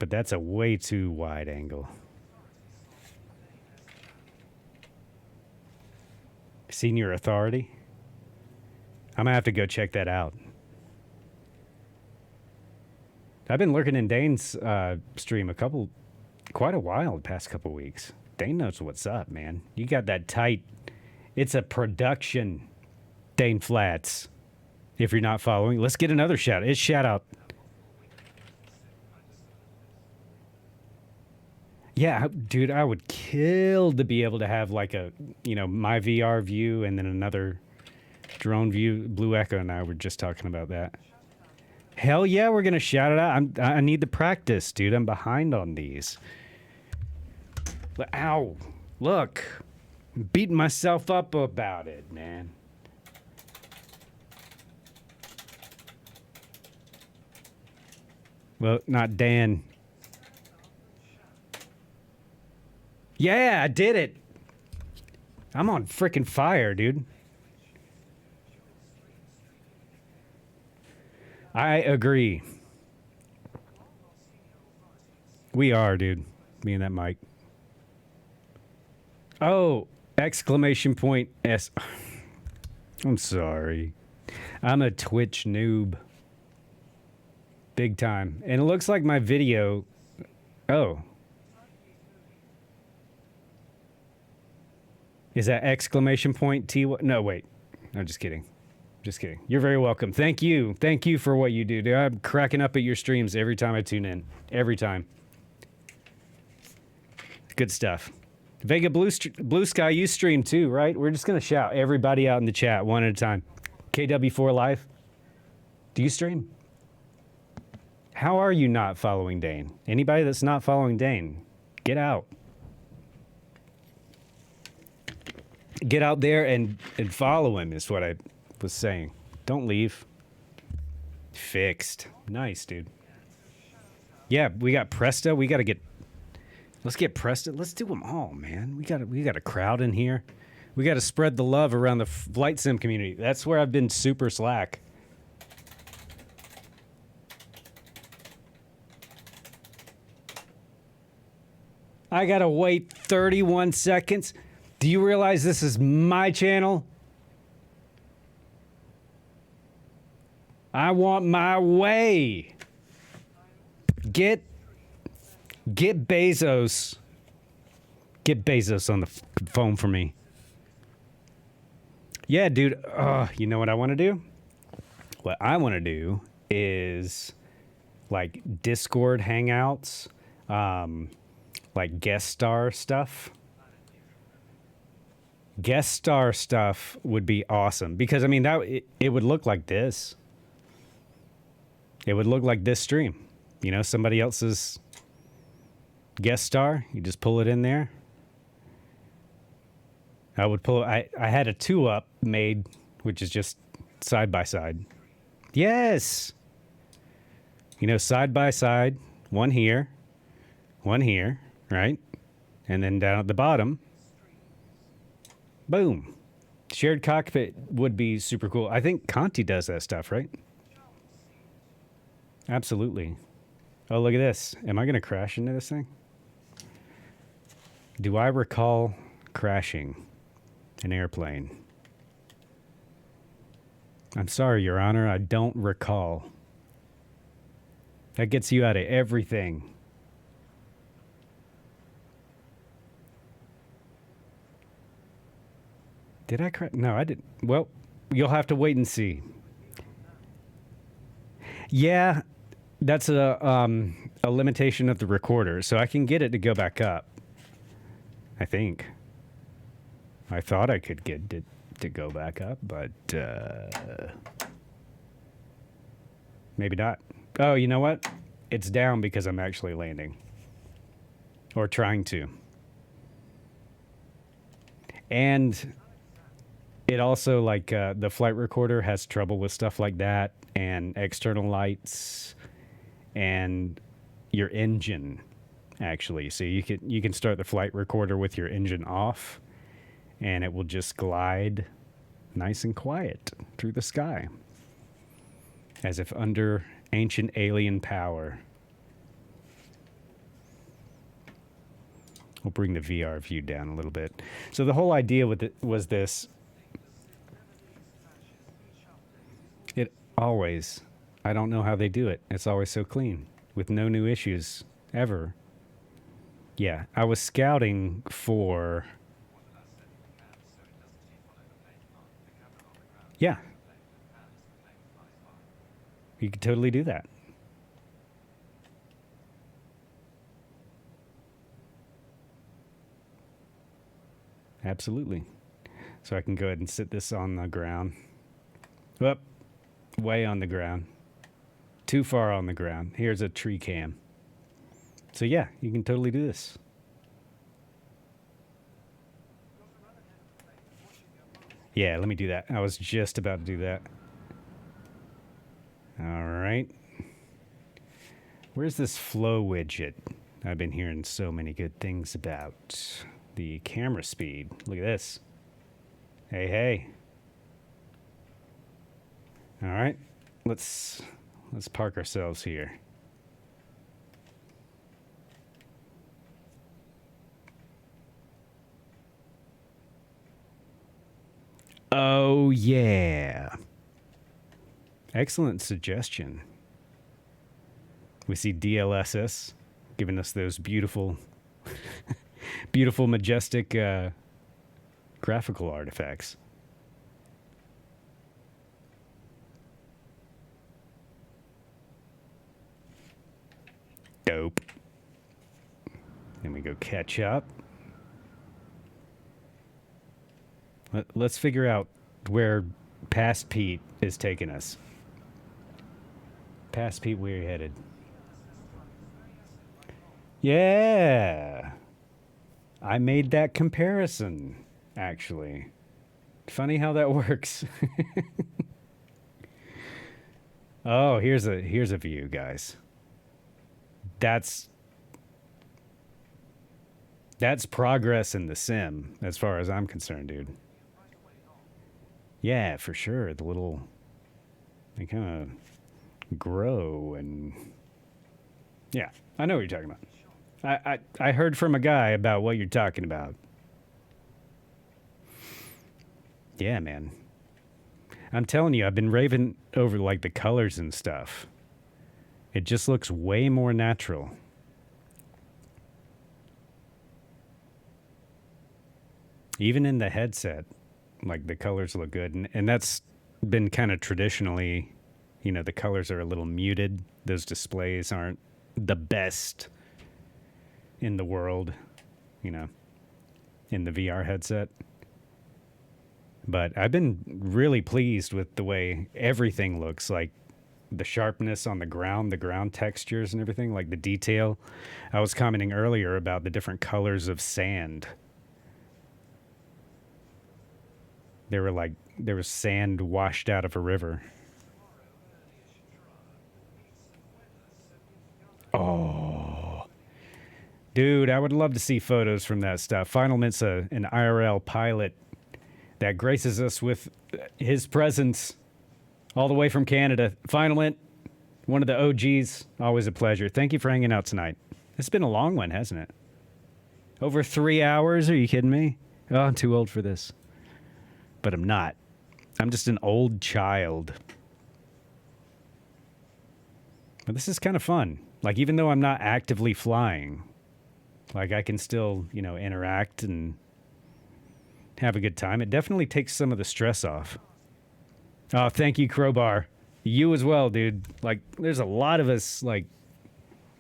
But that's a way too wide angle. Senior Authority? I'm gonna have to go check that out. I've been lurking in Dane's stream quite a while the past couple weeks. Dane knows what's up, man. You got that tight. It's a production, Dane Flats. If you're not following, let's get another shout. It's shout out. Yeah, dude, I would kill to be able to have like a, my VR view and then another drone view. Blue Echo and I were just talking about that. Hell yeah, we're going to shout it out. I need the practice, dude. I'm behind on these. Ow. Look. I'm beating myself up about it, man. Well, not Dan. Yeah, I did it. I'm on freaking fire, dude. I agree. We are, dude. Me and that mic. Oh, exclamation point S. I'm sorry. I'm a Twitch noob. Big time. And it looks like my video... Oh. Is that exclamation point T? No, wait. I'm just kidding. Just kidding. You're very welcome. Thank you. Thank you for what you do, dude. I'm cracking up at your streams every time I tune in. Every time. Good stuff. Vega Blue Sky, you stream too, right? We're just going to shout everybody out in the chat one at a time. KW4 Live, do you stream? How are you not following Dane? Anybody that's not following Dane, get out. Get out there and follow him is what I was saying. Don't leave. Fixed. Nice, dude. Yeah, we got Presta. We got to get... Let's get Presta. Let's do them all, man. We got a crowd in here. We got to spread the love around the flight sim community. That's where I've been super slack. I got to wait 31 seconds. Do you realize this is my channel? I want my way. Get Bezos. Get Bezos on the phone for me. Yeah, dude. You know what I want to do? What I want to do is like Discord hangouts, like guest star stuff. Guest star stuff would be awesome because I mean it would look like this. It would look like this stream. You know, somebody else's guest star. You just pull it in there. I would pull. I had a 2-up made, which is just side by side. Yes. You know, side by side. One here, right? And then down at the bottom. Boom. Shared cockpit would be super cool. I think Conti does that stuff, right? Absolutely. Oh, look at this. Am I going to crash into this thing? Do I recall crashing an airplane? I'm sorry, Your Honor. I don't recall. That gets you out of everything. Did I crash? No, I didn't. Well, you'll have to wait and see. Yeah, that's a limitation of the recorder, so I can get it to go back up. I think. I thought I could get it to go back up, but maybe not. Oh, you know what? It's down because I'm actually landing. Or trying to. And it also, like, the flight recorder has trouble with stuff like that, and external lights, and your engine, actually. So you can start the flight recorder with your engine off, and it will just glide nice and quiet through the sky, as if under ancient alien power. We'll bring the VR view down a little bit. So the whole idea with it was this. It always, I don't know how they do it. It's always so clean with no new issues ever. Yeah, I was scouting for... Yeah. You could totally do that. Absolutely. So I can go ahead and sit this on the ground. Whoop. Way on the ground. Too far on the ground. Here's a tree cam. So yeah, you can totally do this. Yeah, let me do that. I was just about to do that. All right. Where's this flow widget? I've been hearing so many good things about. The camera speed. Look at this. Hey, hey. All right. Let's park ourselves here. Oh, yeah. Excellent suggestion. We see DLSS giving us those beautiful, beautiful, majestic graphical artifacts. Dope. Then we go catch up. Let's figure out where Past Pete is taking us. Past Pete, where you headed? Yeah. I made that comparison, actually. Funny how that works. Oh, here's a view, guys. That's progress in the sim, as far as I'm concerned, dude. Yeah, for sure. They kind of grow and yeah, I know what you're talking about. I heard from a guy about what you're talking about. Yeah, man. I'm telling you, I've been raving over like the colors and stuff. It just looks way more natural. Even in the headset, like the colors look good. And that's been kind of traditionally, the colors are a little muted. Those displays aren't the best in the world, in the VR headset. But I've been really pleased with the way everything looks, like the sharpness on the ground textures and everything, like the detail. I was commenting earlier about the different colors of sand. There was sand washed out of a river. Oh, dude, I would love to see photos from that stuff. Final Mint's an IRL pilot that graces us with his presence all the way from Canada. Final Mint, one of the OGs, always a pleasure. Thank you for hanging out tonight. It's been a long one, hasn't it? Over 3 hours? Are you kidding me? Oh, I'm too old for this. But I'm not. I'm just an old child. But this is kind of fun. Like, even though I'm not actively flying, like, I can still, interact and have a good time. It definitely takes some of the stress off. Oh, thank you, Crowbar. You as well, dude. Like, there's a lot of us, like,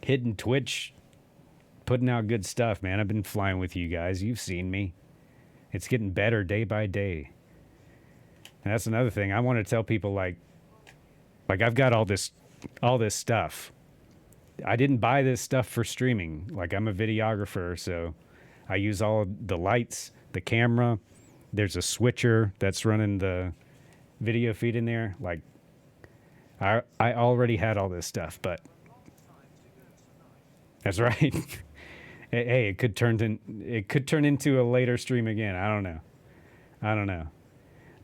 hitting Twitch, putting out good stuff, man. I've been flying with you guys. You've seen me. It's getting better day by day. And that's another thing. I want to tell people, like I've got all this stuff. I didn't buy this stuff for streaming. Like, I'm a videographer, so I use all the lights, the camera. There's a switcher that's running the video feed in there. Like, I already had all this stuff, but that's right. Hey, it could turn into a later stream again. I don't know.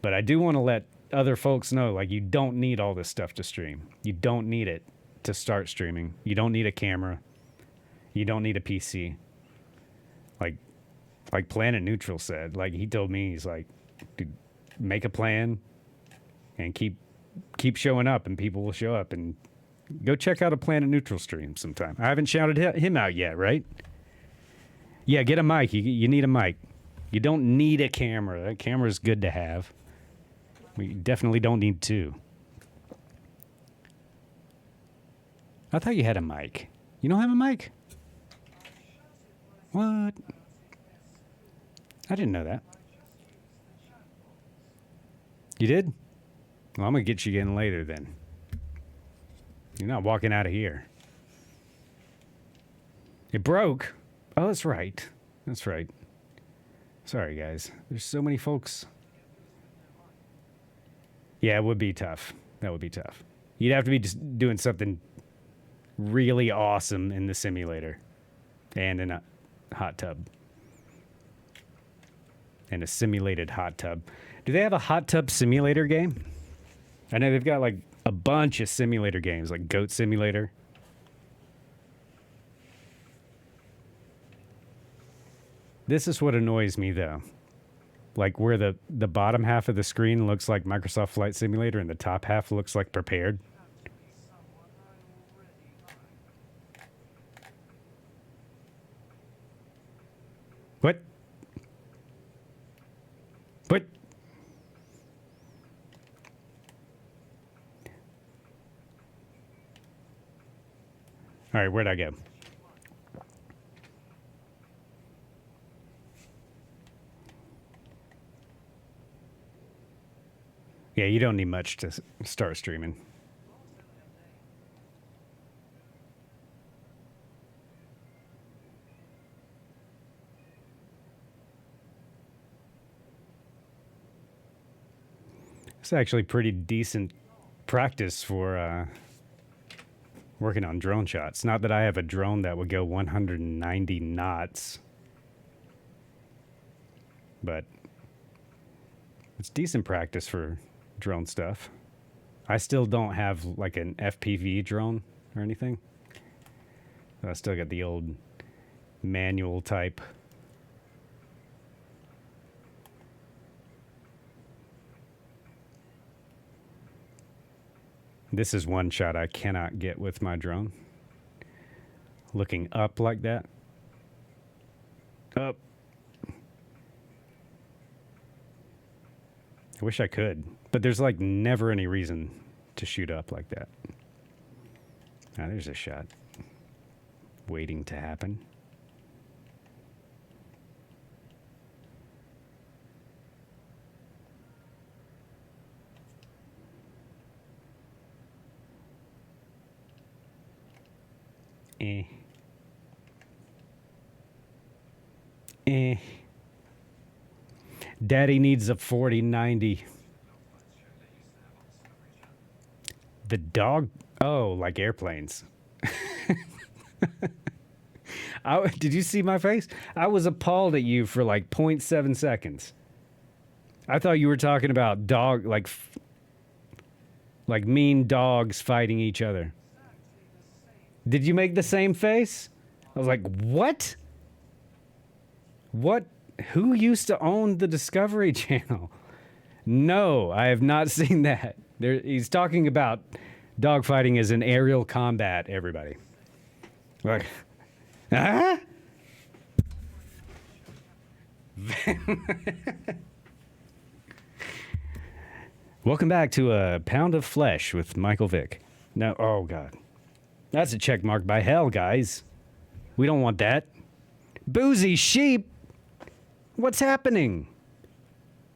But I do want to let other folks know, like, you don't need all this stuff to stream. You don't need it to start streaming. You don't need a camera. You don't need a PC. Like Planet Neutral said, like, he told me, he's like, dude, make a plan and keep showing up, and people will show up. And go check out a Planet Neutral stream sometime. I haven't shouted him out yet, right? Yeah, get a mic. You need a mic. You don't need a camera. A camera's good to have. We definitely don't need two. I thought you had a mic. You don't have a mic? What? I didn't know that. You did? Well, I'm going to get you in later then. You're not walking out of here. It broke. Oh, that's right. That's right. Sorry, guys. There's so many folks. Yeah, it would be tough. That would be tough. You'd have to be just doing something really awesome in the simulator and in a hot tub. And a simulated hot tub. Do they have a hot tub simulator game? I know they've got like a bunch of simulator games, like Goat Simulator. This is what annoys me, though. Like, where the bottom half of the screen looks like Microsoft Flight Simulator and the top half looks like Prepared. What? What? All right, where'd I go? Yeah, you don't need much to start streaming. It's actually pretty decent practice for working on drone shots. Not that I have a drone that would go 190 knots, but it's decent practice for drone stuff. I still don't have like an FPV drone or anything. I still got the old manual type. This is one shot I cannot get with my drone. Looking up like that. Up. I wish I could, but there's like never any reason to shoot up like that. Ah, there's a shot waiting to happen. Daddy needs a 4090. The dog? Oh, like airplanes. Did you see my face? I was appalled at you for like 0.7 seconds. I thought you were talking about dog, like mean dogs fighting each other. Did you make the same face? I was like, what? What? Who used to own the Discovery Channel? No, I have not seen that. He's talking about dogfighting as an aerial combat, everybody. Like, ah? Welcome back to A Pound of Flesh with Michael Vick. No, oh God. That's a check mark by hell, guys. We don't want that. Boozy sheep? What's happening?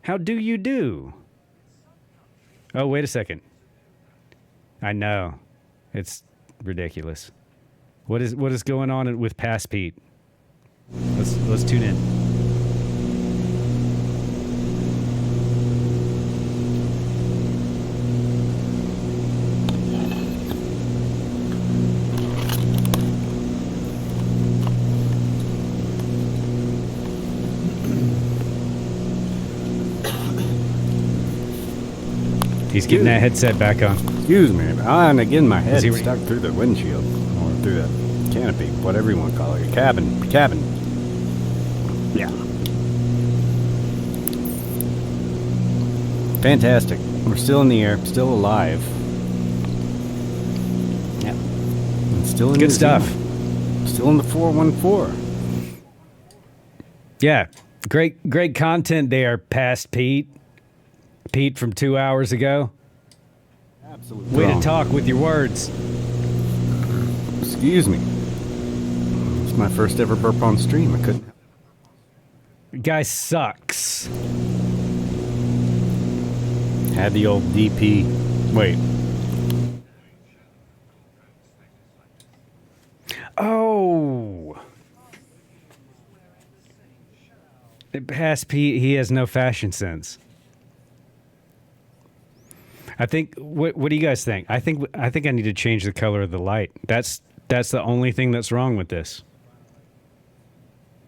How do you do? Oh, wait a second. I know. It's ridiculous. What is going on with Past Pete? Let's tune in. He's getting that headset back on. Excuse me. And again, my head is stuck through the windshield. Or through the canopy. Whatever you want to call it. Your cabin. Yeah. Fantastic. We're still in the air. Still alive. Yeah. And still in good stuff. Still in the 414. Yeah. Great content there, Past Pete. Pete from 2 hours ago. Absolutely. Way to talk with your words. Excuse me. It's my first ever burp on stream. I couldn't. Guy sucks. Had the old DP. Wait. Oh. Past Pete, he has no fashion sense. I think. What do you guys think? I think I need to change the color of the light. That's the only thing that's wrong with this.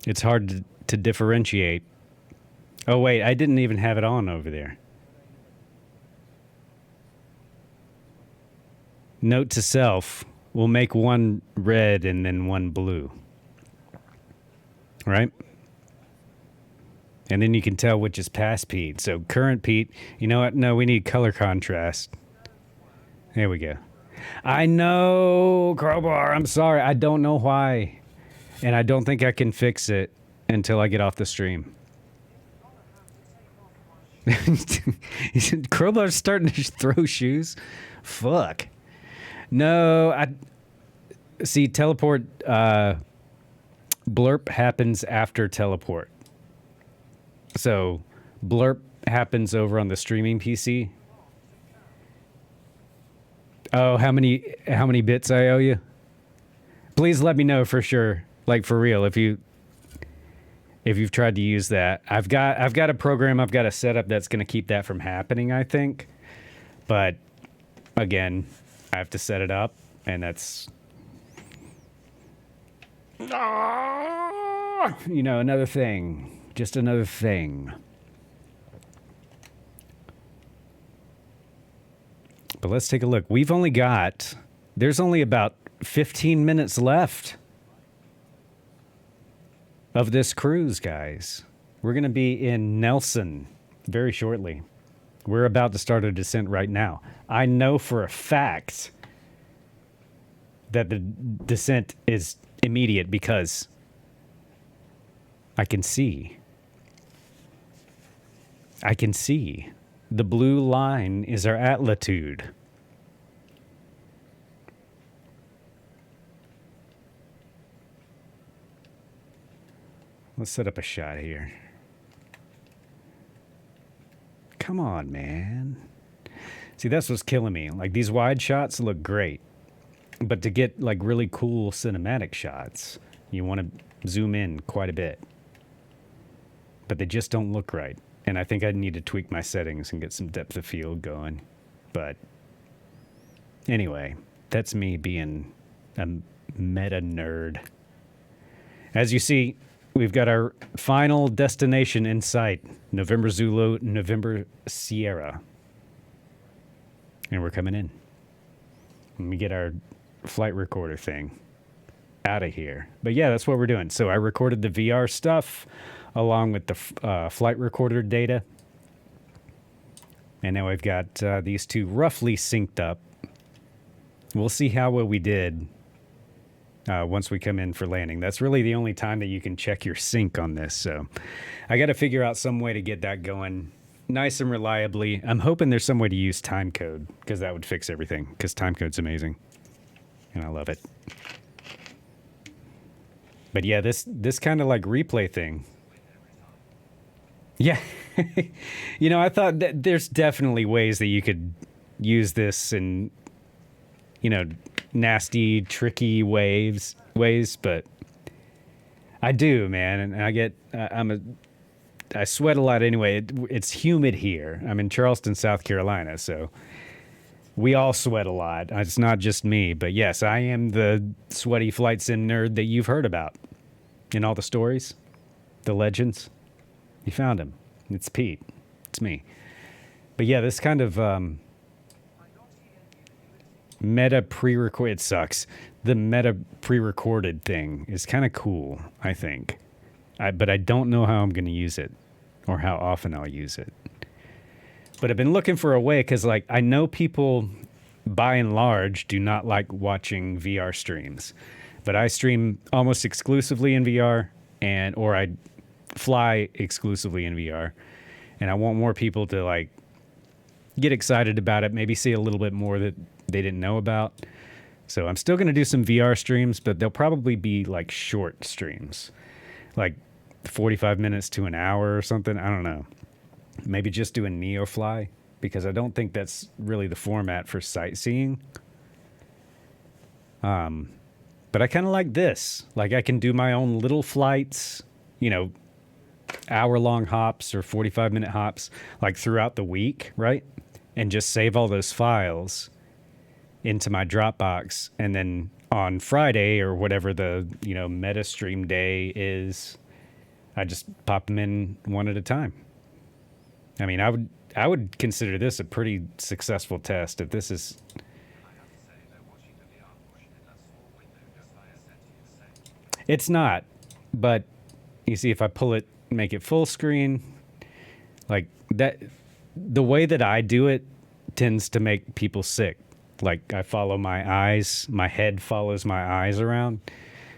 It's hard to differentiate. Oh wait, I didn't even have it on over there. Note to self: we'll make one red and then one blue. Right? And then you can tell which is past Pete. So current Pete, you know what? No, we need color contrast. There we go. I know, Crowbar. I'm sorry. I don't know why. And I don't think I can fix it until I get off the stream. Crowbar's starting to throw shoes. Fuck. No, see, teleport, blurp happens after teleport. So blurp happens over on the streaming PC, Oh, how many bits I owe you? Please let me know for sure, like for real, if you've tried to use that. I've got a program, I've got a setup that's going to keep that from happening, I think. But again, I have to set it up, and that's another thing. Just another thing. But let's take a look. There's only about 15 minutes left of this cruise, guys. We're going to be in Nelson very shortly. We're about to start a descent right now. I know for a fact that the descent is immediate because I can see. The blue line is our altitude. Let's set up a shot here. Come on, man. See, that's what's killing me. Like, these wide shots look great. But to get, like, really cool cinematic shots, you want to zoom in quite a bit. But they just don't look right. And I think I need to tweak my settings and get some depth of field going. But anyway, that's me being a meta nerd. As you see, we've got our final destination in sight. November Zulu, November Sierra. And we're coming in. Let me get our flight recorder thing out of here. But yeah, that's what we're doing. So I recorded the VR stuff along with the flight recorder data. And now we've got these two roughly synced up. We'll see how well we did once we come in for landing. That's really the only time that you can check your sync on this. So I got to figure out some way to get that going nice and reliably. I'm hoping there's some way to use timecode, because that would fix everything, because timecode's amazing. And I love it. But yeah, this kind of like replay thing. Yeah. I thought that there's definitely ways that you could use this in, nasty, tricky ways, but I do, man. And I sweat a lot anyway. It's humid here. I'm in Charleston, South Carolina, so we all sweat a lot. It's not just me, but yes, I am the sweaty flight sim nerd that you've heard about in all the stories, the legends. You found him. It's Pete. It's me. But yeah, this kind of meta pre-record, it sucks. The meta pre-recorded thing is kind of cool, I think. But I don't know how I'm going to use it or how often I'll use it. But I've been looking for a way, because like I know people by and large do not like watching VR streams. But I stream almost exclusively in VR, or I fly exclusively in VR, and I want more people to like get excited about it, maybe see a little bit more that they didn't know about. So I'm still going to do some VR streams, but they'll probably be like short streams, like 45 minutes to an hour or something. I don't know. Maybe just do a NeoFly, because I don't think that's really the format for sightseeing. But I kind of like this. Like, I can do my own little flights, hour-long hops or 45-minute hops, like throughout the week, right? And just save all those files into my Dropbox. And then on Friday or whatever the, meta stream day is, I just pop them in one at a time. I mean, I would consider this a pretty successful test. If this is... It's not, but you see, if I pull it, make it full screen, like that, the way that I do it tends to make people sick. Like, I follow my eyes, my head follows my eyes around.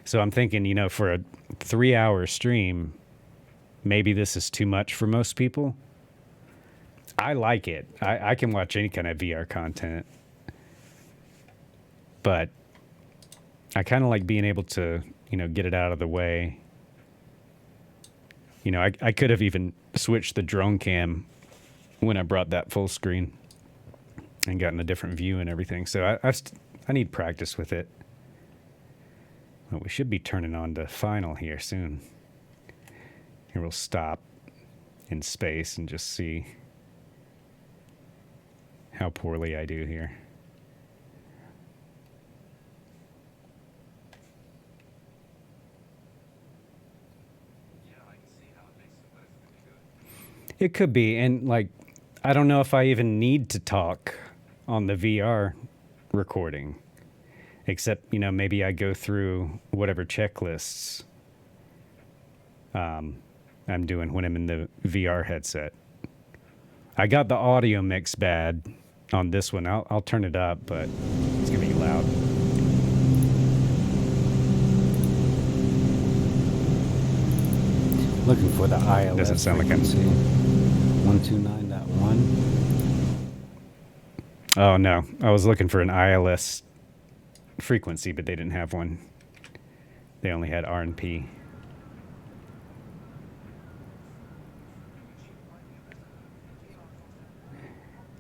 So I'm thinking, for a 3-hour stream, maybe this is too much for most people. I like it. I can watch any kind of VR content, but I kind of like being able to, get it out of the way. I could have even switched the drone cam when I brought that full screen. and gotten a different view and everything. So I need practice with it. Well, we should be turning on to final here soon. Here we'll stop in space and just see how poorly I do here. It could be, and like, I don't know if I even need to talk on the VR recording, except, you know, maybe I go through whatever checklists I'm doing when I'm in the VR headset. I got the audio mix bad on this one. I'll turn it up, but it's gonna be loud. Looking for the ILS. Doesn't sound like I'm 129.1. Oh no, I was looking for an ILS frequency, but they didn't have one. They only had R&P.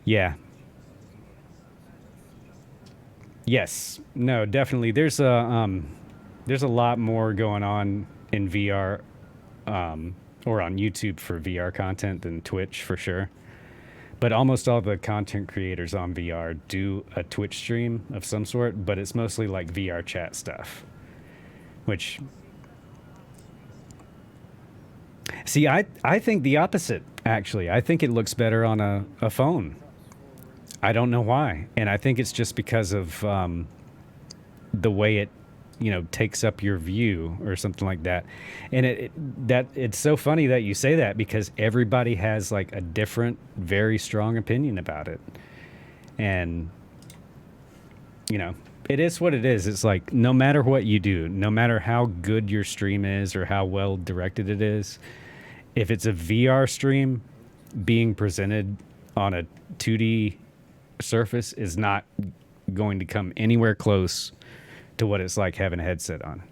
Yeah. Yes. No, definitely. There's a lot more going on in VR, or on YouTube for VR content than Twitch for sure. But almost all the content creators on VR do a Twitch stream of some sort, but it's mostly like VR chat stuff. Which, see, I think the opposite, actually. I think it looks better on a phone. I don't know why. And I think it's just because of the way it, you know, takes up your view or something like that. And it's so funny that you say that, because everybody has like a different, very strong opinion about it. And, you know, it is what it is. It's like, no matter what you do, no matter how good your stream is or how well directed it is, if it's a VR stream being presented on a 2D surface is not going to come anywhere close to what it's like having a headset on,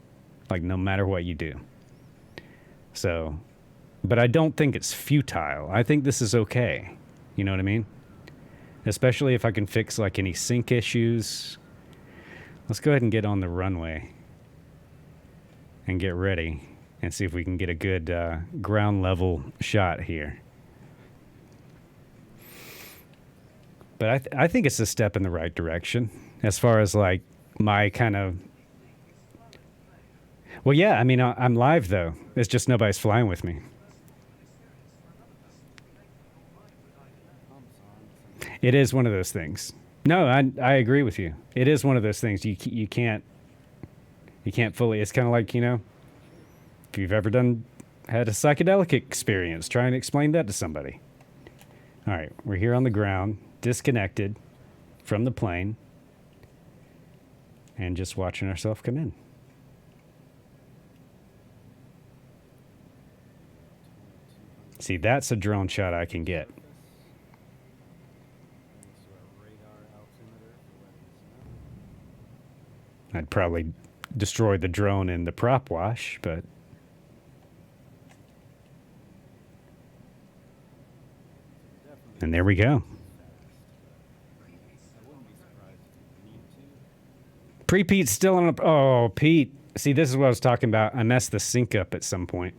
like, no matter what you do. So, but I don't think it's futile. I think this is okay. You know what I mean? Especially if I can fix like any sync issues. Let's go ahead and get on the runway and get ready and see if we can get a good ground level shot here. But I think it's a step in the right direction as far as like my kind of... Well, yeah, I mean, I'm live though. It's just nobody's flying with me. It is one of those things. No, I agree with you. It is one of those things you can't fully... It's kind of like, you know, if you've ever had a psychedelic experience, try and explain that to somebody. All right, we're here on the ground, disconnected from the plane, and just watching ourselves come in. See, that's a drone shot I can get. I'd probably destroy the drone in the prop wash, but... And there we go. Pre-Pete's still on a... Oh, Pete. See, this is what I was talking about. I messed the sync up at some point.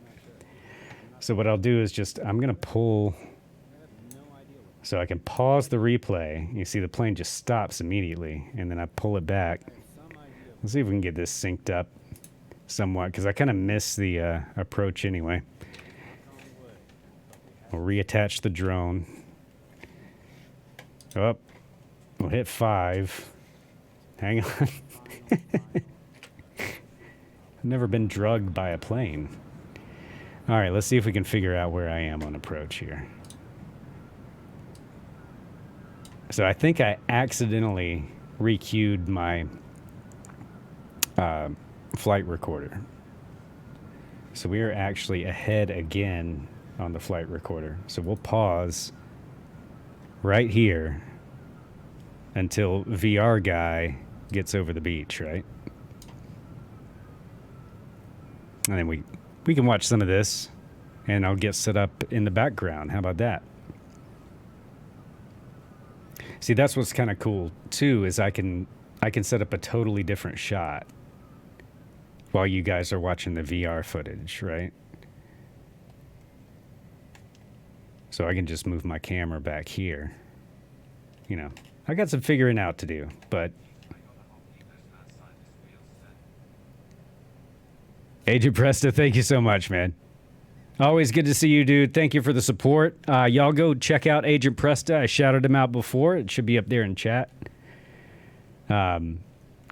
So what I'll do is just... I'm going to pull... So I can pause the replay. You see the plane just stops immediately. And then I pull it back. Let's see if we can get this synced up somewhat, because I kind of miss the approach anyway. We'll reattach the drone. Oh, we'll hit 5. Hang on. I've never been drugged by a plane. All right, let's see if we can figure out where I am on approach here. So I think I accidentally requeued my flight recorder. So we are actually ahead again on the flight recorder. So we'll pause right here until VR guy gets over the beach, right? And then we can watch some of this, and I'll get set up in the background. How about that? See, that's what's kind of cool too, is I can set up a totally different shot while you guys are watching the VR footage, right? So I can just move my camera back here. You know, I got some figuring out to do, but Agent Presta, thank you so much, man. Always good to see you, dude. Thank you for the support. Y'all go check out Agent Presta. I shouted him out before. It should be up there in chat.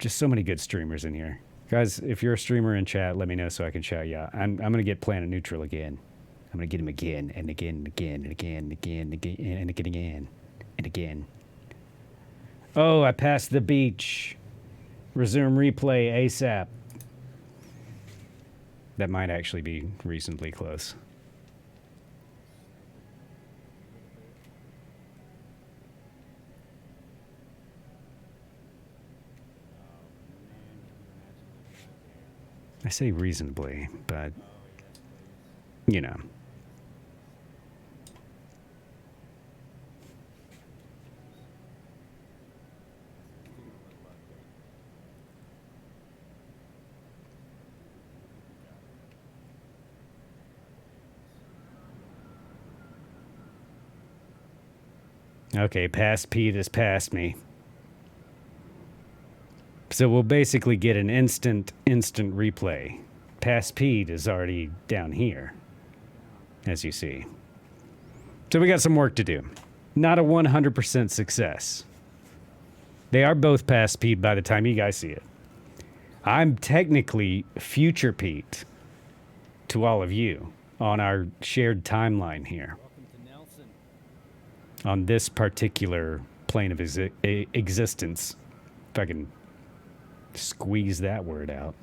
Just so many good streamers in here. Guys, if you're a streamer in chat, let me know so I can shout you out. I'm going to get Planet Neutral again. I'm going to get him again and again and again and again and again and again and again and again. Oh, I passed the beach. Resume replay ASAP. That might actually be reasonably close. I say reasonably, but, you know. Okay, past Pete has passed me. So we'll basically get an instant replay. Past Pete is already down here, as you see. So we got some work to do. Not a 100% success. They are both past Pete by the time you guys see it. I'm technically future Pete to all of you on our shared timeline here. On this particular plane of existence. If I can squeeze that word out.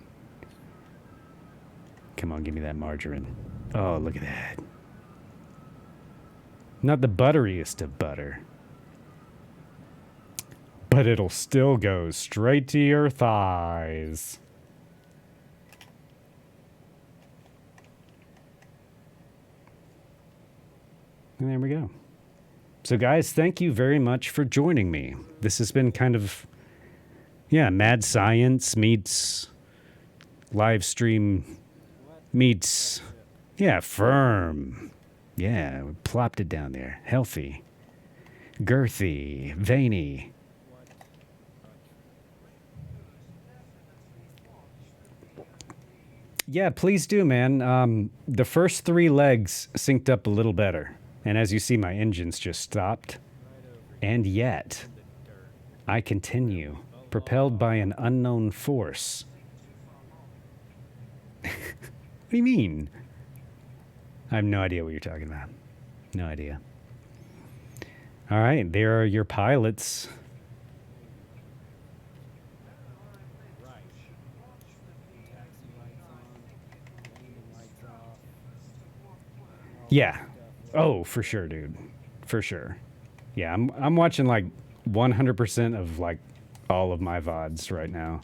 Come on, give me that margarine. Oh, look at that. Not the butteriest of butter. But it'll still go straight to your thighs. And there we go. So guys, thank you very much for joining me. This has been kind of, yeah, mad science meets live stream meets, yeah, firm. Yeah, we plopped it down there. Healthy, girthy, veiny. Yeah, please do, man. The first 3 legs synced up a little better. And as you see, my engine's just stopped. And yet, I continue, propelled by an unknown force. What do you mean? I have no idea what you're talking about. No idea. All right, there are your pilots. Yeah. Oh, for sure, dude. For sure. Yeah, I'm watching like 100% of like all of my VODs right now.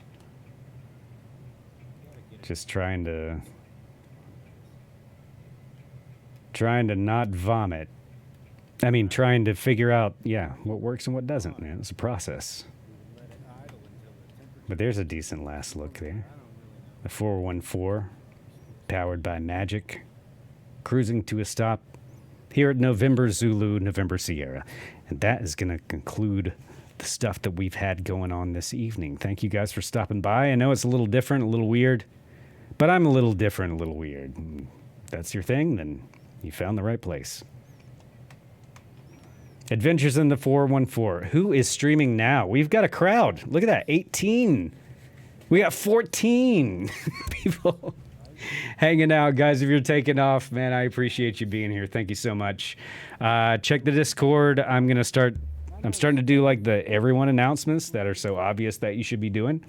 Just trying to not vomit. I mean, trying to figure out, yeah, what works and what doesn't, man. It's a process. But there's a decent last look there. The 414, powered by Magic, cruising to a stop here at November Zulu, November Sierra. And that is going to conclude the stuff that we've had going on this evening. Thank you guys for stopping by. I know it's a little different, a little weird, but I'm a little different, a little weird. And if that's your thing, then you found the right place. Adventures in the 414. Who is streaming now? We've got a crowd. Look at that, 18. We got 14 people hanging out. Guys, if you're taking off, man, I appreciate you being here. Thank you so much. Check the Discord. I'm starting to do like the everyone announcements that are so obvious that you should be doing.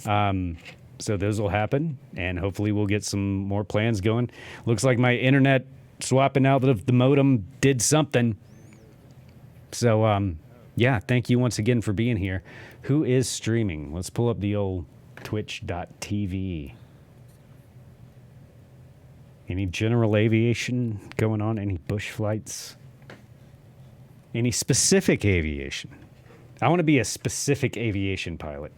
So those will happen, and hopefully we'll get some more plans going. Looks like my internet swapping out of the modem did something. So, yeah, thank you once again for being here. Who is streaming? Let's pull up the old twitch.tv. Any general aviation going on? Any bush flights? Any specific aviation? I want to be a specific aviation pilot.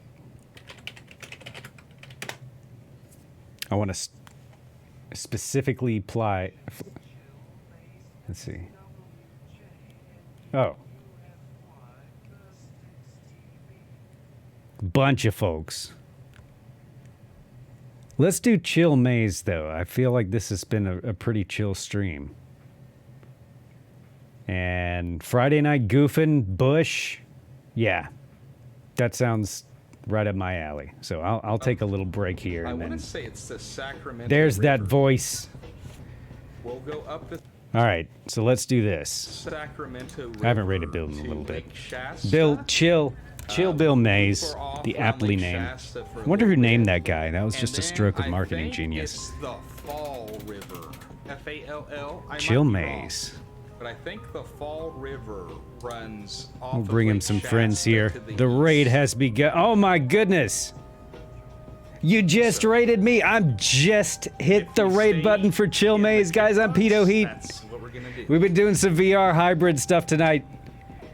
I want to specifically apply. Let's see. Oh. Bunch of folks. Let's do chill maze, though. I feel like this has been a pretty chill stream. And Friday night goofing, Bush. Yeah. That sounds right up my alley. So I'll take a little break here. And I want to say it's the Sacramento there's River. that voice. We'll go up the All right, so let's do this. Sacramento River. I haven't rated Bill in a little bit. Lake Shasta. Bill, chill Bill Mays, the aptly named. I wonder who named that guy. That was just a stroke of marketing genius. It's the Fall River. F-A-L-L. Chill Mays. But I think the Fall River runs off We'll of bring him Lake some Shasta friends here. to The raid east. has begun. Oh my goodness! You just raided me. I'm just hit If the you raid stay button for Chill in the Maze, guys. I'm Kitbus, Pedo Heat. That's what we're gonna do. We've been doing some VR hybrid stuff tonight.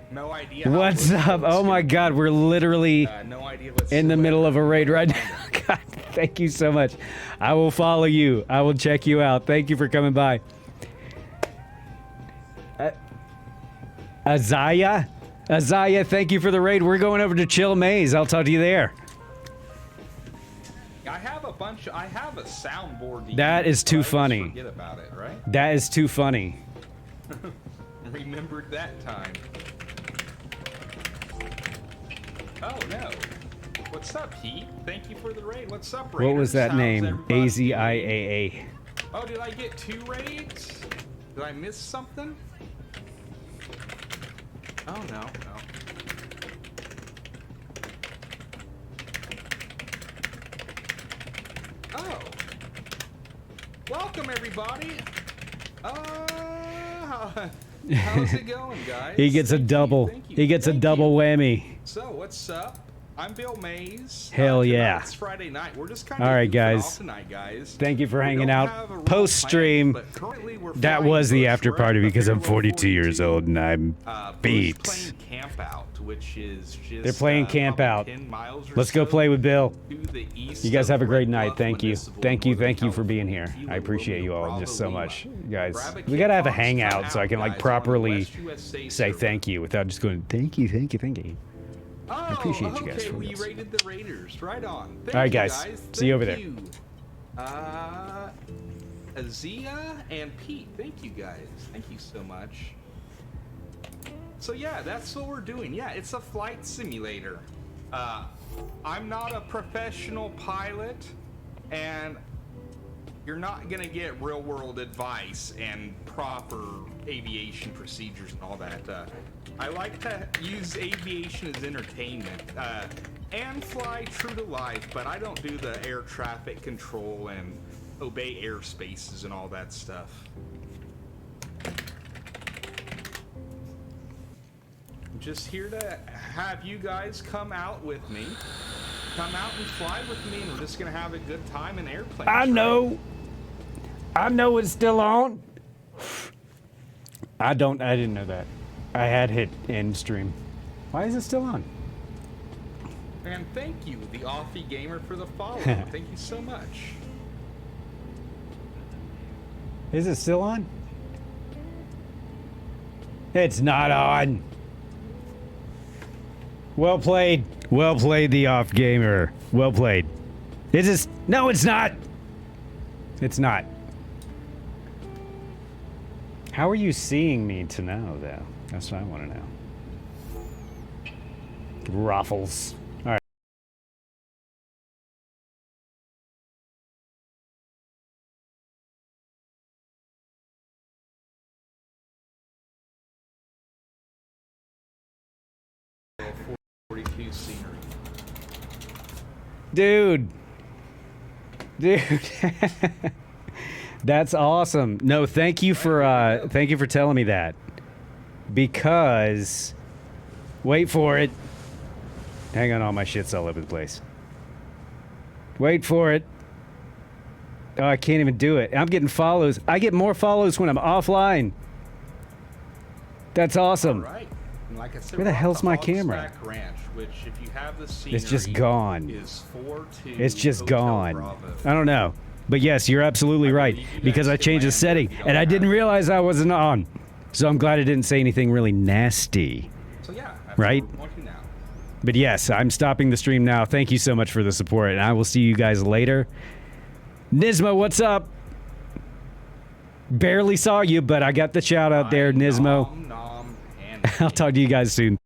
No idea. how What's we're up? gonna Oh my do God, we're literally it. No idea what's in the middle of a raid right now. God, thank you so much. I will follow you. I will check you out. Thank you for coming by. Azaya, thank you for the raid. We're going over to Chill Maze. I'll talk to you there. I have a soundboard. to That use, is too but I just funny. Forget about it, right? That is too funny. Remembered that time. Oh no. What's up, Pete? Thank you for the raid. What's up, Raiders? What was that How's name? everybody doing? AZIAA. Oh, did I get 2 raids? Did I miss something? Oh no. Oh. Welcome everybody. How's it going, guys? He gets a Thank you, double. thank you, He gets a thank double you. whammy. So what's up? I'm Bill Mays. Hell Tonight yeah. It's Friday night. We're just kind All of right, guys. off tonight, guys. Thank you for We hanging don't out. have a real Post-stream, plan, but currently we're that flying was the Bush. after We're party at the because I'm Fairway 42 years 42, old and I'm Bush beat. playing Camp Out, which is just They're playing Camp probably Out. 10 miles or Let's go so play with Bill. to the east You guys of have a great Red night. Bluff Thank you. Municipal, Thank you. Northern Thank you for being California. here. Kilo I appreciate Romeo you all Bravo just so Lima. much. Guys, Grab a we gotta have a kickbox, hangout come so I can out, like guys, on the properly West USA say server. thank you without just going, thank you. Oh, appreciate you guys okay, for well, you this. rated the Raiders. Right on. Thank All right, you, guys. See you over there. Thank you. Azia and Pete, thank you guys. Thank you so much. So yeah, that's what we're doing. Yeah, it's a flight simulator. I'm not a professional pilot, and you're not gonna get real-world advice and proper aviation procedures and all that. I like to use aviation as entertainment and fly true to life, but I don't do the air traffic control and obey airspaces and all that stuff. I'm just here to have you guys come out with me. Come out and fly with me, and we're just gonna have a good time in airplanes. I right? know it's still on. I didn't know that. I had hit end stream. Why is it still on? And thank you, the Offie Gamer, for the follow. Thank you so much. Is it still on? It's not on. Well played, the off gamer. Well played. Is this? No, it's not. It's not. How are you seeing me to know, though? That's what I want to know. Ruffles. All right. Little 42 scenery. Dude. That's awesome. No, thank you for telling me that. Because wait for it. Hang on, all my shit's all over the place. Wait for it. Oh, I can't even do it. I'm getting follows. I get more follows when I'm offline. That's awesome. All right. Like I said, where the hell's my camera? Ranch, which, if you have the scenery, it's just gone. Is it's just gone. Bravo. I don't know. But yes, you're absolutely right, because I changed the setting, and I didn't realize I wasn't on. So I'm glad it didn't say anything really nasty. So yeah, right? Now. But yes, I'm stopping the stream now. Thank you so much for the support, and I will see you guys later. Nismo, what's up? Barely saw you, but I got the shout out there, Nismo. I'll talk to you guys soon.